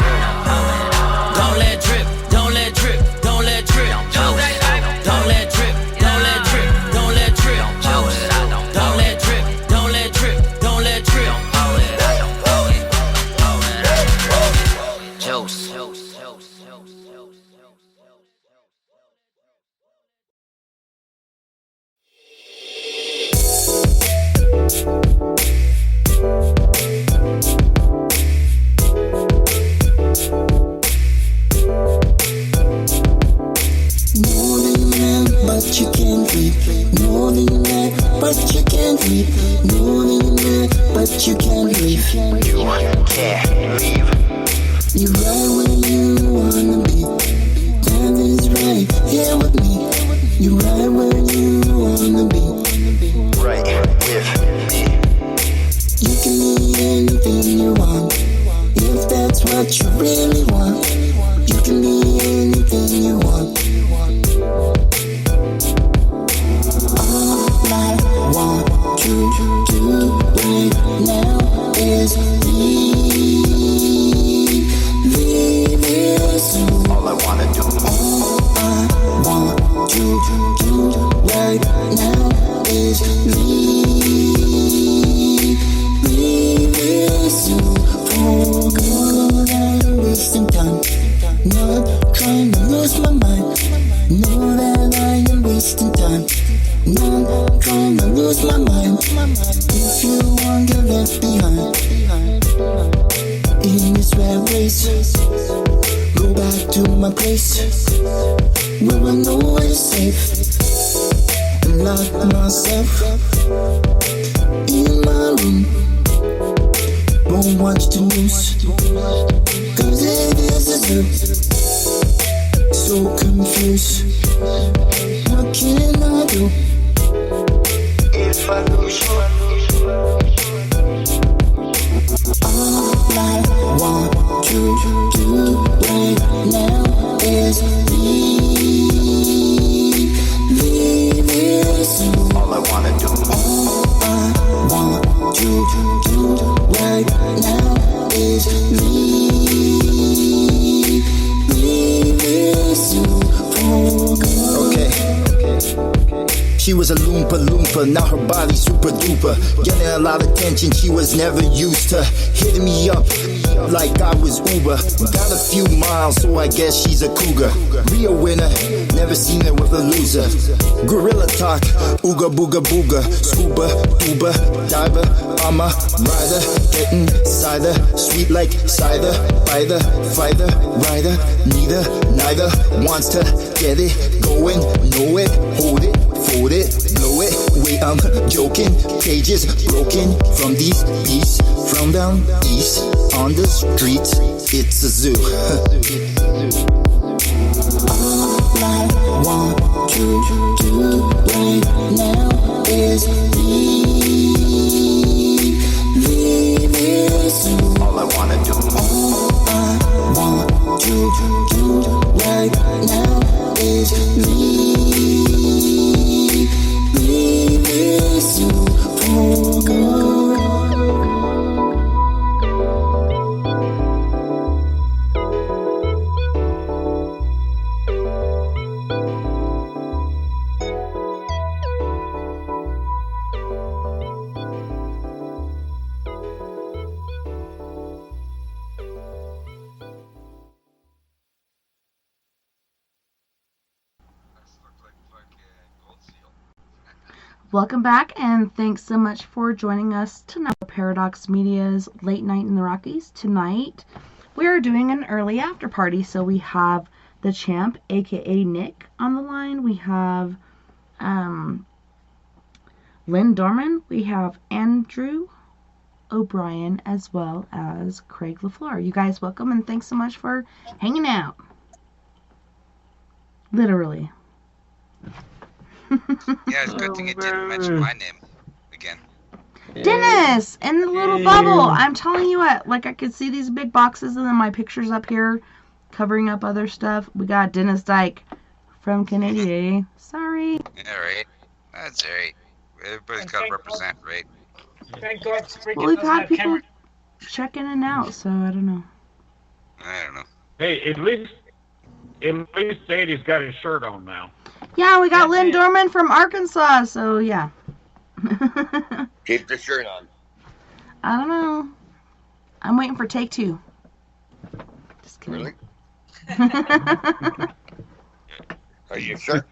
Don't let drip, don't let drip, don't let drip. Don't let drip, don't let drip, don't let drip. Don't let drip, don't let drip, don't let drip. Juice. But you can't read. Know that you're mad, but you can't read. Know that you're mad, but you can't leave. You can't leave. You're right where you wanna be. That is right here with me. You're right where you wanna be. Right with me. You can be anything you want. If that's what you really want. You can be anything you want. I want you to do right now is leave here soon. All I wanna do. All I want you to do right now is leave here soon. For good, I'm wasting time. Not trying to lose my mind. Know that I am wasting time. Not trying to lose my mind. If you want to get left behind in this rat race, go back to my place where I know it's safe. And lock myself in my room. Won't watch the news, cause it is so confused. What can I do if I lose you? All I want you to do right now is leave here soon. All I wanna do. All I want you to do right now is leave here soon. Okay. She was a loon Oompa Loompa, now her body super duper. Getting a lot of attention she was never used to. Hitting me up like I was Uber. Got a few miles, so I guess she's a cougar. Real winner, never seen her with a loser. Gorilla talk, ooga booga booga. Scuba, tuba, diver, I'm a rider. Getting cider, sweet like cider. Fighter, fighter, rider. Neither wants to get it going. Know it, hold it, fold it, blow it. Wait, I'm joking. Cages broken from these beasts. From down east on the streets, it's a zoo. All I want to do right now is leave it soon. All I wanna do. All I want to do right now is leave it soon. Oh, God. Welcome back, and thanks so much for joining us tonight for Paradox Media's Late Night in the Rockies. Tonight, we are doing an early after party, so we have the champ, aka Nick, on the line. We have Len Dorman. We have Andrew O'Brien, as well as Craig LaFleur. You guys welcome, and thanks so much for hanging out. Literally. Yeah, it's a good thing it didn't mention my name again. Dennis! In the little bubble! I'm telling you what, like I could see these big boxes and then my pictures up here covering up other stuff. We got Dennis Dyke from Canada. Sorry. Alright. That's alright. Everybody's got to represent, right? Thank God Well, we've had people check in and out, so I don't know. I don't know. Hey, at least Sadie's got his shirt on now. Yeah, we got Len Dorman from Arkansas, so yeah. Keep the shirt on. I don't know. I'm waiting for take 2. Just kidding. Really? Are you sure?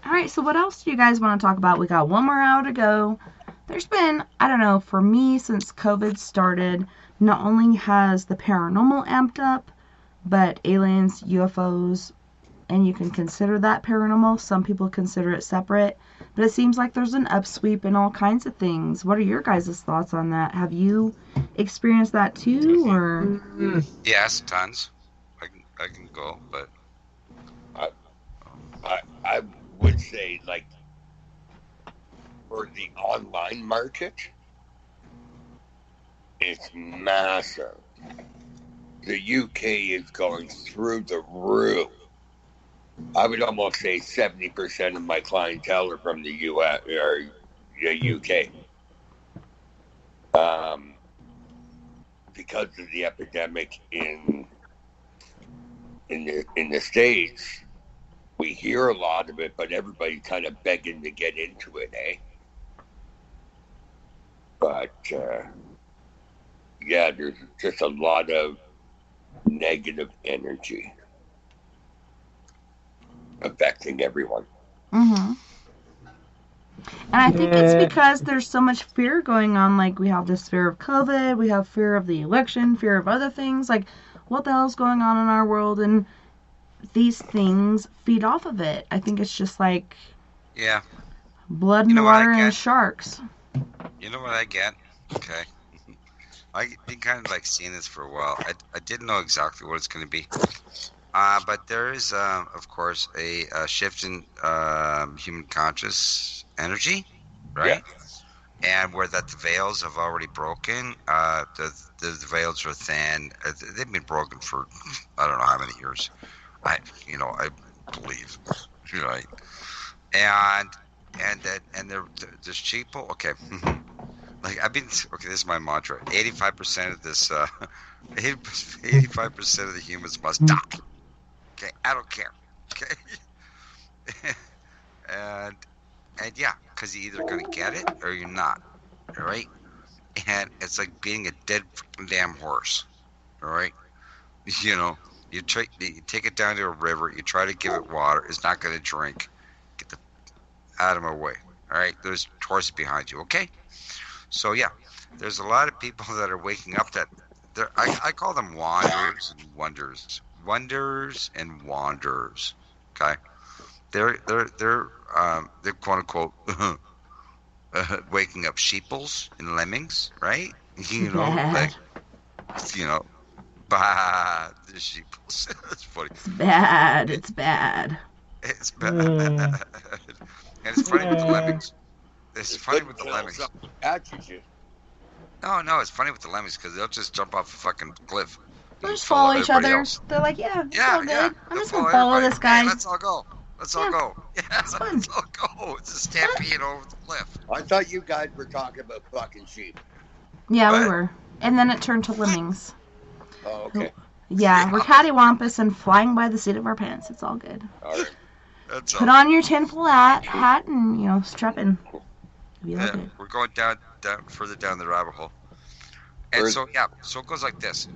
Alright, so what else do you guys want to talk about? We got one more hour to go. There's been, I don't know, for me, since COVID started, not only has the paranormal amped up, but aliens, UFOs, and you can consider that paranormal. Some people consider it separate, but it seems like there's an upsweep in all kinds of things. What are your guys' thoughts on that? Have you experienced that too, or? Yes, tons. I can go, but I would say, like, for the online market, it's massive. The UK is going through the roof. I would almost say 70% of my clientele are from the US or the UK. Because of the epidemic in the States, we hear a lot of it, but everybody's kind of begging to get into it, eh? But yeah, there's just a lot of negative energy affecting everyone. Mm-hmm. And I think it's because there's so much fear going on. Like, we have this fear of COVID, we have fear of the election, fear of other things. Like, what the hell's going on in our world? And these things feed off of it. I think it's just like blood in the water and sharks. You know what I get? Okay. I've been kind of like seeing this for a while. I didn't know exactly what it's going to be. But there is, of course, a shift in human conscious energy, right? Yeah. And where that the veils have already broken. The veils are thin. They've been broken for I don't know how many years. I believe, right? And there's people. Okay. Like this is my mantra. 85% of this, 85% of the humans must die. Okay, I don't care. Okay, And yeah, because you're either going to get it or you're not. All right? And it's like being a dead damn horse. All right? You know, you take it down to a river, you try to give it water, it's not going to drink. Get the out of my way. All right? There's horses behind you, okay? So, yeah, there's a lot of people that are waking up that I call them wanderers and wonders. Wonders and wanderers. Okay? They're quote unquote waking up sheeples and lemmings, right? You know, bad. like, you know, bad the sheeples. That's funny. It's bad. It's bad. It's bad. And it's funny with the lemmings. It's funny with the lemmings. No, it's funny with the lemmings because they'll just jump off a fucking cliff. They'll just follow each other. Else. They're like, yeah, it's all good. Yeah. I'm just going to follow everybody. this guy. Hey, let's all go. Let's all go. Yeah, it's fun. Let's all go. It's a stampede over the cliff. I thought you guys were talking about fucking sheep. Yeah, What? we were. And then it turned to lemmings. Oh, okay. Yeah, we're cattywampus and flying by the seat of our pants. It's all good. All right. That's Put all. on your tinfoil hat and, strap in. It'll be all Yeah, good. we're going down further down the rabbit hole. And so it goes like this.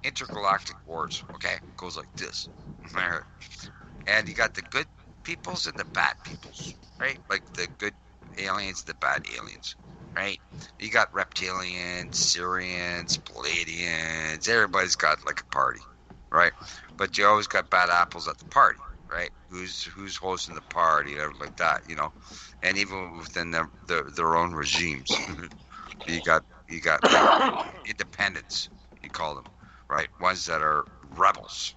Intergalactic wars, okay? It goes like this. And you got the good peoples and the bad peoples, right? Like the good aliens, the bad aliens, right? You got reptilians, Syrians, Palladians, everybody's got like a party, right? But you always got bad apples at the party, right? Who's hosting the party, everything like that, and even within their own regimes, you got like, independents, you call them, right? Ones that are rebels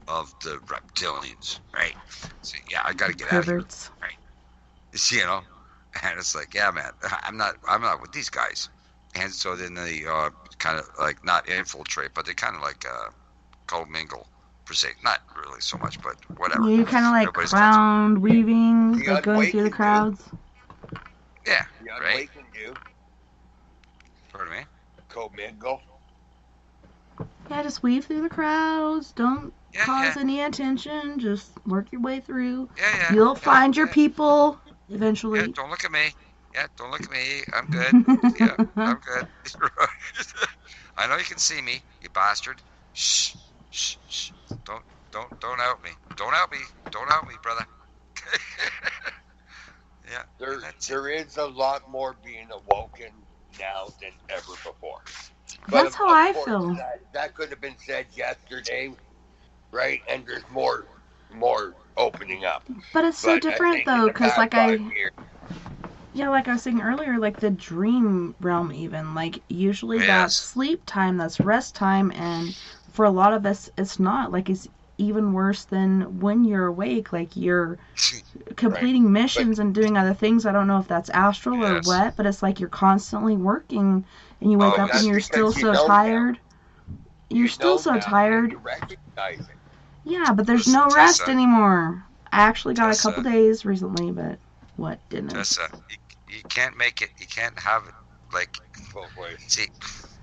of the reptilians, right? So yeah, I gotta get out of here, right? And it's like, yeah, man, I'm not with these guys. And so then they kind of like not infiltrate, but they kind of like commingle per se. Not really so much, but whatever. You kind of like crown weaving, like going through the crowds. Yeah, Right? right. Pardon me? Commingle. Yeah, just weave through the crowds. Don't cause any attention. Just work your way through. Yeah. You'll find your people eventually. Yeah, don't look at me. Yeah, don't look at me. I'm good. Yeah, I'm good. I know you can see me, you bastard. Shh. Don't out me. Don't out me, brother. Yeah. There is a lot more being awoken now than ever before. That's how I feel. That could have been said yesterday, right? And there's more opening up. But it's so different though, because like I was saying earlier, like the dream realm even, like usually that's sleep time, that's rest time, and for a lot of us it's not. Like it's even worse than when you're awake, like you're completing missions and doing other things. I don't know if that's astral or what, but it's like you're constantly working and you wake up and you're still so tired. You're still so tired. Yeah, but there's no rest anymore. I actually got a couple days recently, but what didn't? Tessa, you can't make it. You can't have it like both ways. See,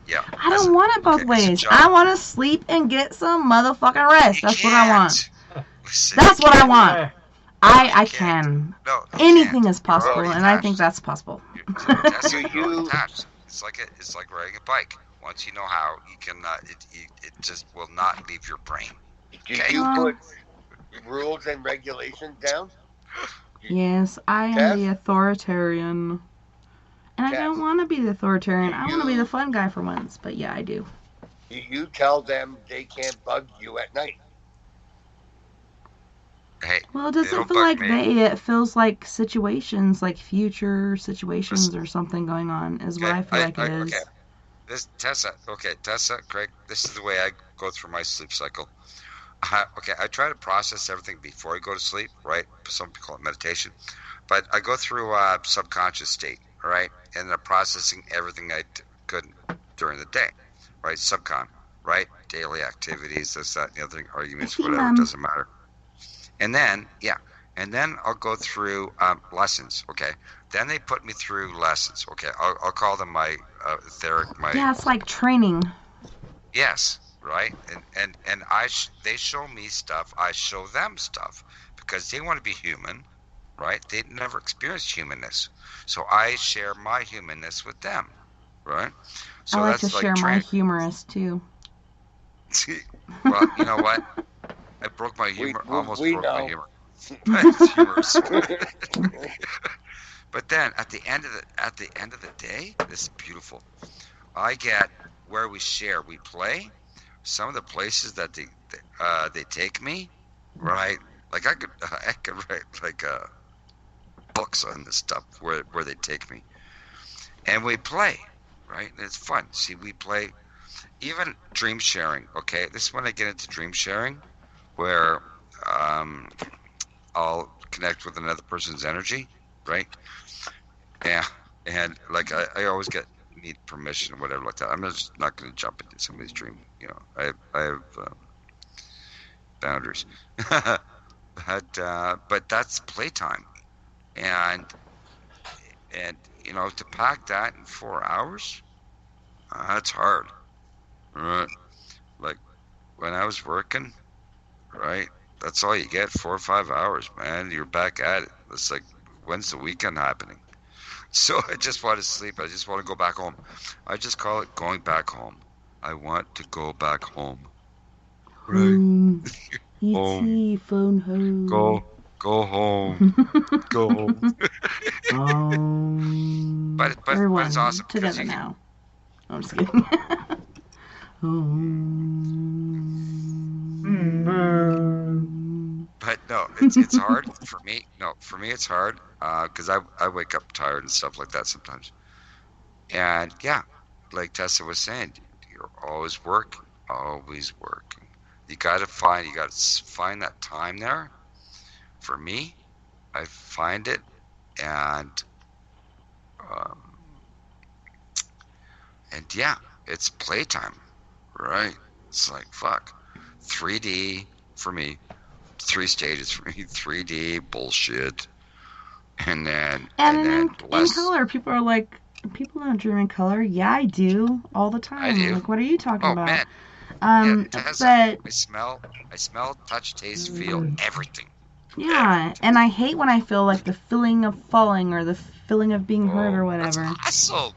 yeah. I don't want it both ways. I want to sleep and get some motherfucking rest. That's what I want. That's what I want. I can. No, anything is possible, and I think that's possible. It's like riding a bike. Once you know how, you can. It just will not leave your brain. Did you put rules and regulations down? Yes, I am the authoritarian. And I don't want to be the authoritarian. I want to be the fun guy for once. But yeah, I do. You tell them they can't bug you at night. Hey, well, it doesn't feel like they. It feels like situations, like future situations or something going on, is what I feel like it is. Okay. Tessa, Craig, this is the way I go through my sleep cycle. I try to process everything before I go to sleep, right? Some people call it meditation. But I go through a subconscious state, right? And I'm processing everything I couldn't during the day, right? Subcon, right? Daily activities, this, that, and the other thing, arguments, whatever, it doesn't matter. And then, I'll go through lessons, okay? Then they put me through lessons, okay? I'll call them my yeah, it's like training. Yes, right? And they show me stuff, I show them stuff, because they want to be human, right? They've never experienced humanness. So I share my humanness with them, right? So I like that's to share my humorous too. Well, you know what? I broke my humor, almost broke my humor. But then at the end of the day, this is beautiful. I get where we share, we play. Some of the places that they take me, right? Like I could write like books on this stuff where they take me, and we play, right? And it's fun. See, we play. Even dream sharing, okay? This is when I get into dream sharing, where I'll connect with another person's energy, right? Yeah, and like I always need permission or whatever like that. I'm just not going to jump into somebody's dream. You know, I have boundaries, but that's playtime, and you know, to pack that in 4 hours, that's hard. Right. Like when I was working, right? That's all you get, 4 or 5 hours, man. You're back at it. It's like, when's the weekend happening? So I just want to sleep. I just want to go back home. I just call it going back home. I want to go back home. Right. Home. Phone home. Go home. Go home. But it's awesome. Together now. I'm just kidding. But no, it's hard for me. No, for me it's hard because I wake up tired and stuff like that sometimes. And yeah, like Tessa was saying, you're always working. You gotta find that time there. For me, I find it, and yeah, it's playtime. Right. It's like, fuck. 3D for me. 3 stages for me. 3D bullshit. And then in color, people are like, people don't dream in color. Yeah, I do. All the time. I do. Like, what are you talking about? Man. But I smell, touch, taste, feel everything. Yeah, and I hate when I feel like the feeling of falling or the feeling of being hurt or whatever. That's awesome.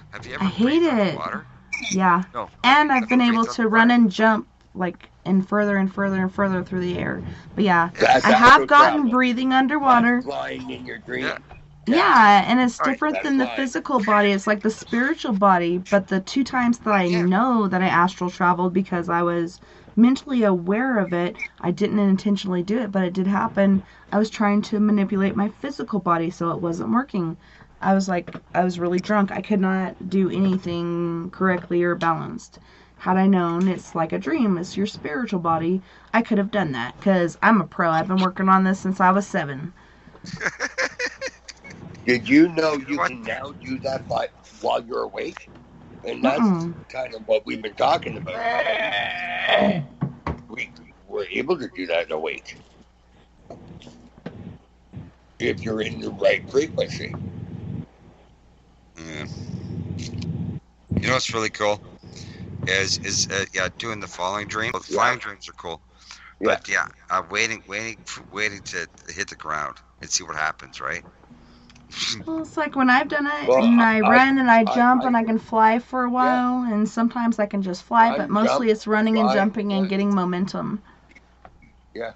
Have you ever I hate it. Water? Yeah. No. And I've been able to run and jump like and further and further and further through the air. But yeah, I have gotten breathing underwater. Flying in your dream. Yeah, and it's different than the physical body. It's like the spiritual body. But the 2 times that I know that I astral traveled because I was mentally aware of it, I didn't intentionally do it, but it did happen. I was trying to manipulate my physical body so it wasn't working. I was really drunk. I could not do anything correctly or balanced. Had I known it's like a dream, it's your spiritual body, I could have done that because I'm a pro. I've been working on this since I was 7. Did you know you can now do that while you're awake? And that's kind of what we've been talking about. We're able to do that awake. If you're in the right frequency. Yeah. You know what's really cool is doing the falling dream. Well, the flying dreams are cool, but waiting to hit the ground and see what happens, right? Well, it's like when I've done it, and I run and I jump and I can fly for a while, and sometimes I can just fly, but mostly it's running and jumping and getting momentum. Yeah.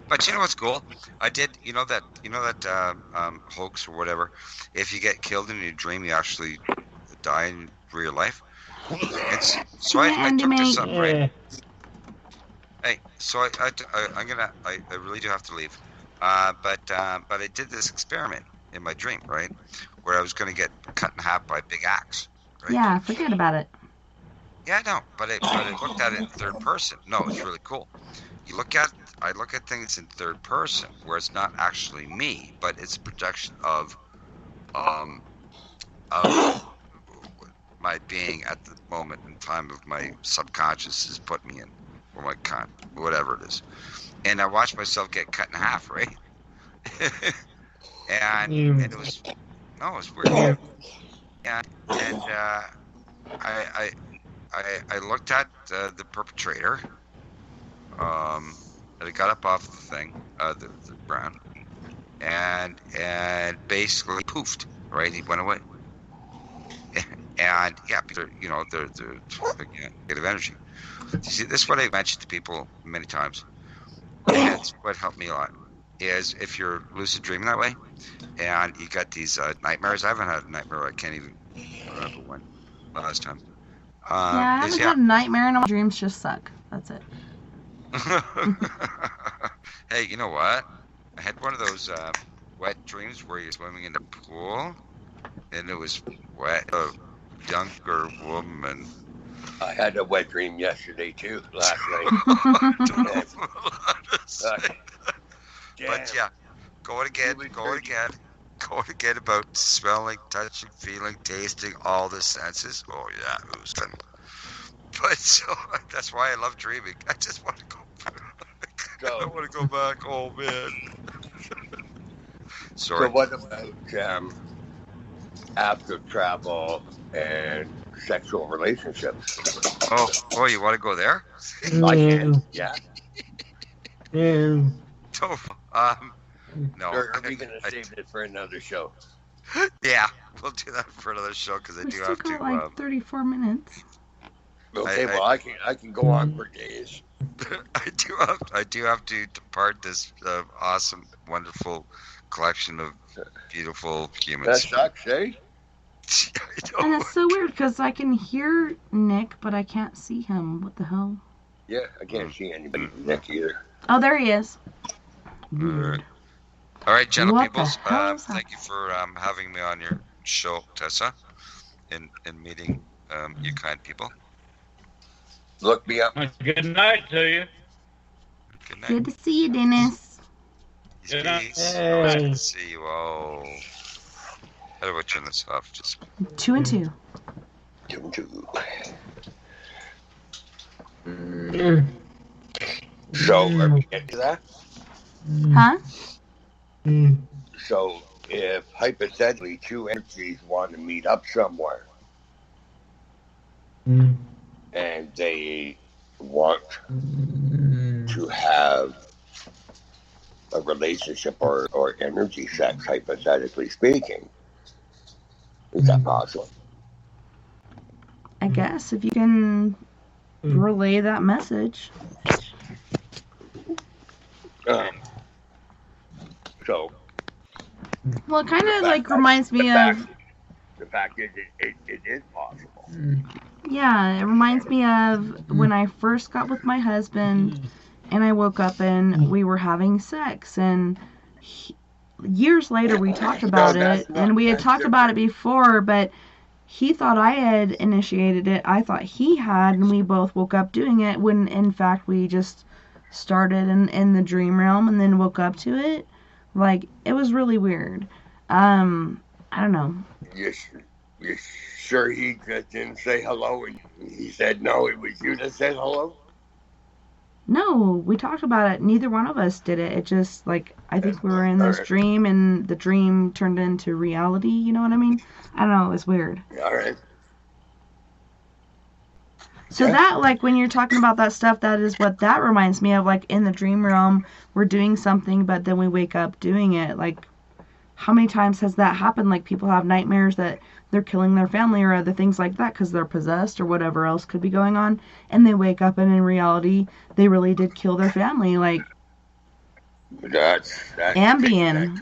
But you know what's cool? I did. You know that hoax or whatever. If you get killed in your dream, you actually die in real life. So I took this up, right? Hey, so I really do have to leave. But I did this experiment in my dream, right, where I was going to get cut in half by a big axe. Right? Yeah, forget about it. Yeah, I know, but I looked at it in third person. No, it's really cool. I look at things in third person, where it's not actually me, but it's a projection of my being at the moment in time of my subconscious is put me in, or my whatever it is. And I watched myself get cut in half, right? and it was weird. And I looked at the perpetrator, And it got up off the thing, the ground, and basically poofed. Right, he went away. And yeah, they're again negative energy. You see, this is what I mentioned to people many times. And it's what helped me a lot is if you're lucid dreaming that way, and you got these nightmares. I haven't had a nightmare. I can't even remember when last time. I haven't had a nightmare, and my dreams just suck. That's it. Hey, you know what? I had one of those wet dreams where you're swimming in the pool, and it was wet. A younger woman. I had a wet dream yesterday too, last night. But yeah, going again about smelling, touching, feeling, tasting, all the senses. Oh yeah, it was fun. But so that's why I love dreaming. I just want to go back. I don't want to go back. Oh man. Sorry. So what about after travel and sexual relationships? Oh, you want to go there? I can. Yeah. No. Or are we going to save it for another show? Yeah, we'll do that for another show because I do have to. Like 34 minutes. Okay, I can go on for days. I do have to depart this awesome, wonderful collection of beautiful humans. That sucks, eh? And it's so weird because I can hear Nick, but I can't see him. What the hell? Yeah, I can't see anybody Nick either. Oh, there he is. Weird. All right, gentle peoples. Thank you for having me on your show, Tessa, and meeting you kind people. Look me up. Good night to you. Good night. Good to see you, Dennis. Good night. Good to see you. Oh. How do I turn this off? Just 2 and 2. 2 and 2. So, are we getting to that? Huh? So, if hypothetically two energies want to meet up somewhere, and they want to have a relationship or energy sex, hypothetically speaking, is that possible? I guess if you can relay that message. So. Well, it kind of like reminds me of. The fact is, it is possible. Yeah, it reminds me of when I first got with my husband, and I woke up and we were having sex, and years later we talked about it, and we had talked about it before, but he thought I had initiated it, I thought he had, and we both woke up doing it, when in fact we just started in the dream realm and then woke up to it. Like, it was really weird. I don't know. You sure he just didn't say hello and he said no, it was you that said hello? No, we talked about it. Neither one of us did it. It just, like, I think we were in this dream and the dream turned into reality, you know what I mean? I don't know, it was weird. All right. So that, like, when you're talking about that stuff, that is what that reminds me of. Like, in the dream realm, we're doing something, but then we wake up doing it. Like, how many times has that happened? Like, people have nightmares that they're killing their family or other things like that because they're possessed or whatever else could be going on, and they wake up and in reality, they really did kill their family. Like, that's Ambien.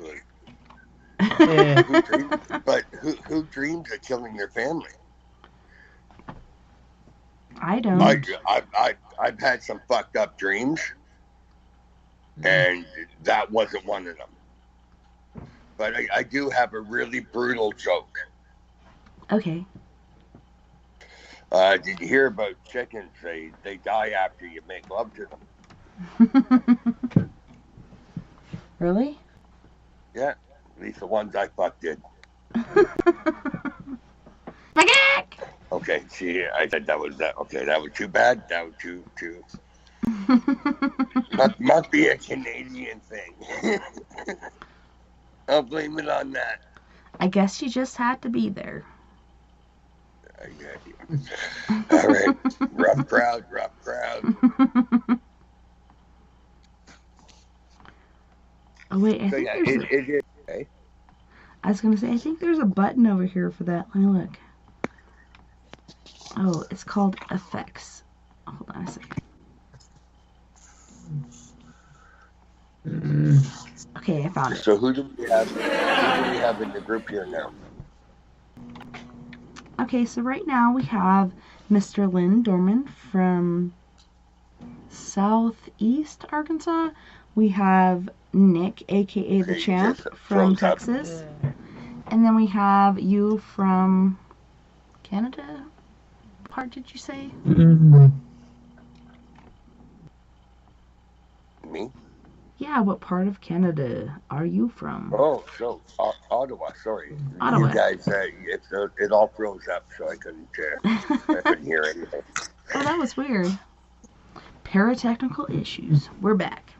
But who dreams of killing their family? I don't. I've had some fucked up dreams, and that wasn't one of them. But I do have a really brutal joke. Okay. Did you hear about chickens? They die after you make love to them. Really? Yeah, at least the ones I fucked did. Okay, see, I said that was that. Okay, that was too bad. That was too. must be a Canadian thing. I'll blame it on that. I guess you just had to be there. I got you. All right, rough crowd. Oh, wait, I think there's okay. I was going to say, I think there's a button over here for that. Let me look. Oh, it's called Effects. Hold on a second. Okay, I found it. So who do we have in the group here now? Okay, so right now we have Mr. Len Dorman from Southeast Arkansas. We have Nick, aka the Champ, from Texas. And then we have you from Canada. What part did you say? Me? Yeah, what part of Canada are you from? Oh, so Ottawa. Sorry, Ottawa. You guys, it all froze up, so I couldn't hear anything. Oh, that was weird. Paratechnical issues. We're back.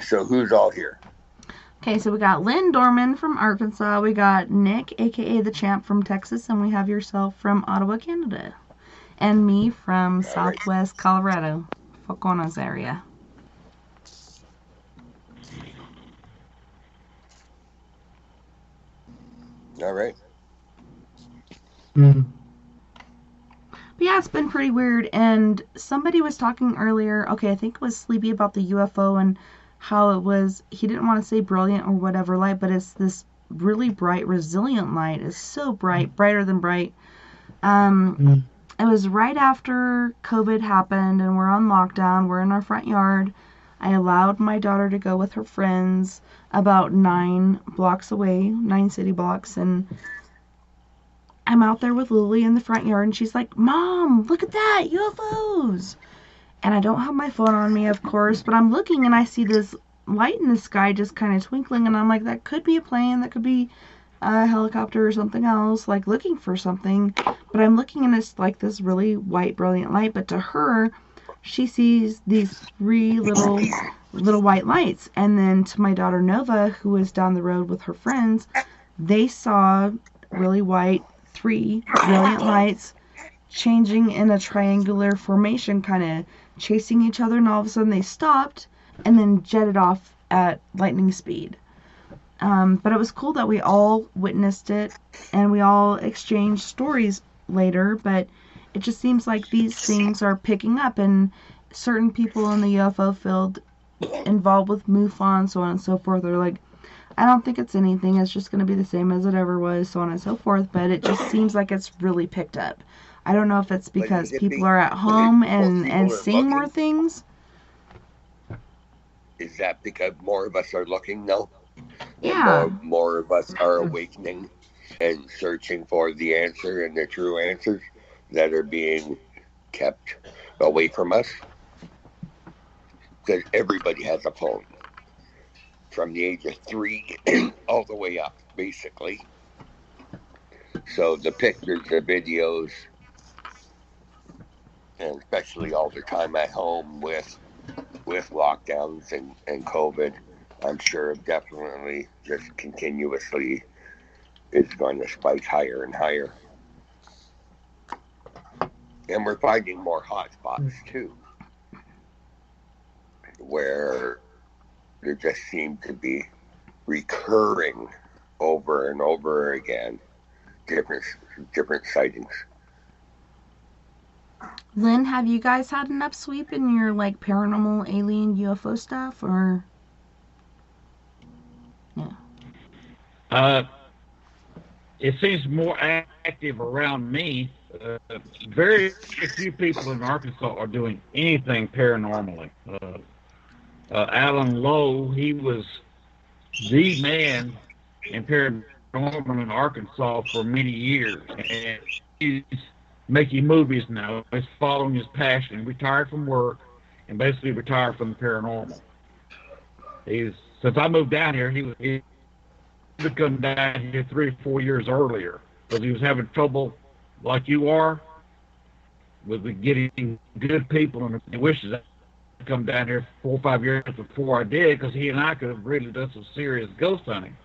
So who's all here? Okay, so we got Len Dorman from Arkansas. We got Nick, aka the Champ, from Texas, and we have yourself from Ottawa, Canada, and me from Southwest Colorado. Foconos area. All right. But yeah, it's been pretty weird. And somebody was talking earlier, okay, I think it was Sleepy, about the UFO and how it was, he didn't want to say brilliant or whatever light, but it's this really bright, resilient light. It's so bright, brighter than bright. It was right after COVID happened and we're on lockdown. We're in our front yard. I allowed my daughter to go with her friends about 9 blocks away, 9 city blocks, and I'm out there with Lily in the front yard, and she's like, Mom, look at that, UFOs! And I don't have my phone on me, of course, but I'm looking and I see this light in the sky just kind of twinkling, and I'm like, that could be a plane, that could be a helicopter or something else, like looking for something. But I'm looking and it's like this really white, brilliant light, but to her, she sees these 3 little white lights. And then to my daughter Nova, who was down the road with her friends, they saw really white 3 brilliant lights changing in a triangular formation, kind of chasing each other, and all of a sudden they stopped and then jetted off at lightning speed. But it was cool that we all witnessed it and we all exchanged stories later, but it just seems like these things are picking up, and certain people in the UFO field involved with MUFON, so on and so forth, are like, I don't think it's anything, it's just going to be the same as it ever was, so on and so forth, but it just seems like it's really picked up. I don't know if it's because people are at home and seeing more things. Is that because more of us are looking now? Yeah. More of us are awakening and searching for the answer and the true answers that are being kept away from us. Because everybody has a phone. From the age of 3 all the way up, basically. So the pictures, the videos, and especially all the time at home with lockdowns and COVID, I'm sure definitely just continuously is going to spike higher and higher. And we're finding more hotspots too, where there just seem to be recurring over and over again different sightings. Lynn, have you guys had an upsweep in your like paranormal alien UFO stuff, or It seems more active around me. Very few people in Arkansas are doing anything paranormally. Alan Lowe, he was the man in paranormal in Arkansas for many years, and he's making movies now. He's following his passion. Retired from work and basically retired from the paranormal. Since I moved down here, he would come down here 3 or 4 years earlier because he was having trouble, like you are, with getting good people, and he wishes I'd come down here 4 or 5 years before I did, because he and I could have really done some serious ghost hunting.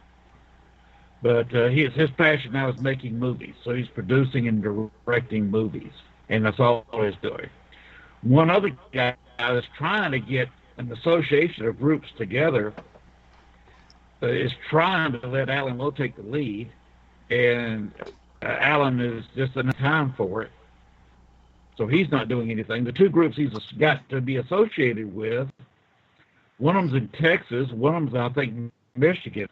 But his passion now is making movies, so he's producing and directing movies, and that's all he's doing. One other guy that's trying to get an association of groups together is trying to let Alan Lowe take the lead, and Alan is just in time for it. So he's not doing anything. The two groups he's got to be associated with, one of them's in Texas, one of them's, I think, Michigan.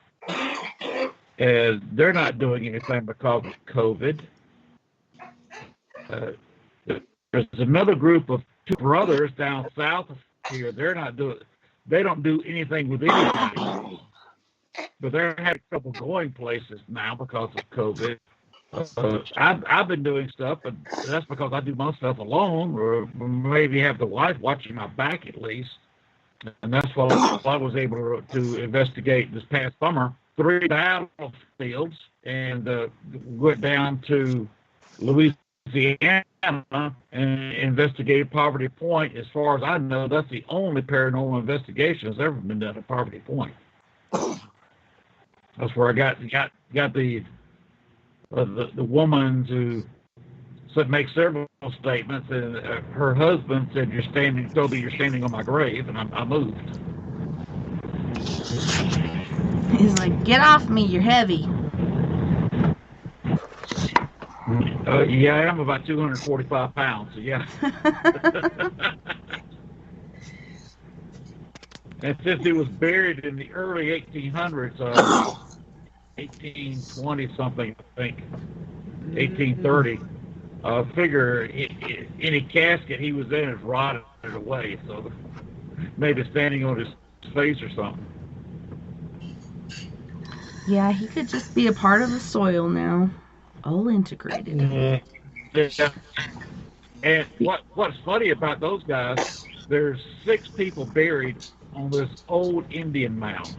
And they're not doing anything because of COVID. There's another group of two brothers down south of here. They don't do anything with anybody. But they're having trouble going places now because of COVID. I've been doing stuff, but that's because I do most stuff alone, or maybe have the wife watching my back at least. And that's what I was able to investigate this past summer. 3 battlefields, and went down to Louisiana and investigated Poverty Point. As far as I know, that's the only paranormal investigation that's ever been done at Poverty Point. That's where I got the woman to make several statements, and her husband said, told me you're standing on my grave, and I moved. He's like, get off me, you're heavy. Yeah, I am about 245 pounds, so yeah. And since he was buried in the early 1800s, 1820 something, I think, 1830, figure any casket he was in is rotted away, so maybe standing on his face or something. Yeah, he could just be a part of the soil now, all integrated. Yeah. And what's funny about those guys, there's 6 people buried on this old Indian mound.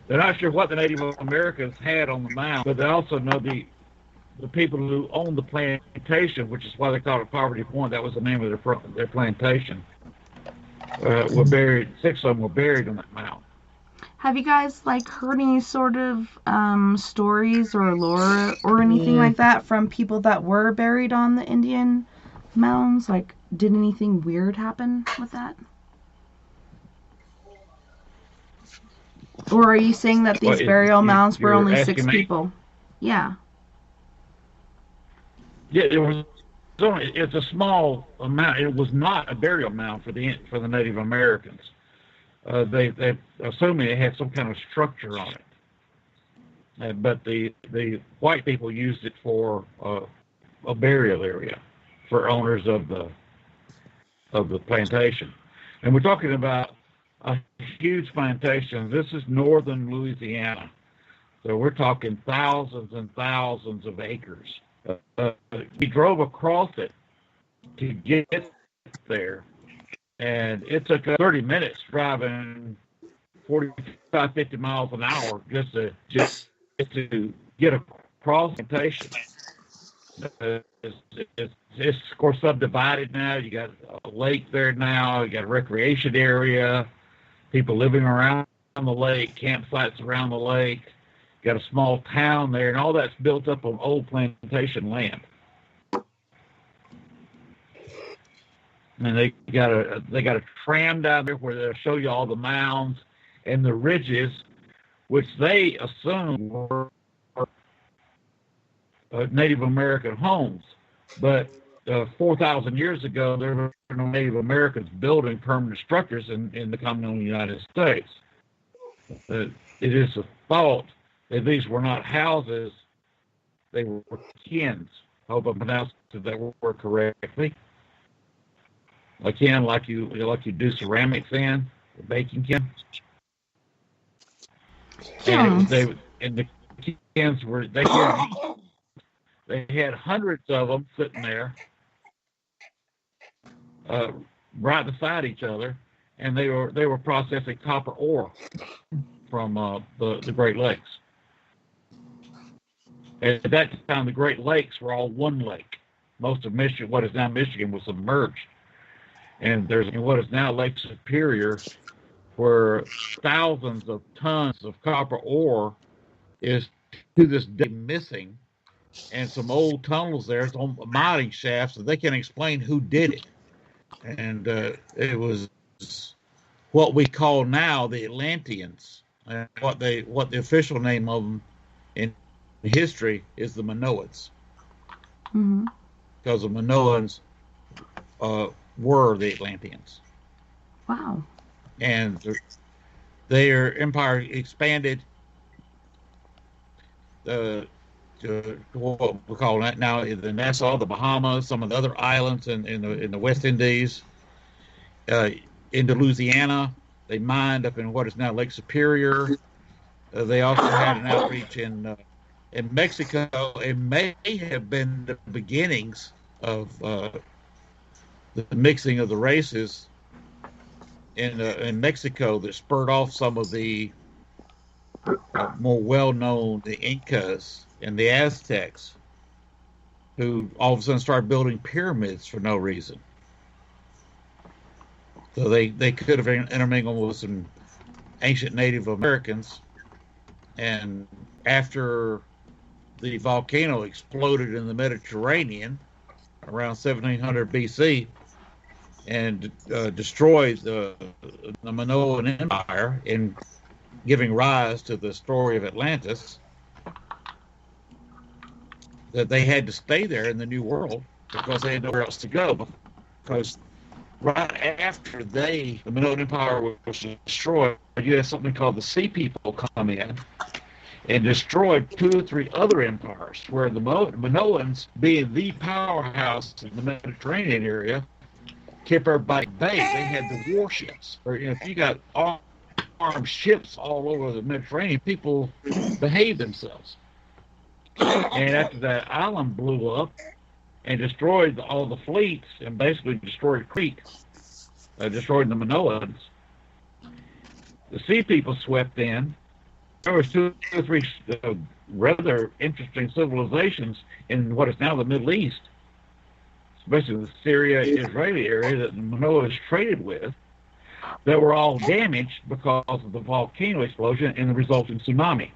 They're not sure what the Native Americans had on the mound, but they also know the people who owned the plantation, which is why they called it Poverty Point. That was the name of their plantation. Were buried. 6 of them were buried on that mound. Have you guys heard any sort of stories or lore or anything like that from people that were buried on the Indian mounds? Did anything weird happen with that? Or are you saying that these burial mounds were only 6 people? Yeah. Yeah, it's a small amount. It was not a burial mound for the Native Americans. They assuming it had some kind of structure on it, but the white people used it for a burial area for owners of the plantation. And we're talking about a huge plantation. This is northern Louisiana, so we're talking thousands and thousands of acres. We drove across it to get there, and it took 30 minutes driving 45, 50 miles an hour just to get across the plantation. It's of course subdivided now. You got a lake there now. You got a recreation area, people living around the lake, campsites around the lake. Got a small town there, and all that's built up on old plantation land. And they got a tram down there where they'll show you all the mounds and the ridges, which they assume were Native American homes. But 4,000 years ago, there were no Native Americans building permanent structures in the continental United States. It is a thought that these were not houses, they were kins. I hope I pronounced that word correctly. A kin like you do ceramics in, a baking kin. And the kins were they had hundreds of them sitting there, right beside each other, and they were processing copper ore from the Great Lakes. At that time, the Great Lakes were all one lake. Most of Michigan, what is now Michigan, was submerged. And there's what is now Lake Superior, where thousands of tons of copper ore is to this day missing, and some old tunnels there, some mining shafts, and they can't explain who did it. and it was what we call now the Atlanteans. What the official name of them in history is the Minoans, because the Minoans were the Atlanteans. Wow. And their empire expanded to what we call now the Nassau, the Bahamas, some of the other islands in the West Indies, into Louisiana. They mined up in what is now Lake Superior. They also had an outreach in Mexico. It may have been the beginnings of the mixing of the races in Mexico that spurred off some of the more well-known, the Incas and the Aztecs, who all of a sudden started building pyramids for no reason. So they could have intermingled with some ancient Native Americans. And after the volcano exploded in the Mediterranean around 1700 BC and destroyed the Minoan Empire, in giving rise to the story of Atlantis, that they had to stay there in the New World because they had nowhere else to go. Because right after the Minoan Empire was destroyed, you had something called the Sea People come in and destroyed 2 or 3 other empires, where the Minoans, being the powerhouse in the Mediterranean area, kept everybody at bay. They had the warships. Or, if you got armed ships all over the Mediterranean, people behaved themselves. And after that island blew up and destroyed all the fleets and basically destroyed Crete, destroyed the Minoans, the Sea People swept in. There was 2 or 3 rather interesting civilizations in what is now the Middle East, especially the Syria-Israeli area that the Minoans traded with, that were all damaged because of the volcano explosion and the resulting tsunami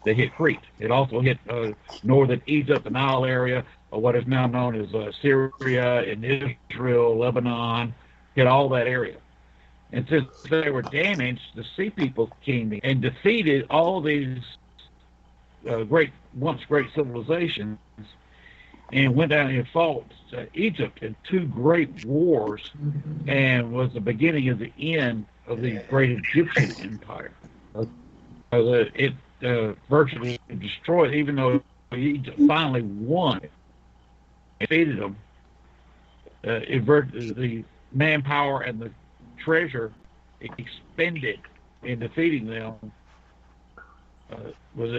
that hit Crete. It also hit northern Egypt, the Nile area, or what is now known as Syria and Israel, Lebanon, hit all that area. And since they were damaged, the Sea People came in and defeated all these once great civilizations, and went down and fought Egypt in 2 great wars, and was the beginning of the end of the great Egyptian empire. It virtually destroyed, even though Egypt finally won, defeated them. The manpower and the treasure expended in defeating them was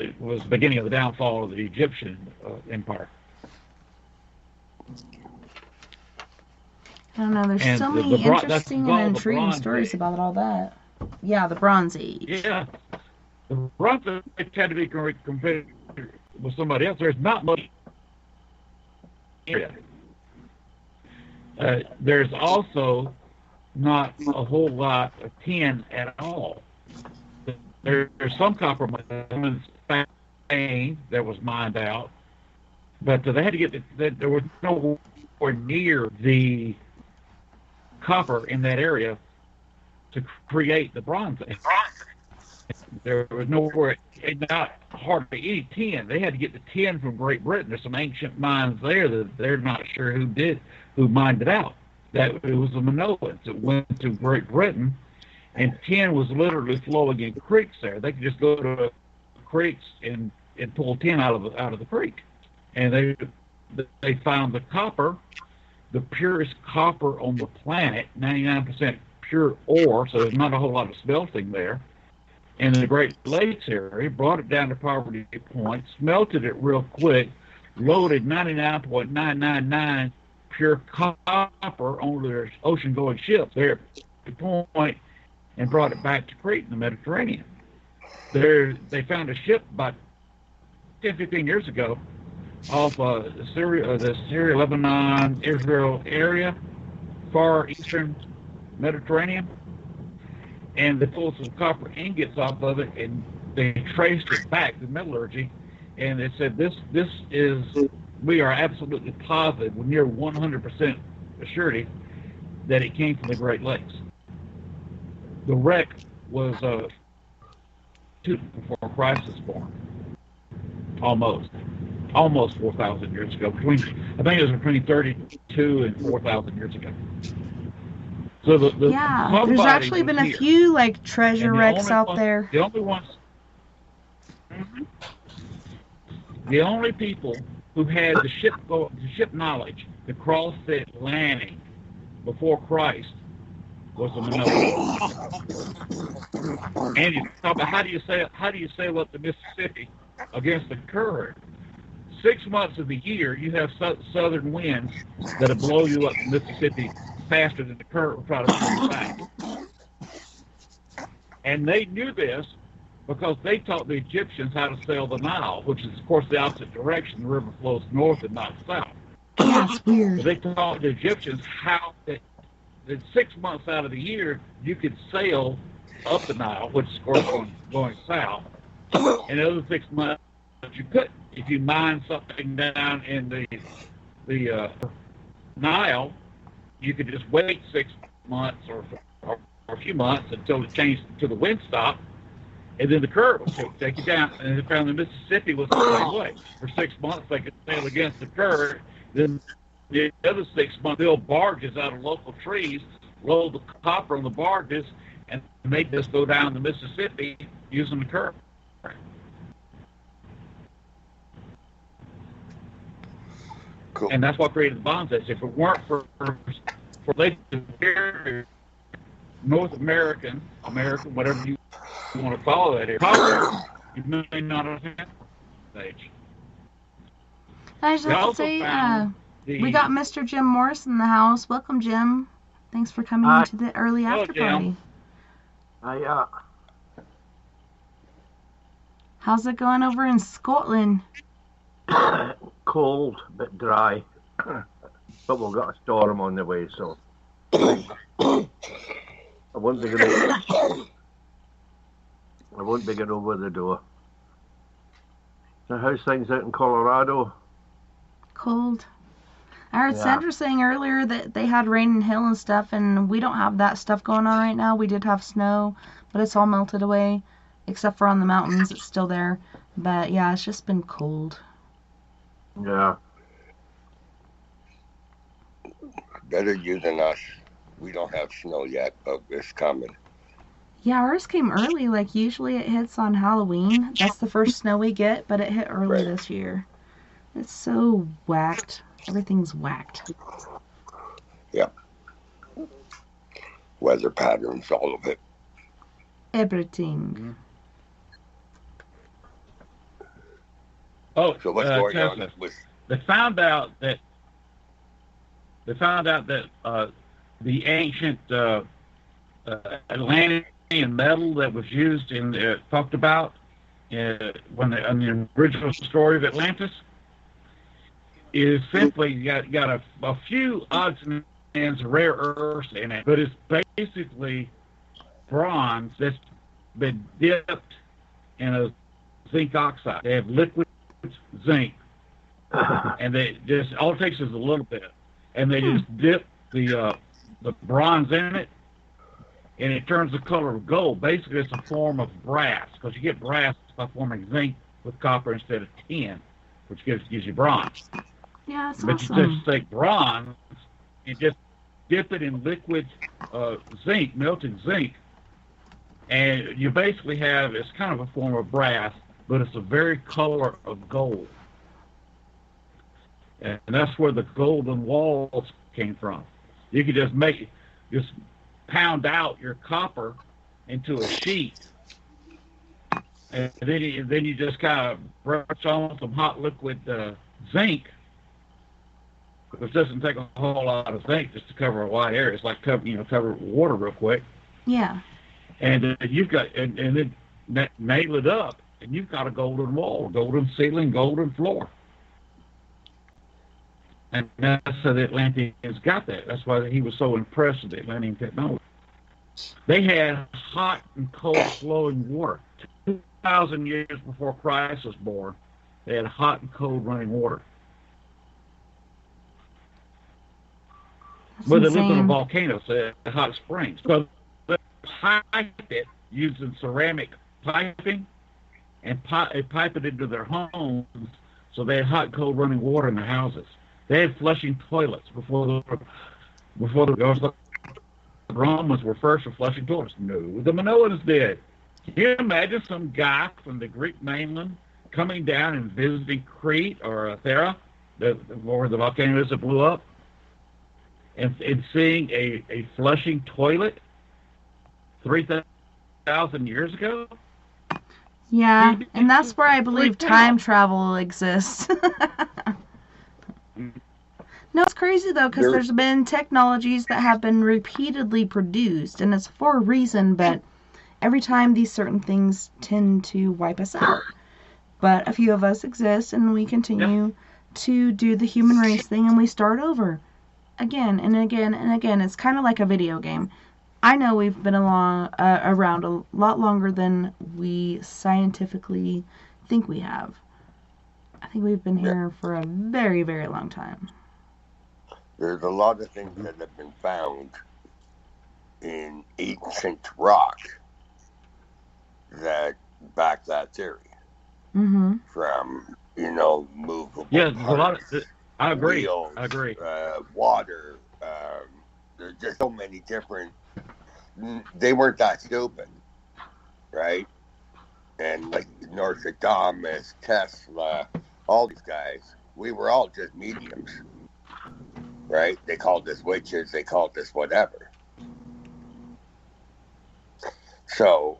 the beginning of the downfall of the Egyptian empire. I don't know. There's so many interesting and intriguing stories about all that. Yeah, the Bronze Age. Yeah. The Bronze Age had to be compared with somebody else. There's not much area. There's also not a whole lot of tin at all. There's some copper in Spain that was mined out, but they had to get there was nowhere near the copper in that area to create the Bronze Age. There was nowhere, not hardly any tin. They had to get the tin from Great Britain. There's some ancient mines there that they're not sure who mined it out. That it was the Minoans that went to Great Britain, and tin was literally flowing in creeks there. They could just go to creeks and pull tin out of the creek. And they found the copper, the purest copper on the planet, 99% pure ore, so there's not a whole lot of smelting there. And the Great Lakes area, brought it down to poverty point, smelted it real quick, loaded 99.999 pure copper onto their ocean-going ships there at the point, and brought it back to Crete in the Mediterranean. They found a ship about 10, 15 years ago off the Syria, Lebanon, Israel area, far eastern Mediterranean, and they pulled some copper ingots off of it, and they traced it back to metallurgy, and they said this is, we are absolutely positive, we're near 100% surety that it came from the Great Lakes. The wreck was before Christ was born, almost 4,000 years ago. I think it was between 32 and 4,000 years ago. So there's actually been a few like treasure wrecks out there. The only ones. The only people who had the ship knowledge to cross the Atlantic before Christ was the Minoans. And you talk about how do you sail up the Mississippi against the current? 6 months of the year, you have southern winds that'll blow you up the Mississippi faster than the current will try to pull you back. And they knew this because they taught the Egyptians how to sail the Nile, which is, of course, the opposite direction. The river flows north and not south. That's weird. So they taught the Egyptians how that 6 months out of the year you could sail up the Nile, which is, of course, going south. And the other 6 months you couldn't. If you mine something down in the Nile, you could just wait 6 months or a few months until it changed to the wind stop, and then the current would take you down. And they found the Mississippi was the same way. For 6 months, they could sail against the current. Then the other 6 months, build barges out of local trees, roll the copper on the barges, and they just go down the Mississippi using the current. Cool. And that's what created the bonds. If it weren't for Lake Superior, North American, whatever you want to call that, probably you may not have had that age. I just have to say, we got Mr. Jim Morris in the house. Welcome, Jim. Thanks for coming into the early after party. How's it going over in Scotland? Cold, a bit dry, but we've got a storm on the way, so I won't be getting over the door. So how's things out in Colorado? Cold. I heard Sandra saying earlier that they had rain and hail and stuff, and we don't have that stuff going on right now. We did have snow, but it's all melted away, except for on the mountains. It's still there. But yeah, it's just been cold. Yeah. Better you than us. We don't have snow yet, but it's coming. Yeah, ours came early. Like, usually it hits on Halloween. That's the first snow we get, but it hit early this year. It's so whacked. Everything's whacked. Yeah. Weather patterns, all of it. Everything. Mm-hmm. Oh, so what's going on with? They found out that the ancient Atlantean metal that was used in talked about on the original story of Atlantis is simply got a few odds and ends of rare earths in it, but it's basically bronze that's been dipped in a zinc oxide. They have liquid zinc, and they just all it takes is a little bit, and they just dip the bronze in it, and it turns the color of gold. Basically, it's a form of brass, because you get brass by forming zinc with copper instead of tin, which gives you bronze. Yeah, that's but awesome. You just take bronze and just dip it in liquid zinc, melted zinc, and you basically have, it's kind of a form of brass, but it's a very color of gold. And that's where the golden walls came from. You could just pound out your copper into a sheet, and then you just kind of brush on some hot liquid zinc, which doesn't take a whole lot of zinc just to cover a wide area. It's like cover water real quick. Yeah. And you've got and then nail it up, and you've got a golden wall, golden ceiling, golden floor. And that's how the Atlanteans got that. That's why he was so impressed with the Atlantean technology. They had hot and cold flowing water. 2,000 years before Christ was born, they had hot and cold running water. Well, they lived on a volcano, so hot springs. So they pipe it using ceramic piping and pipe it into their homes, so they had hot and cold running water in their houses. They had flushing toilets before the Romans were first with flushing toilets. No, the Minoans did. Can you imagine some guy from the Greek mainland coming down and visiting Crete or Thera, where the volcano is that blew up, and seeing a flushing toilet 3,000 years ago? Yeah, and that's where I believe time travel exists. No, it's crazy though, because there's been technologies that have been repeatedly produced, and it's for a reason, but every time these certain things tend to wipe us out. But a few of us exist, and we continue to do the human race thing, and we start over again and again and again. It's kind of like a video game. I know we've been around a lot longer than we scientifically think we have. I think we've been here for a very, very long time. There's a lot of things that have been found in ancient rock that back that theory. Mm-hmm. From, movable parts, a lot of, I agree. Wheels, I agree. Water. There's just so many different. They weren't that stupid, right? And like Nostradamus, Tesla, all these guys, we were all just mediums, right? They called us witches. They called us whatever. So,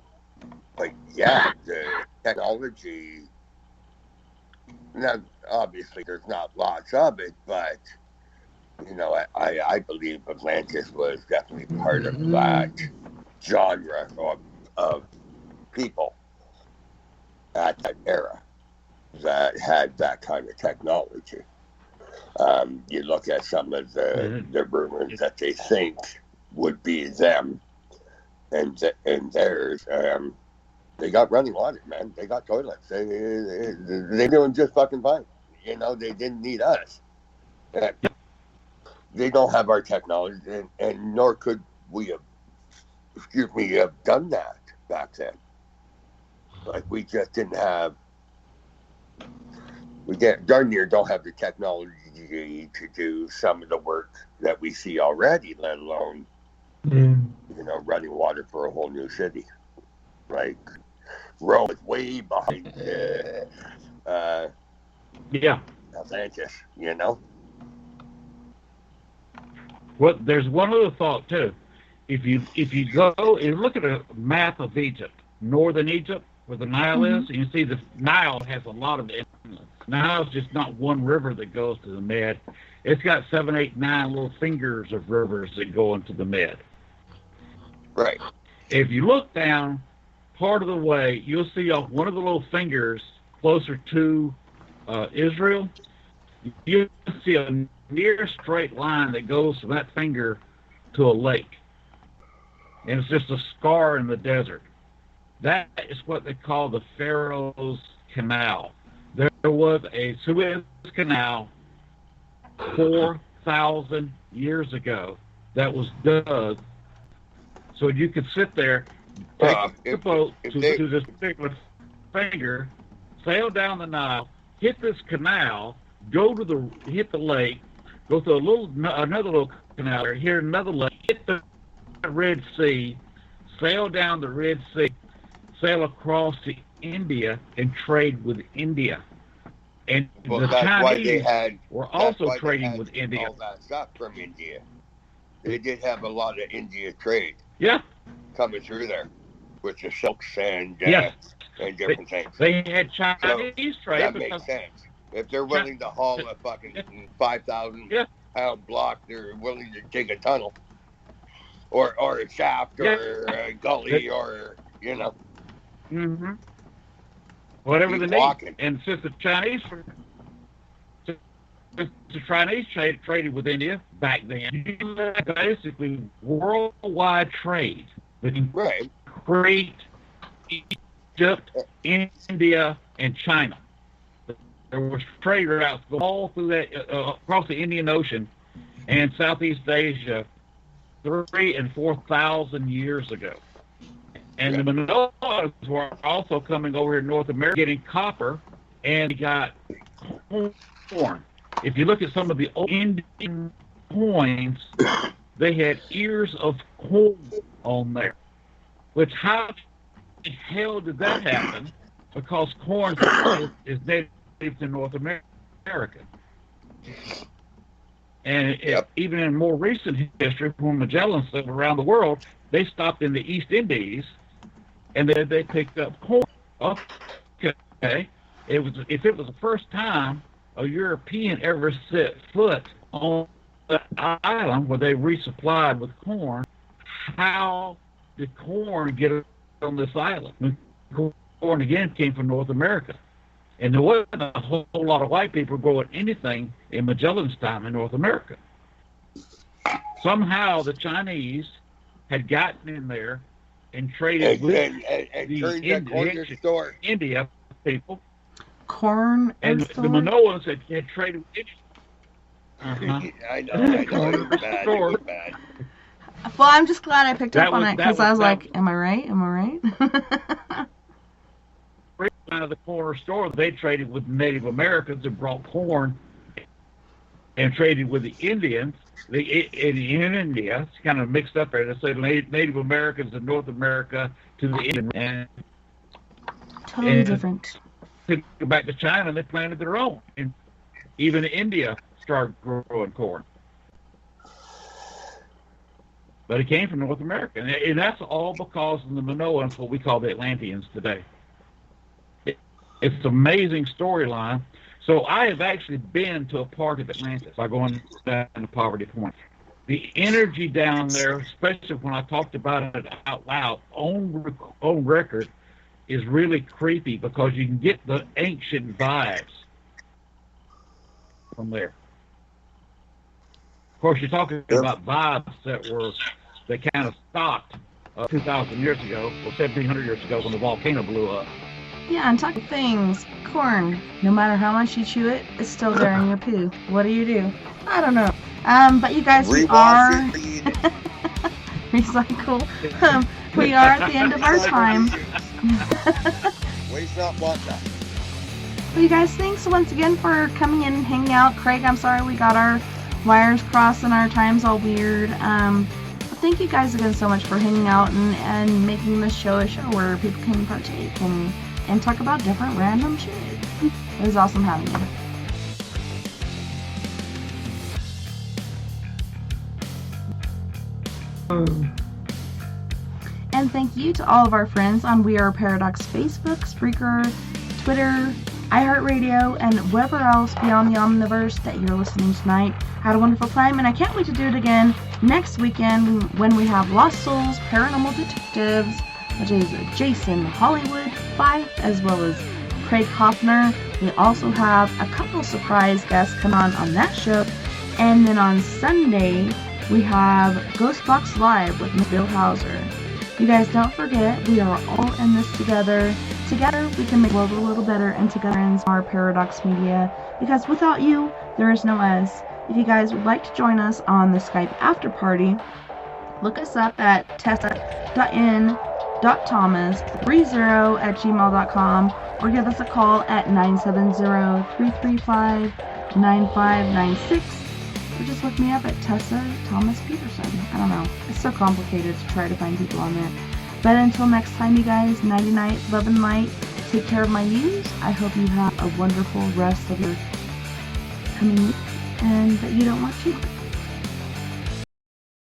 but yeah, the technology. Now, obviously, there's not lots of it, but I believe Atlantis was definitely part of that genre of people at that era that had that kind of technology. You look at some of the rumors that they think would be them and theirs. They got running water, man. They got toilets. They're doing just fucking fine. They didn't need us. They don't have our technology, and nor could we have done that back then. Like, we just didn't have, darn near don't have the technology to do some of the work that we see already, let alone, running water for a whole new city. Like, Rome is way behind Atlantis, Well, there's one other thought too. If you go and look at a map of Egypt, northern Egypt, where the Nile is, and you see the Nile has a lot of inlets. Nile is just not one river that goes to the Med. It's got 7, 8, 9 little fingers of rivers that go into the Med. Right. If you look down part of the way, you'll see off one of the little fingers closer to Israel, you'll see a near straight line that goes from that finger to a lake. And it's just a scar in the desert. That is what they call the Pharaoh's Canal. There was a Suez Canal 4,000 years ago that was dug so you could sit there, take the boat to this particular finger, sail down the Nile, hit this canal, hit the lake, go through another little canal, here another lake, hit the Red Sea, sail down the Red Sea, sail across to India and trade with India. And the Chinese were also trading with India. All that stuff from India. They did have a lot of India trade. Yeah. Coming through there with the silks and different things. They had Chinese trade. That makes sense. If they're willing to haul a fucking 5,000 pound block, they're willing to dig a tunnel or a shaft or a gully or, Mm-hmm. Whatever the need. And since the Chinese traded with India back then, basically worldwide trade between Crete, Egypt, India, and China. There was trade routes all through that across the Indian Ocean, and Southeast Asia 3,000 and 4,000 years ago. And the Minoans were also coming over here to North America, getting copper, and got corn. If you look at some of the old Indian coins, they had ears of corn on there. Which, how the hell did that happen? Because corn is native to North America. And even in more recent history, when Magellan sailed around the world, they stopped in the East Indies, and then they picked up corn. Okay, if it was the first time a European ever set foot on the island where they resupplied with corn, how did corn get on this island? Corn again came from North America, and there wasn't a whole lot of white people growing anything in Magellan's time in North America. Somehow the Chinese had gotten in there and traded with the India people. Corn and the Minoans had traded with India. I know. Bad. Well, I'm just glad I picked up on it because I was like, am I right? Am I right? Out of the corner store, they traded with Native Americans and brought corn and traded with the Indians. In India, it's kind of mixed up there. They say Native Americans in North America to the Indian. And totally different. To go back to China, they planted their own. And even India started growing corn. But it came from North America. And that's all because of the Minoans, what we call the Atlanteans today. It's an amazing storyline. So I have actually been to a part of Atlantis by going down to Poverty Point. The energy down there, especially when I talked about it out loud, on record, is really creepy because you can get the ancient vibes from there. Of course, you're talking about vibes that kind of stopped 2,000 years ago, or 1,700 years ago when the volcano blew up. Yeah, and talking things, corn, no matter how much you chew it, it's still there in your poo. What do? I don't know. But you guys, we are recycle. We are at the end of our time. Waste not, want not. Well, you guys, thanks once again for coming in and hanging out. Craig, I'm sorry we got our wires crossed and our time's all weird. Thank you guys again so much for hanging out and making this show a show where people can partake and talk about different random shit. It was awesome having you. And thank you to all of our friends on We Are Paradox Facebook, Spreaker, Twitter, iHeartRadio, and wherever else beyond the Omniverse that you're listening tonight. Had a wonderful time, and I can't wait to do it again next weekend when we have Lost Souls Paranormal Detectives, which is Jason Hollywood, Fife, as well as Craig Hoffner. We also have a couple surprise guests come on that show. And then on Sunday, we have Ghostbox Live with Miss Bill Hauser. You guys don't forget, we are all in this together. Together, we can make the world a little better, and together ends our Paradox Media. Because without you, there is no us. If you guys would like to join us on the Skype after party, look us up at tessa.n.thomas30@gmail.com or give us a call at 970-335-9596 or just look me up at Tessa Thomas Peterson. I don't know. It's so complicated to try to find people on there. But until next time, you guys, nighty night, love and light. Take care of my news. I hope you have a wonderful rest of your coming week and that you don't want to.